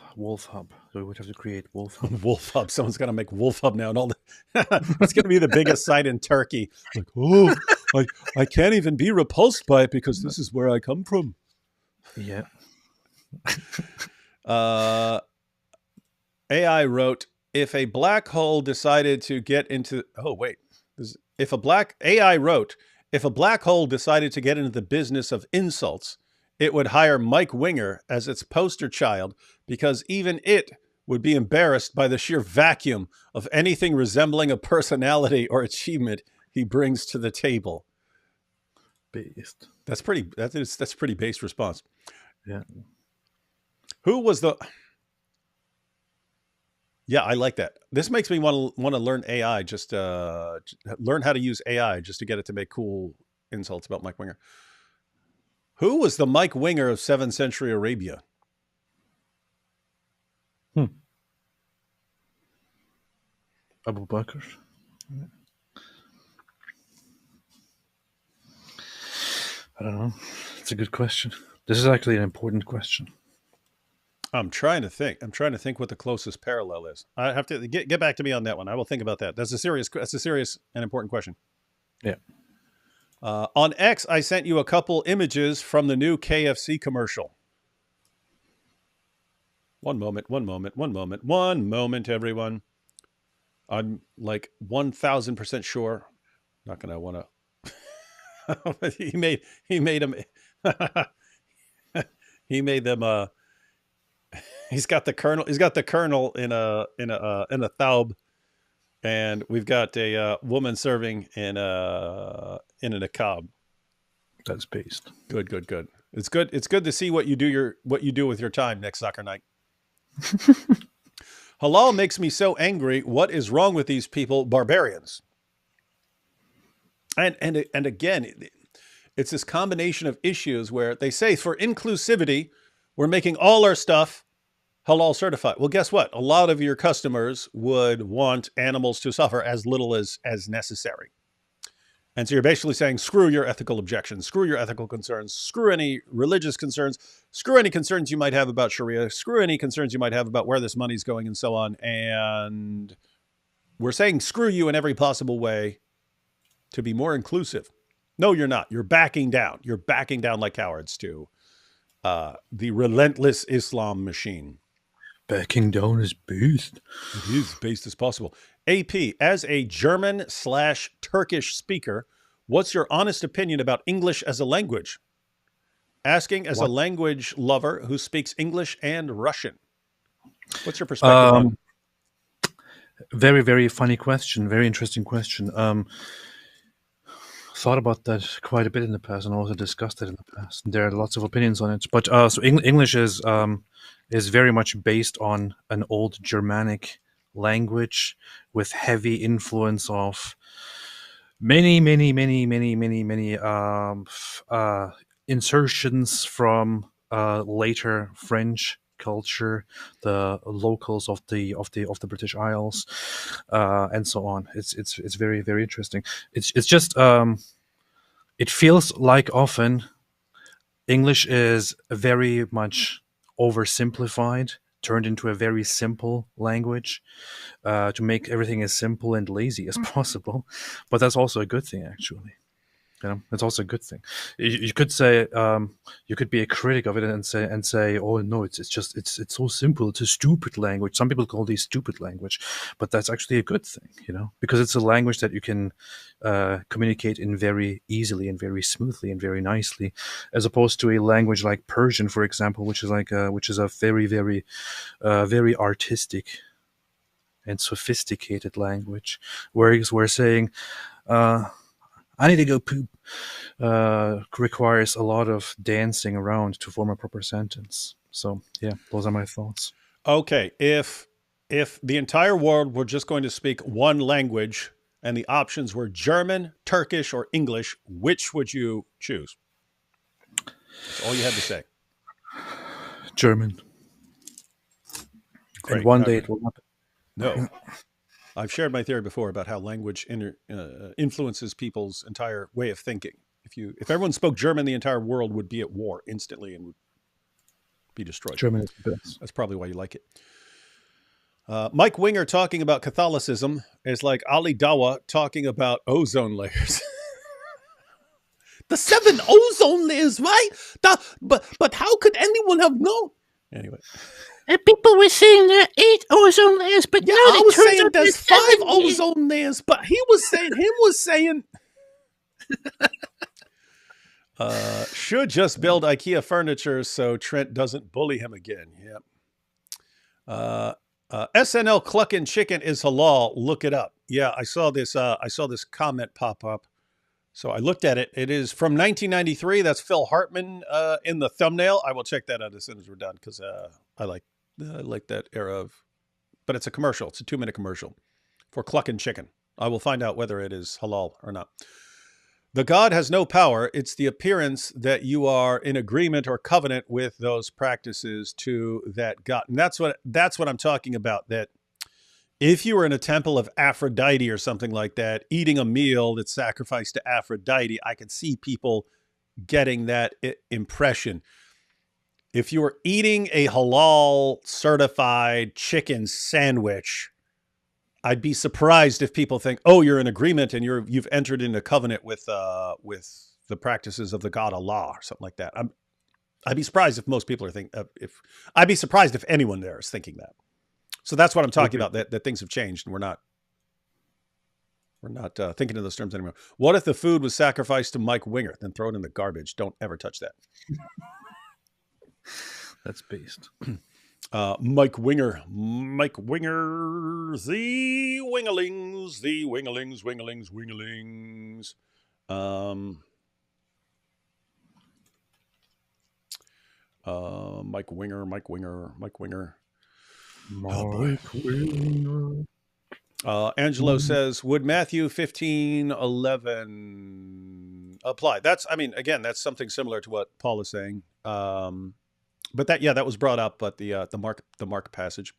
Hub. So we would have to create Wolf Hub. Wolf Hub. Someone's got to make Wolf Hub now, and all it's going to be the biggest site in Turkey. Like, oh, I can't even be repulsed by it because this is where I come from. Yeah. AI wrote, if a black hole decided to get into if a black hole decided to get into the business of insults, it would hire Mike Winger as its poster child because even it would be embarrassed by the sheer vacuum of anything resembling a personality or achievement he brings to the table. Based. That's a pretty based response. Yeah. Who was the... Yeah, I like that. This makes me want to learn AI, just learn how to use AI just to get it to make cool insults about Mike Winger. Who was the Mike Winger of 7th century Arabia? Abu Bakr. I don't know. It's a good question. This is actually an important question. I'm trying to think what the closest parallel is. I have to get back to me on that one. I will think about that. That's a serious and important question. Yeah. On X, I sent you a couple images from the new KFC commercial. One moment, everyone. I'm like 1,000% sure. Not gonna want to. He made them. He made them. He's got the colonel. He's got the colonel in a thaub, and we've got a woman serving in a niqab. That's based. Good. It's good to see what you do with your time next soccer night. Halal makes me so angry. What is wrong with these people? Barbarians. And again, it's this combination of issues where they say for inclusivity, we're making all our stuff halal certified. Well, guess what? A lot of your customers would want animals to suffer as little as necessary. And so you're basically saying, screw your ethical objections, screw your ethical concerns, screw any religious concerns, screw any concerns you might have about Sharia, screw any concerns you might have about where this money's going and so on. And we're saying screw you in every possible way to be more inclusive. No, you're not. You're backing down. You're backing down like cowards to the relentless Islam machine. Backing down is based. It is based as possible. AP, as a German/Turkish speaker, what's your honest opinion about English as a language? Asking as a language lover who speaks English and Russian. What's your perspective on it? Very, very funny question. Very interesting question. Thought about that quite a bit in the past, and also discussed it in the past. There are lots of opinions on it, but so English is very much based on an old Germanic language with heavy influence of many insertions from later French culture, the locals of the British Isles, and so on. It's very, very interesting. It's just it feels like often English is very much oversimplified, turned into a very simple language to make everything as simple and lazy as possible. But that's also a good thing, actually. You know, it's also a good thing. You could say you could be a critic of it and say, oh no, it's so simple. It's a stupid language. Some people call these stupid language, but that's actually a good thing, you know, because it's a language that you can communicate in very easily and very smoothly and very nicely, as opposed to a language like Persian, for example, which is a very, very, very artistic and sophisticated language, whereas we're saying. I need to go poop requires a lot of dancing around to form a proper sentence. So yeah, those are my thoughts. Okay, if the entire world were just going to speak one language and the options were German, Turkish, or English, which would you choose? That's all you had to say. German. Great. And one day it will happen. No. I've shared my theory before about how language influences people's entire way of thinking. If everyone spoke German, the entire world would be at war instantly and would be destroyed. German is the best. That's probably why you like it. Mike Winger talking about Catholicism is like Ali Dawa talking about ozone layers. The 7 ozone layers, right? But how could anyone have known? Anyway. People were saying there are 8 ozone layers, but yeah, now I was saying out there's 5 ozone layers, but he was saying. Should just build IKEA furniture so Trent doesn't bully him again. Yep. SNL Cluckin' Chicken is halal. Look it up. Yeah, I saw this. I saw this comment pop up, so I looked at it. It is from 1993. That's Phil Hartman in the thumbnail. I will check that out as soon as we're done because I like that era of. But it's a commercial. It's a 2-minute commercial for Cluckin' Chicken. I will find out whether it is halal or not. The God has no power. It's the appearance that you are in agreement or covenant with those practices to that God. And that's what I'm talking about. That if you were in a temple of Aphrodite or something like that, eating a meal that's sacrificed to Aphrodite, I could see people getting that impression. If you were eating a halal certified chicken sandwich, I'd be surprised if people think, "Oh, you're in agreement and you've entered into covenant with the practices of the God Allah," or something like that. I'd be surprised if most people are I'd be surprised if anyone there is thinking that. So that's what I'm talking about. That things have changed and we're not thinking in those terms anymore. What if the food was sacrificed to Mike Winger? Then throw it in the garbage. Don't ever touch that. That's based. Mike Winger, the winglings. Mike Winger. Angelo says, would Matthew 15:11 apply? That's something similar to what Paul is saying. But that was brought up, but the Mark passage.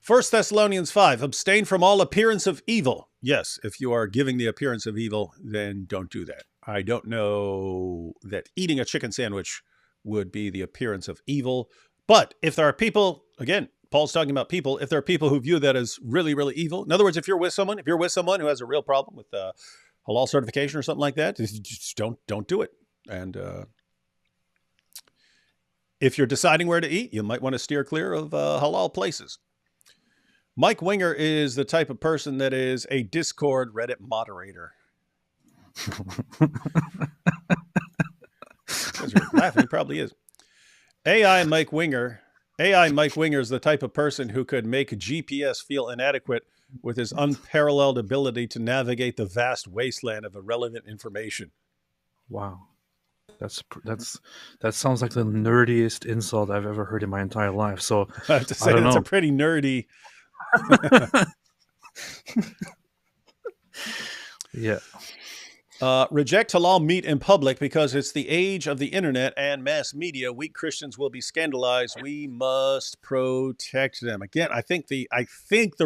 1 Thessalonians 5, abstain from all appearance of evil. Yes, if you are giving the appearance of evil, then don't do that. I don't know that eating a chicken sandwich would be the appearance of evil. But if there are people, again, Paul's talking about people, if there are people who view that as really, really evil. In other words, if you're with someone who has a real problem with halal certification or something like that, just don't do it. And if you're deciding where to eat, you might want to steer clear of halal places. Mike Winger is the type of person that is a Discord Reddit moderator. Because you're laughing, he probably is. AI Mike Winger is the type of person who could make GPS feel inadequate with his unparalleled ability to navigate the vast wasteland of irrelevant information. Wow. That sounds like the nerdiest insult I've ever heard in my entire life. So I have to say that's a pretty nerdy. Yeah. Reject halal meat in public because it's the age of the internet and mass media. Weak Christians will be scandalized. We must protect them. Again, I think the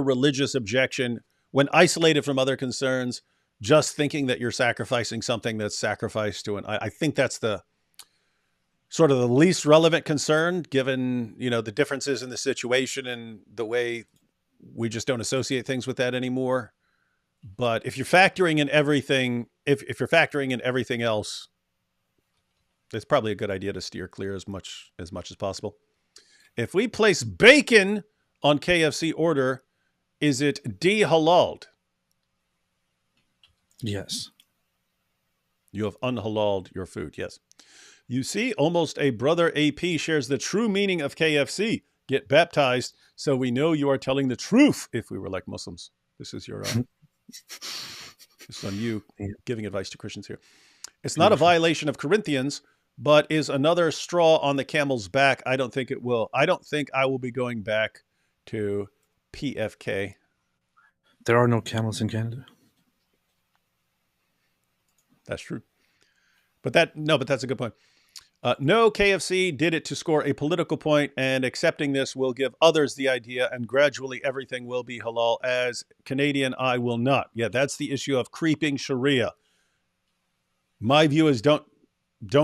religious objection, when isolated from other concerns, just thinking that you're sacrificing something that's sacrificed to I think that's the sort of the least relevant concern, given, the differences in the situation and the way we just don't associate things with that anymore. But if you're factoring in everything, if you're factoring in everything else, it's probably a good idea to steer clear as much as possible. If we place bacon on KFC order, is it de-halaled? Yes. You have unhalaled your food. Yes. You see, almost a brother AP shares the true meaning of KFC. Get baptized so we know you are telling the truth if we were like Muslims. This is your... This is on you giving advice to Christians here. It's not a violation of Corinthians, but is another straw on the camel's back. I don't think it will. I don't think I will be going back to PFK. There are no camels in Canada. That's true. But that's a good point. No, KFC did it to score a political point, and accepting this will give others the idea, and gradually everything will be halal. As Canadian, I will not. Yeah, that's the issue of creeping Sharia. My view is don't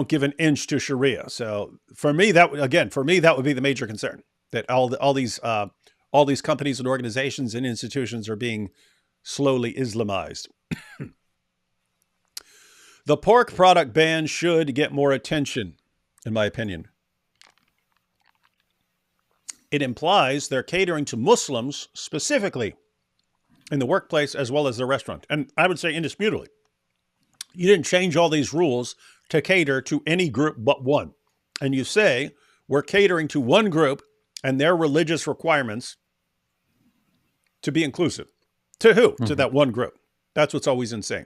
give an inch to Sharia. So for me, that would be the major concern, that all these companies and organizations and institutions are being slowly Islamized. The pork product ban should get more attention, in my opinion. It implies they're catering to Muslims specifically in the workplace as well as the restaurant. And I would say indisputably, You didn't change all these rules to cater to any group but one. And you say, we're catering to one group and their religious requirements to be inclusive. To who? To that one group. That's what's always insane.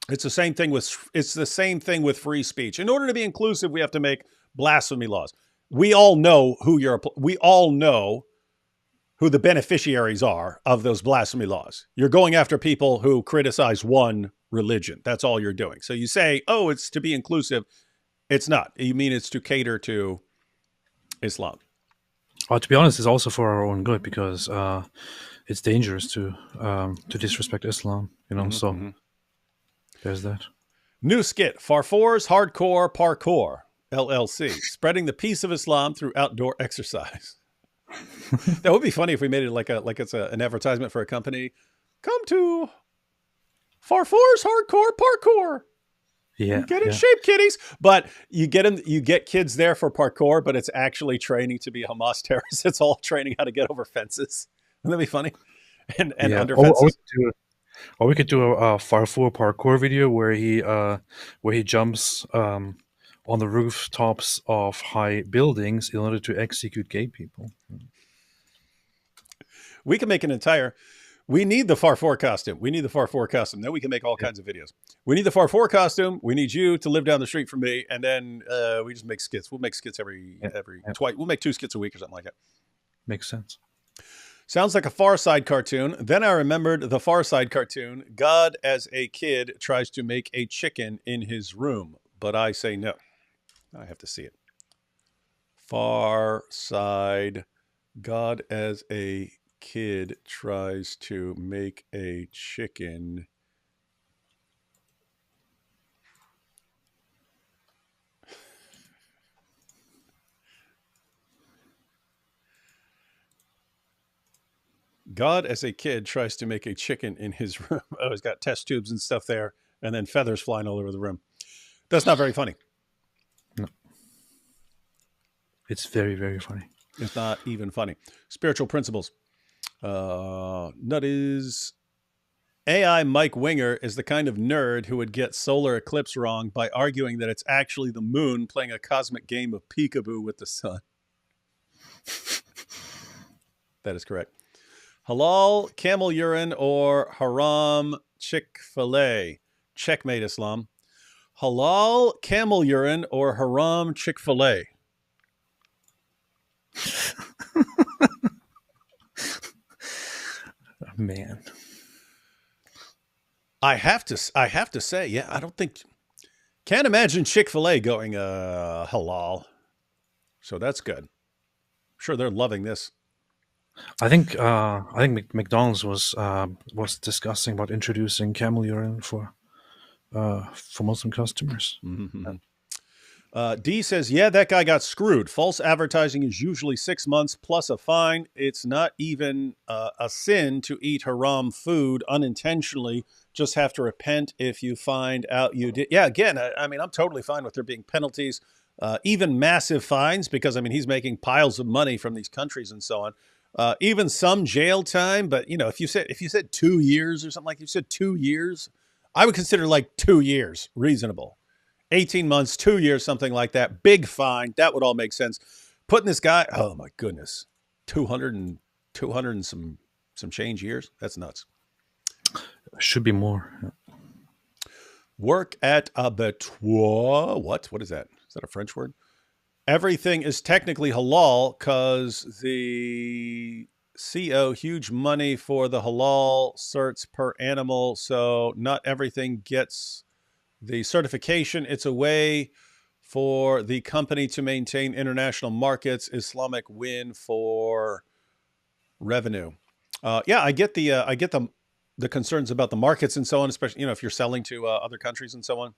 It's the same thing with free speech. In order to be inclusive, we have to make blasphemy laws. We all know who the beneficiaries are of those blasphemy laws. You're going after people who criticize one religion. That's all you're doing. So you say, oh, it's to be inclusive. It's not. You mean it's to cater to Islam. Well, to be honest, it's also for our own good because it's dangerous to disrespect Islam, you know, so there's that. New skit, Farfour's Hardcore Parkour, LLC, spreading the peace of Islam through outdoor exercise. That would be funny if we made it like it's an advertisement for a company. Come to Farfour's Hardcore Parkour. Yeah, get in shape, kiddies. But you get kids there for parkour, but it's actually training to be Hamas terrorists. It's all training how to get over fences. Wouldn't that be funny? And under fences. Or we could do a Farfour parkour video where he jumps on the rooftops of high buildings in order to execute gay people. We can make we need the Farfour costume. Then we can make all kinds of videos. We need the Farfour costume. We need you to live down the street from me. And then we just make skits. We'll make skits every twice. We'll make 2 skits a week or something like that. Makes sense. Sounds like a Far Side cartoon. Then I remembered the Far Side cartoon. God, as a kid, tries to make a chicken in his room. But I say no. I have to see it. Far Side. God, as a kid, tries to make a chicken. God, as a kid, tries to make a chicken in his room. Oh, he's got test tubes and stuff there, and then feathers flying all over the room. That's not very funny. No. It's very, very funny. It's not even funny. Spiritual principles. Nutties. AI Mike Winger is the kind of nerd who would get solar eclipse wrong by arguing that it's actually the moon playing a cosmic game of peekaboo with the sun. That is correct. Halal camel urine or haram Chick-fil-A? Checkmate, Islam. Halal camel urine or haram Chick-fil-A? Man, I have to say, yeah, I can't imagine Chick-fil-A going halal. So that's good. I'm sure they're loving this. I think McDonald's was discussing about introducing camel urine for Muslim customers. Mm-hmm. D says, yeah, that guy got screwed. False advertising is usually 6 months plus a fine. It's not even a sin to eat haram food unintentionally. Just have to repent if you find out you did. Yeah, again, I mean, I'm totally fine with there being penalties, even massive fines, because, I mean, he's making piles of money from these countries and so on. Even some jail time. But, you know, if you said 2 years or something like you said 2 years, I would consider like 2 years reasonable. 18 months, 2 years, something like that. Big fine. That would all make sense. Putting this guy, oh my goodness, 200 and some change years. That's nuts. Should be more. Work at a abattoir. What is that? Is that a French word? Everything is technically halal because the CO, huge money for the halal certs per animal. So not everything gets the certification. It's a way for the company to maintain international markets. Islamic win for revenue. Yeah, I get the concerns about the markets and so on, especially, you know, if you're selling to other countries and so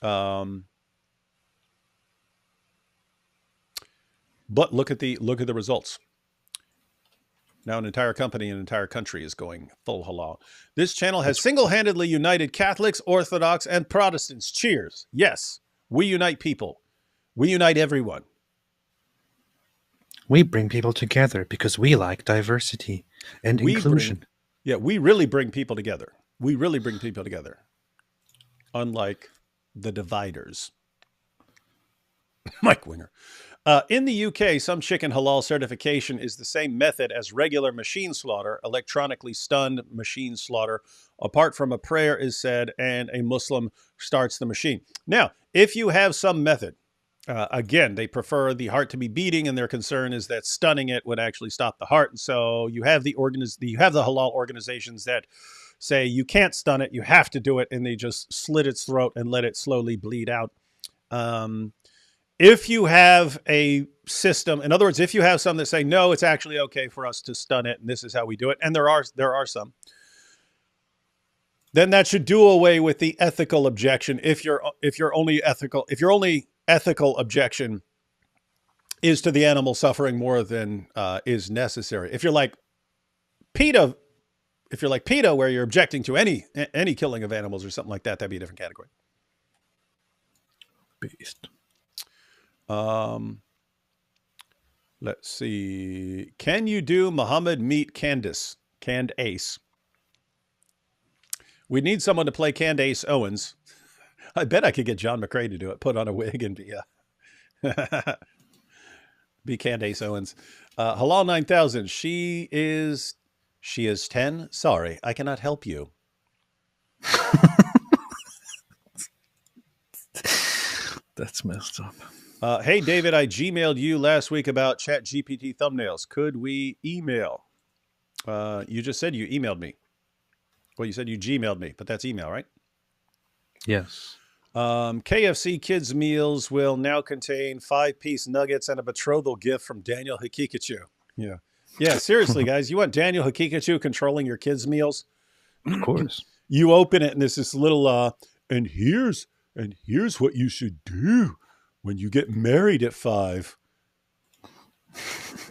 on. But look at the results. Now an entire company, an entire country is going full halal. This channel has single-handedly united Catholics, Orthodox, and Protestants. Cheers. Yes, we unite people. We unite everyone. We bring people together because we like diversity and inclusion. We really bring people together. We really bring people together. unlike the dividers. Mike Winger. In the UK, some chicken halal certification is the same method as regular machine slaughter, electronically stunned machine slaughter. Apart from a prayer is said and a Muslim starts the machine. Now, if you have some method, again, they prefer the heart to be beating, and their concern is that stunning it would actually stop the heart. And so you have the halal organizations that say you can't stun it, you have to do it, and they just slit its throat and let it slowly bleed out. If you have a system, in other words, if you have some that say, no, it's actually okay for us to stun it, and this is how we do it, and there are some, then that should do away with the ethical objection. If your only ethical objection is to the animal suffering more than is necessary. If you're like PETA, where you're objecting to any killing of animals or something like that, that'd be a different category. Beast. Let's see. Can you do Muhammad meet Candace? Candace. We need someone to play Candace Owens. I bet I could get John McCrae to do it. Put on a wig and be Candace Owens. Halal 9000. She is 10. Sorry, I cannot help you. That's messed up. Hey, David, I Gmailed you last week about ChatGPT thumbnails. Could we email? You just said you emailed me. Well, you said you Gmailed me, but that's email, right? Yes. KFC kids meals will now contain 5-piece nuggets and a betrothal gift from Daniel Hakikachu. Yeah. Seriously, guys, you want Daniel Hakikachu controlling your kids' meals? Of course. You open it and there's this little and here's what you should do when you get married at 5.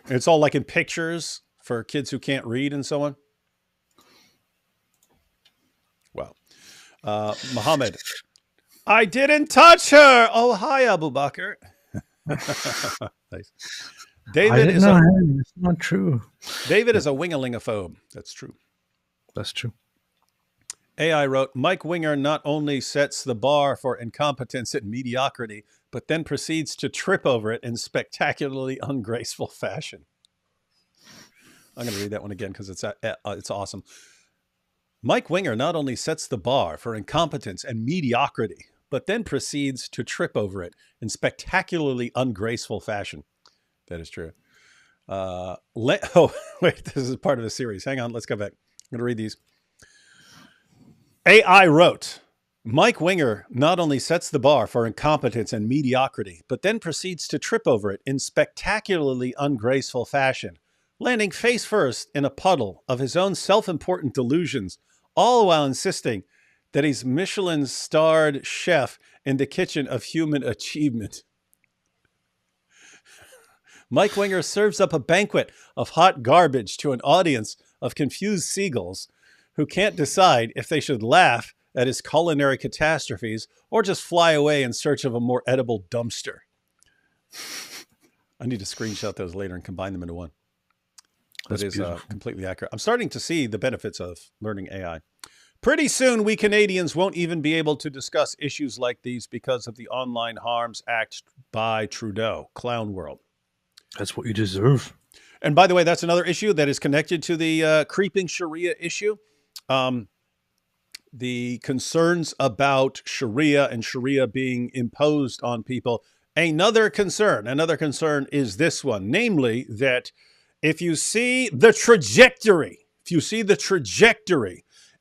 It's all like in pictures for kids who can't read and so on. Well, Muhammad, I didn't touch her. Oh, hi, Abu Bakr. Nice. David is it's not true. David is a wingalingophobe. That's true. That's true. AI wrote, Mike Winger not only sets the bar for incompetence and mediocrity, but then proceeds to trip over it in spectacularly ungraceful fashion. I'm going to read that one again because it's awesome. Mike Winger not only sets the bar for incompetence and mediocrity, but then proceeds to trip over it in spectacularly ungraceful fashion. That is true. Wait, this is part of a series. Hang on, let's go back. I'm going to read these. AI wrote, Mike Winger not only sets the bar for incompetence and mediocrity, but then proceeds to trip over it in spectacularly ungraceful fashion, landing face first in a puddle of his own self-important delusions, all while insisting that he's Michelin-starred chef in the kitchen of human achievement. Mike Winger serves up a banquet of hot garbage to an audience of confused seagulls who can't decide if they should laugh at his culinary catastrophes or just fly away in search of a more edible dumpster. I need to screenshot those later and combine them into one. That is completely accurate. I'm starting to see the benefits of learning AI. Pretty soon, we Canadians won't even be able to discuss issues like these because of the Online Harms Act by Trudeau. Clown world. That's what you deserve. And by the way, that's another issue that is connected to the creeping Sharia issue. The concerns about Sharia and Sharia being imposed on people. Another concern is this one, namely that if you see the trajectory,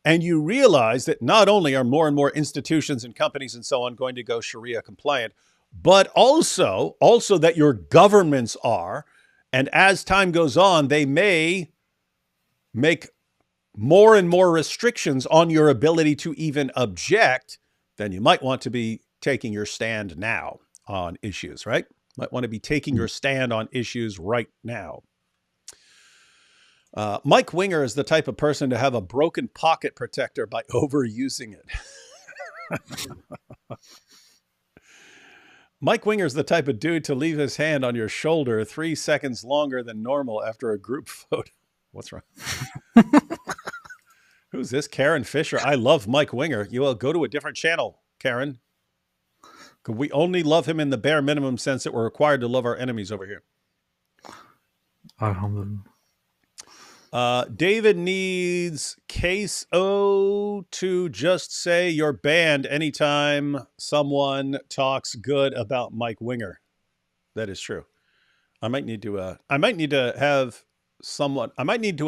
and you realize that not only are more and more institutions and companies and so on going to go Sharia compliant, but also that your governments are, and as time goes on, they may make more and more restrictions on your ability to even object, then you might want to be taking your stand now on issues, right? Might want to be taking your stand on issues right now. Mike Winger is the type of person to have a broken pocket protector by overusing it. Mike Winger is the type of dude to leave his hand on your shoulder 3 seconds longer than normal after a group photo. What's wrong? Who's this? Karen Fisher. I love Mike Winger. You will go to a different channel. Karen? Could we only love him in the bare minimum sense that we're required to love our enemies over here? Alhamdulillah. David needs Case O to just say you're banned anytime someone talks good about Mike Winger. That is true. I might need to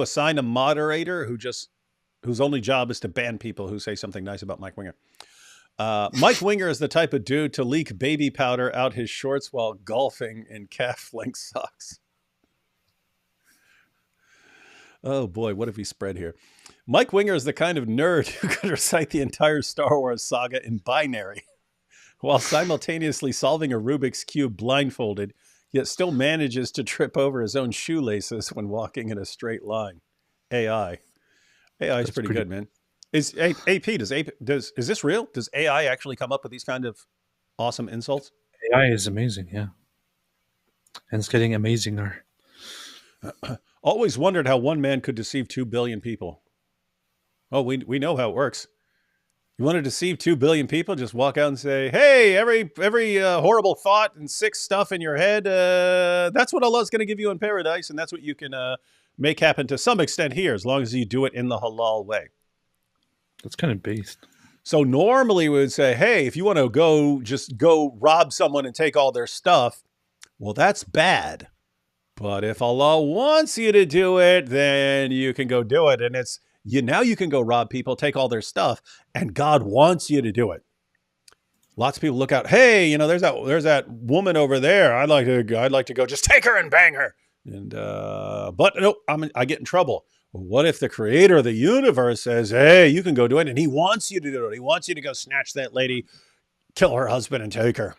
assign a moderator whose only job is to ban people who say something nice about Mike Winger. Mike Winger is the type of dude to leak baby powder out his shorts while golfing in calf-length socks. Oh boy, what have we spread here? Mike Winger is the kind of nerd who could recite the entire Star Wars saga in binary while simultaneously solving a Rubik's Cube blindfolded, yet still manages to trip over his own shoelaces when walking in a straight line. AI is pretty good, man. Is this real? Does AI actually come up with these kind of awesome insults? AI is amazing, yeah. And it's getting amazinger. Always wondered how one man could deceive 2 billion people. Oh, we know how it works. You want to deceive 2 billion people? Just walk out and say, hey, every horrible thought and sick stuff in your head, that's what Allah's going to give you in paradise, and that's what you can make happen to some extent here, as long as you do it in the halal way. That's kind of based. So normally we would say, hey, if you want to just go rob someone and take all their stuff, well, that's bad. But if Allah wants you to do it, then you can go do it. And now you can go rob people, take all their stuff, and God wants you to do it. Lots of people look out, hey, there's that woman over there. I'd like to go just take her and bang her. And but no, I get in trouble. Well, what if the creator of the universe says, hey, you can go do it, and he wants you to do it. He wants you to go snatch that lady, kill her husband, and take her.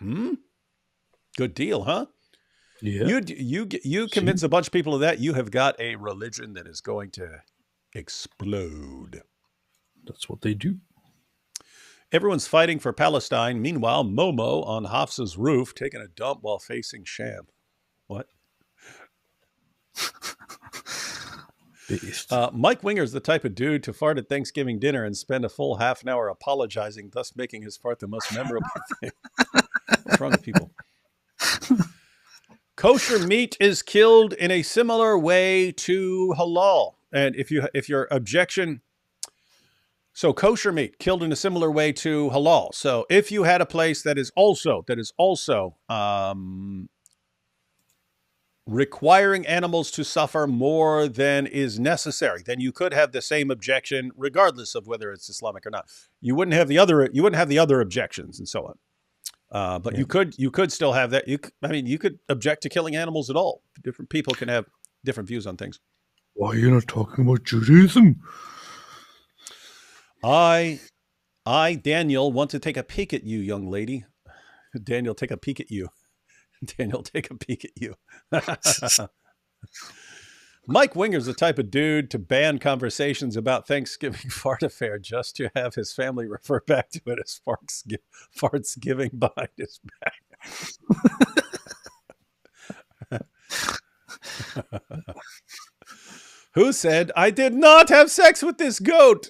Good deal, huh? Yeah. You convince a bunch of people of that, you have got a religion that is going to explode. That's what they do. Everyone's fighting for Palestine. Meanwhile, Momo on Hafsa's roof taking a dump while facing Sham. What? Mike Winger's the type of dude to fart at Thanksgiving dinner and spend a full half an hour apologizing, thus making his fart the most memorable thing. What's wrong with people? Kosher meat is killed in a similar way to halal. And if your objection, so kosher meat killed in a similar way to halal. So if you had a place that is also requiring animals to suffer more than is necessary, then you could have the same objection regardless of whether it's Islamic or not. You wouldn't have the other objections and so on. But yeah. you could still have that. You could object to killing animals at all. Different people can have different views on things. Why are you not talking about Judaism? I, Daniel, want to take a peek at you, young lady. Daniel, take a peek at you. Daniel, take a peek at you. Mike Winger's the type of dude to ban conversations about Thanksgiving fart affair just to have his family refer back to it as farts giving behind his back. Who said, I did not have sex with this goat?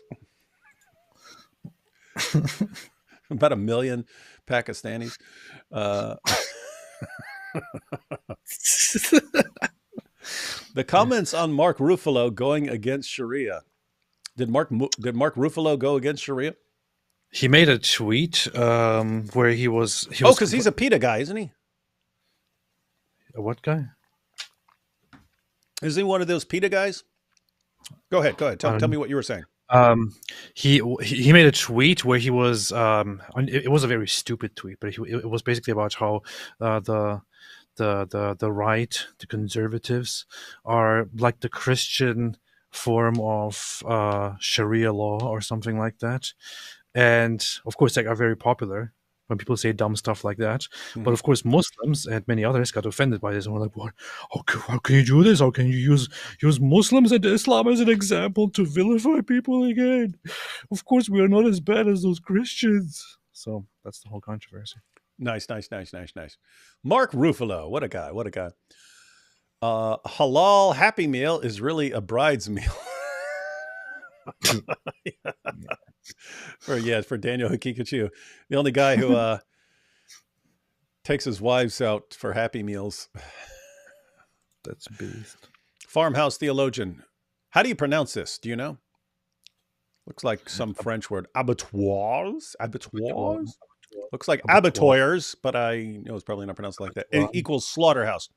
About 1 million Pakistanis. The comments on Mark Ruffalo going against Sharia. Did Mark Ruffalo go against Sharia? He made a tweet where he was because he's a PETA guy, isn't he? A what guy? Isn't he one of those PETA guys? Go ahead. Tell me what you were saying. He made a tweet where he was it was a very stupid tweet, but it was basically about how the right, the conservatives, are like the Christian form of Sharia law or something like that, and of course they are very popular when people say dumb stuff like that. Mm-hmm. But of course Muslims and many others got offended by this and were like, "What? How can you do this? How can you use Muslims and Islam as an example to vilify people again? Of course we are not as bad as those Christians." So that's the whole controversy. Nice. Mark Ruffalo, what a guy. Halal Happy Meal is really a bride's meal. For Daniel Hikikachu, the only guy who takes his wives out for Happy Meals. That's beast. Farmhouse theologian. How do you pronounce this? Do you know? Looks like some French word. Abattoirs? Abattoirs? Looks like abattoirs, but I know it's probably not pronounced like that. It equals slaughterhouse.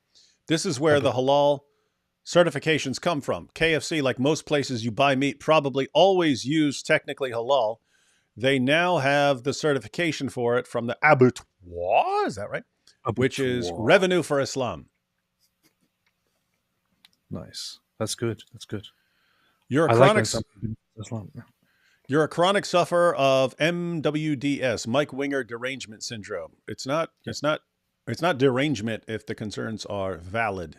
This is where the halal certifications come from. KFC, like most places you buy meat, probably always use technically halal. They now have the certification for it from the abattoir, is that right? Which is revenue for Islam. Nice. That's good. That's good. You're a I chronic Islam. You're a chronic sufferer of MWDS, Mike Winger derangement syndrome. It's not derangement if the concerns are valid.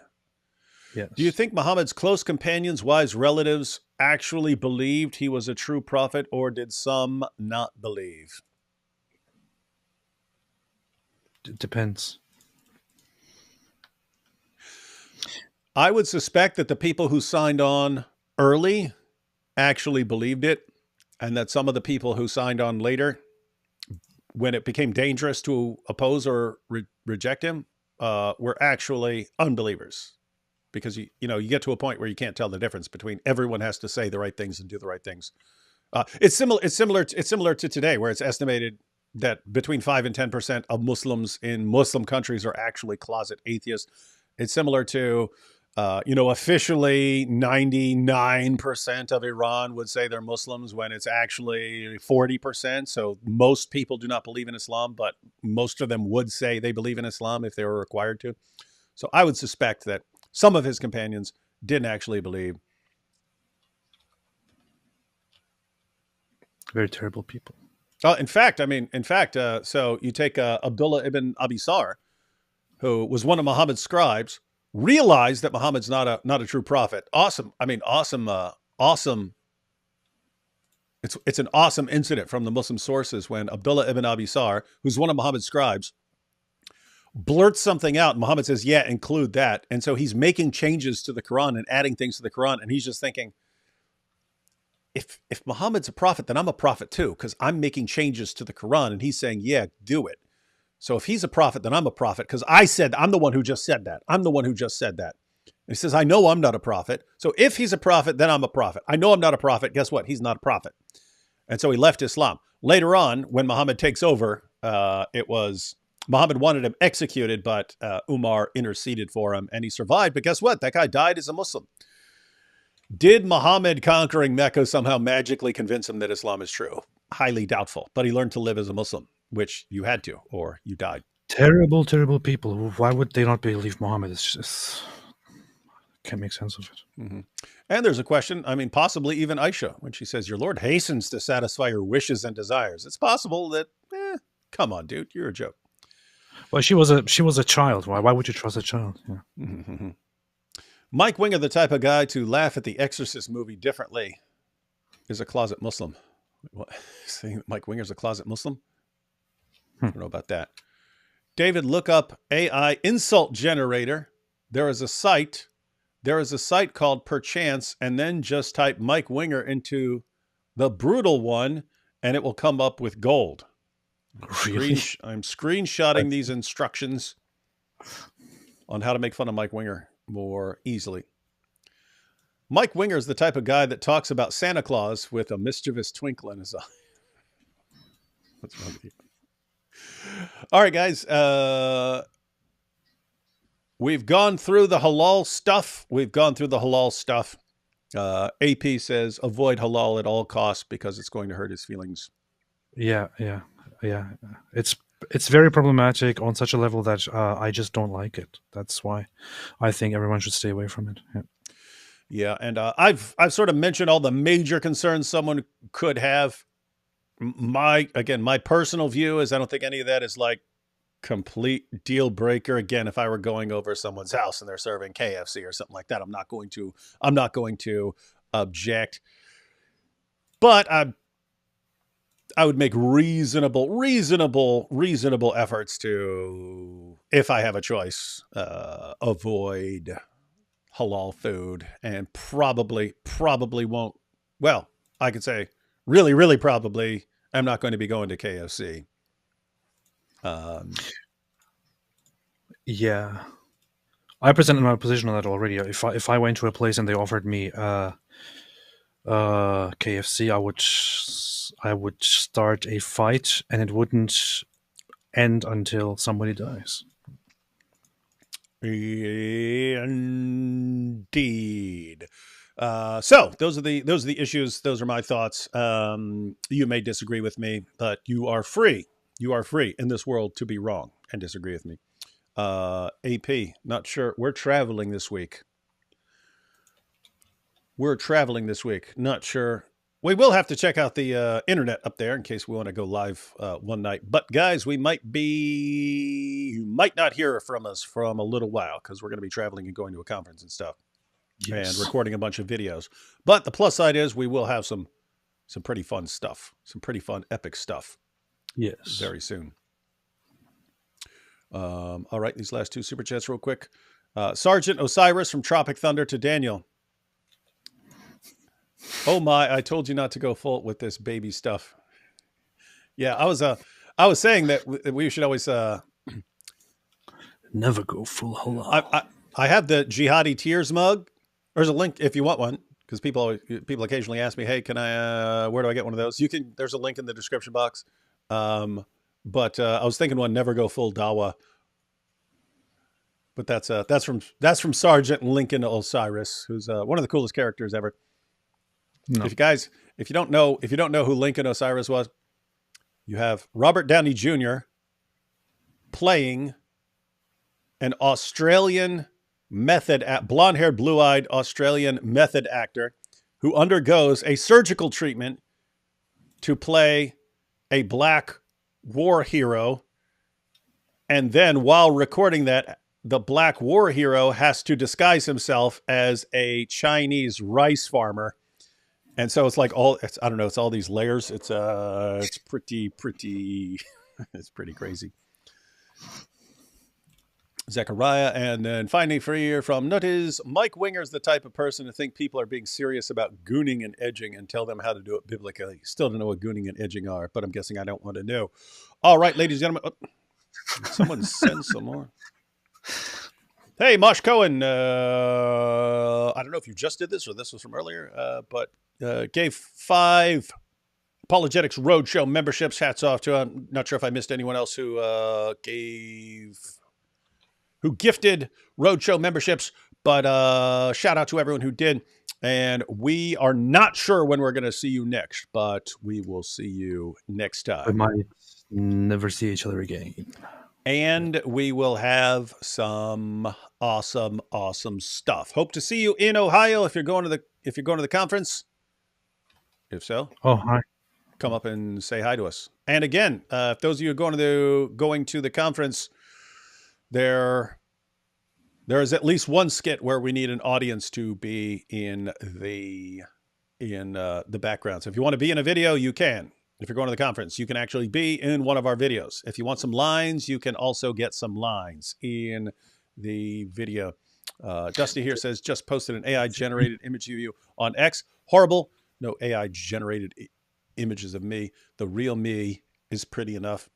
Yes. Do you think Muhammad's close companions, wives, relatives actually believed he was a true prophet, or did some not believe? It depends. I would suspect that the people who signed on early actually believed it, and that some of the people who signed on later, when it became dangerous to oppose or reject him, were actually unbelievers. Because you get to a point where you can't tell the difference between everyone has to say the right things and do the right things. It's similar to today, where it's estimated that between 5 and 10% of Muslims in Muslim countries are actually closet atheists. It's similar to, officially 99% of Iran would say they're Muslims when it's actually 40%. So most people do not believe in Islam, but most of them would say they believe in Islam if they were required to. So I would suspect that some of his companions didn't actually believe. Very terrible people. In fact, so you take Abdullah ibn Abi Sar, who was one of Muhammad's scribes, realized that Muhammad's not a true prophet. Awesome. It's an awesome incident from the Muslim sources when Abdullah ibn Abi Sar, who's one of Muhammad's scribes, blurts something out. And Muhammad says, yeah, include that. And so he's making changes to the Quran and adding things to the Quran. And he's just thinking, if Muhammad's a prophet, then I'm a prophet too, because I'm making changes to the Quran. And he's saying, yeah, do it. So if he's a prophet, then I'm a prophet, because I'm the one who just said that. I'm the one who just said that. And he says, I know I'm not a prophet. So if he's a prophet, then I'm a prophet. I know I'm not a prophet. Guess what? He's not a prophet. And so he left Islam. Later on, when Muhammad takes over, Muhammad wanted him executed, but Umar interceded for him and he survived. But guess what? That guy died as a Muslim. Did Muhammad conquering Mecca somehow magically convince him that Islam is true? Highly doubtful. But he learned to live as a Muslim, which you had to, or you died. Terrible, terrible people. Why would they not believe Muhammad? It's just can't make sense of it. Mm-hmm. And there's a question, possibly even Aisha, when she says, your Lord hastens to satisfy your wishes and desires. It's possible that, come on, dude, you're a joke. Well, she was a child. Why would you trust a child? Yeah. Mm-hmm. Mike Winger, the type of guy to laugh at the Exorcist movie differently, is a closet Muslim. What? Saying that Mike Winger's a closet Muslim? I don't know about that. David, look up AI insult generator. There is a site called Perchance, and then just type Mike Winger into the brutal one, and it will come up with gold. Really? I'm screenshotting these instructions on how to make fun of Mike Winger more easily. Mike Winger is the type of guy that talks about Santa Claus with a mischievous twinkle in his eye. What's wrong with you? All right, guys. We've gone through the halal stuff. AP says avoid halal at all costs because it's going to hurt his feelings. Yeah. It's very problematic on such a level that I just don't like it. That's why I think everyone should stay away from it. Yeah, and I've sort of mentioned all the major concerns someone could have. My personal view is I don't think any of that is like complete deal breaker. Again, if I were going over someone's house and they're serving KFC or something like that, I'm not going to object. But I would make reasonable efforts to, if I have a choice, avoid halal food, and probably won't. Well, I could say really, really probably I'm not going to be going to KFC. Yeah, I presented my position on that already. If I went to a place and they offered me KFC, I would start a fight, and it wouldn't end until somebody dies. Indeed. So those are the issues. Those are my thoughts. You may disagree with me, but you are free. You are free in this world to be wrong and disagree with me. AP, not sure. We're traveling this week. Not sure. We will have to check out the internet up there in case we want to go live one night. But guys, you might not hear from us from a little while because we're going to be traveling and going to a conference and stuff. Yes. And recording a bunch of videos. But the plus side is we will have some pretty fun stuff, some pretty fun epic stuff. Yes. Very soon. All right, these last two super chats real quick. Sergeant Osiris from Tropic Thunder to Daniel. Oh my, I told you not to go full with this baby stuff. Yeah, I was saying that we should always never go full halal. I have the Jihadi Tears mug. There's a link if you want one, because people occasionally ask me, hey, can I where do I get one of those? There's a link in the description box. But I was thinking one, never go full dawa. But that's from Sergeant Lincoln Osiris, who's one of the coolest characters ever. No. If you don't know who Lincoln Osiris was, you have Robert Downey Jr. playing an Australian blonde-haired, blue-eyed Australian method actor who undergoes a surgical treatment to play a black war hero. And then while recording that, the black war hero has to disguise himself as a Chinese rice farmer. And so it's like it's all these layers. It's pretty, it's pretty crazy. Zechariah, and then finally for here from Nutties, Mike Winger's the type of person to think people are being serious about gooning and edging and tell them how to do it biblically. Still don't know what gooning and edging are, but I'm guessing I don't want to know. All right, ladies and gentlemen. Someone send some more. Hey, Mosh Cohen. I don't know if you just did this or this was from earlier, but gave 5 Apologetics Roadshow memberships. Hats off to him. Not sure if I missed anyone else who gifted Roadshow memberships, but shout out to everyone who did. And we are not sure when we're going to see you next, but we will see you next time. We might never see each other again. And we will have some awesome stuff. Hope to see you in Ohio if you're going to the conference. If so, oh hi, come up and say hi to us. And again, if those of you are going to the conference, there is at least one skit where we need an audience to be in the background. So if you want to be in a video, you can. If you're going to the conference, you can actually be in one of our videos. If you want some lines, you can also get some lines in the video. Dusty here says, just posted an AI-generated image of you on X. Horrible. No AI-generated images of me. The real me is pretty enough.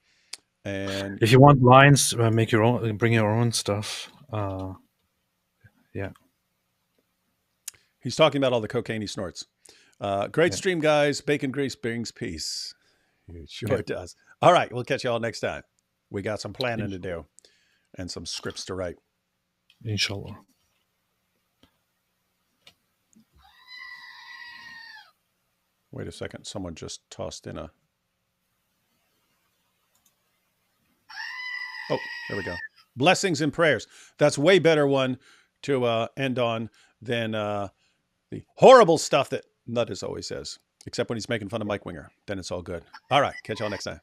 And if you want lines, make your own. Bring your own stuff. Yeah. He's talking about all the cocaine he snorts. Great stream, guys. Bacon grease brings peace. It sure does. All right. We'll catch you all next time. We got some planning to do and some scripts to write. Inshallah. Wait a second. Someone just tossed in a... Oh, there we go. Blessings and prayers. That's way better one to end on than the horrible stuff that Nutters always says. Except when he's making fun of Mike Winger. Then it's all good. All right. Catch y'all next time.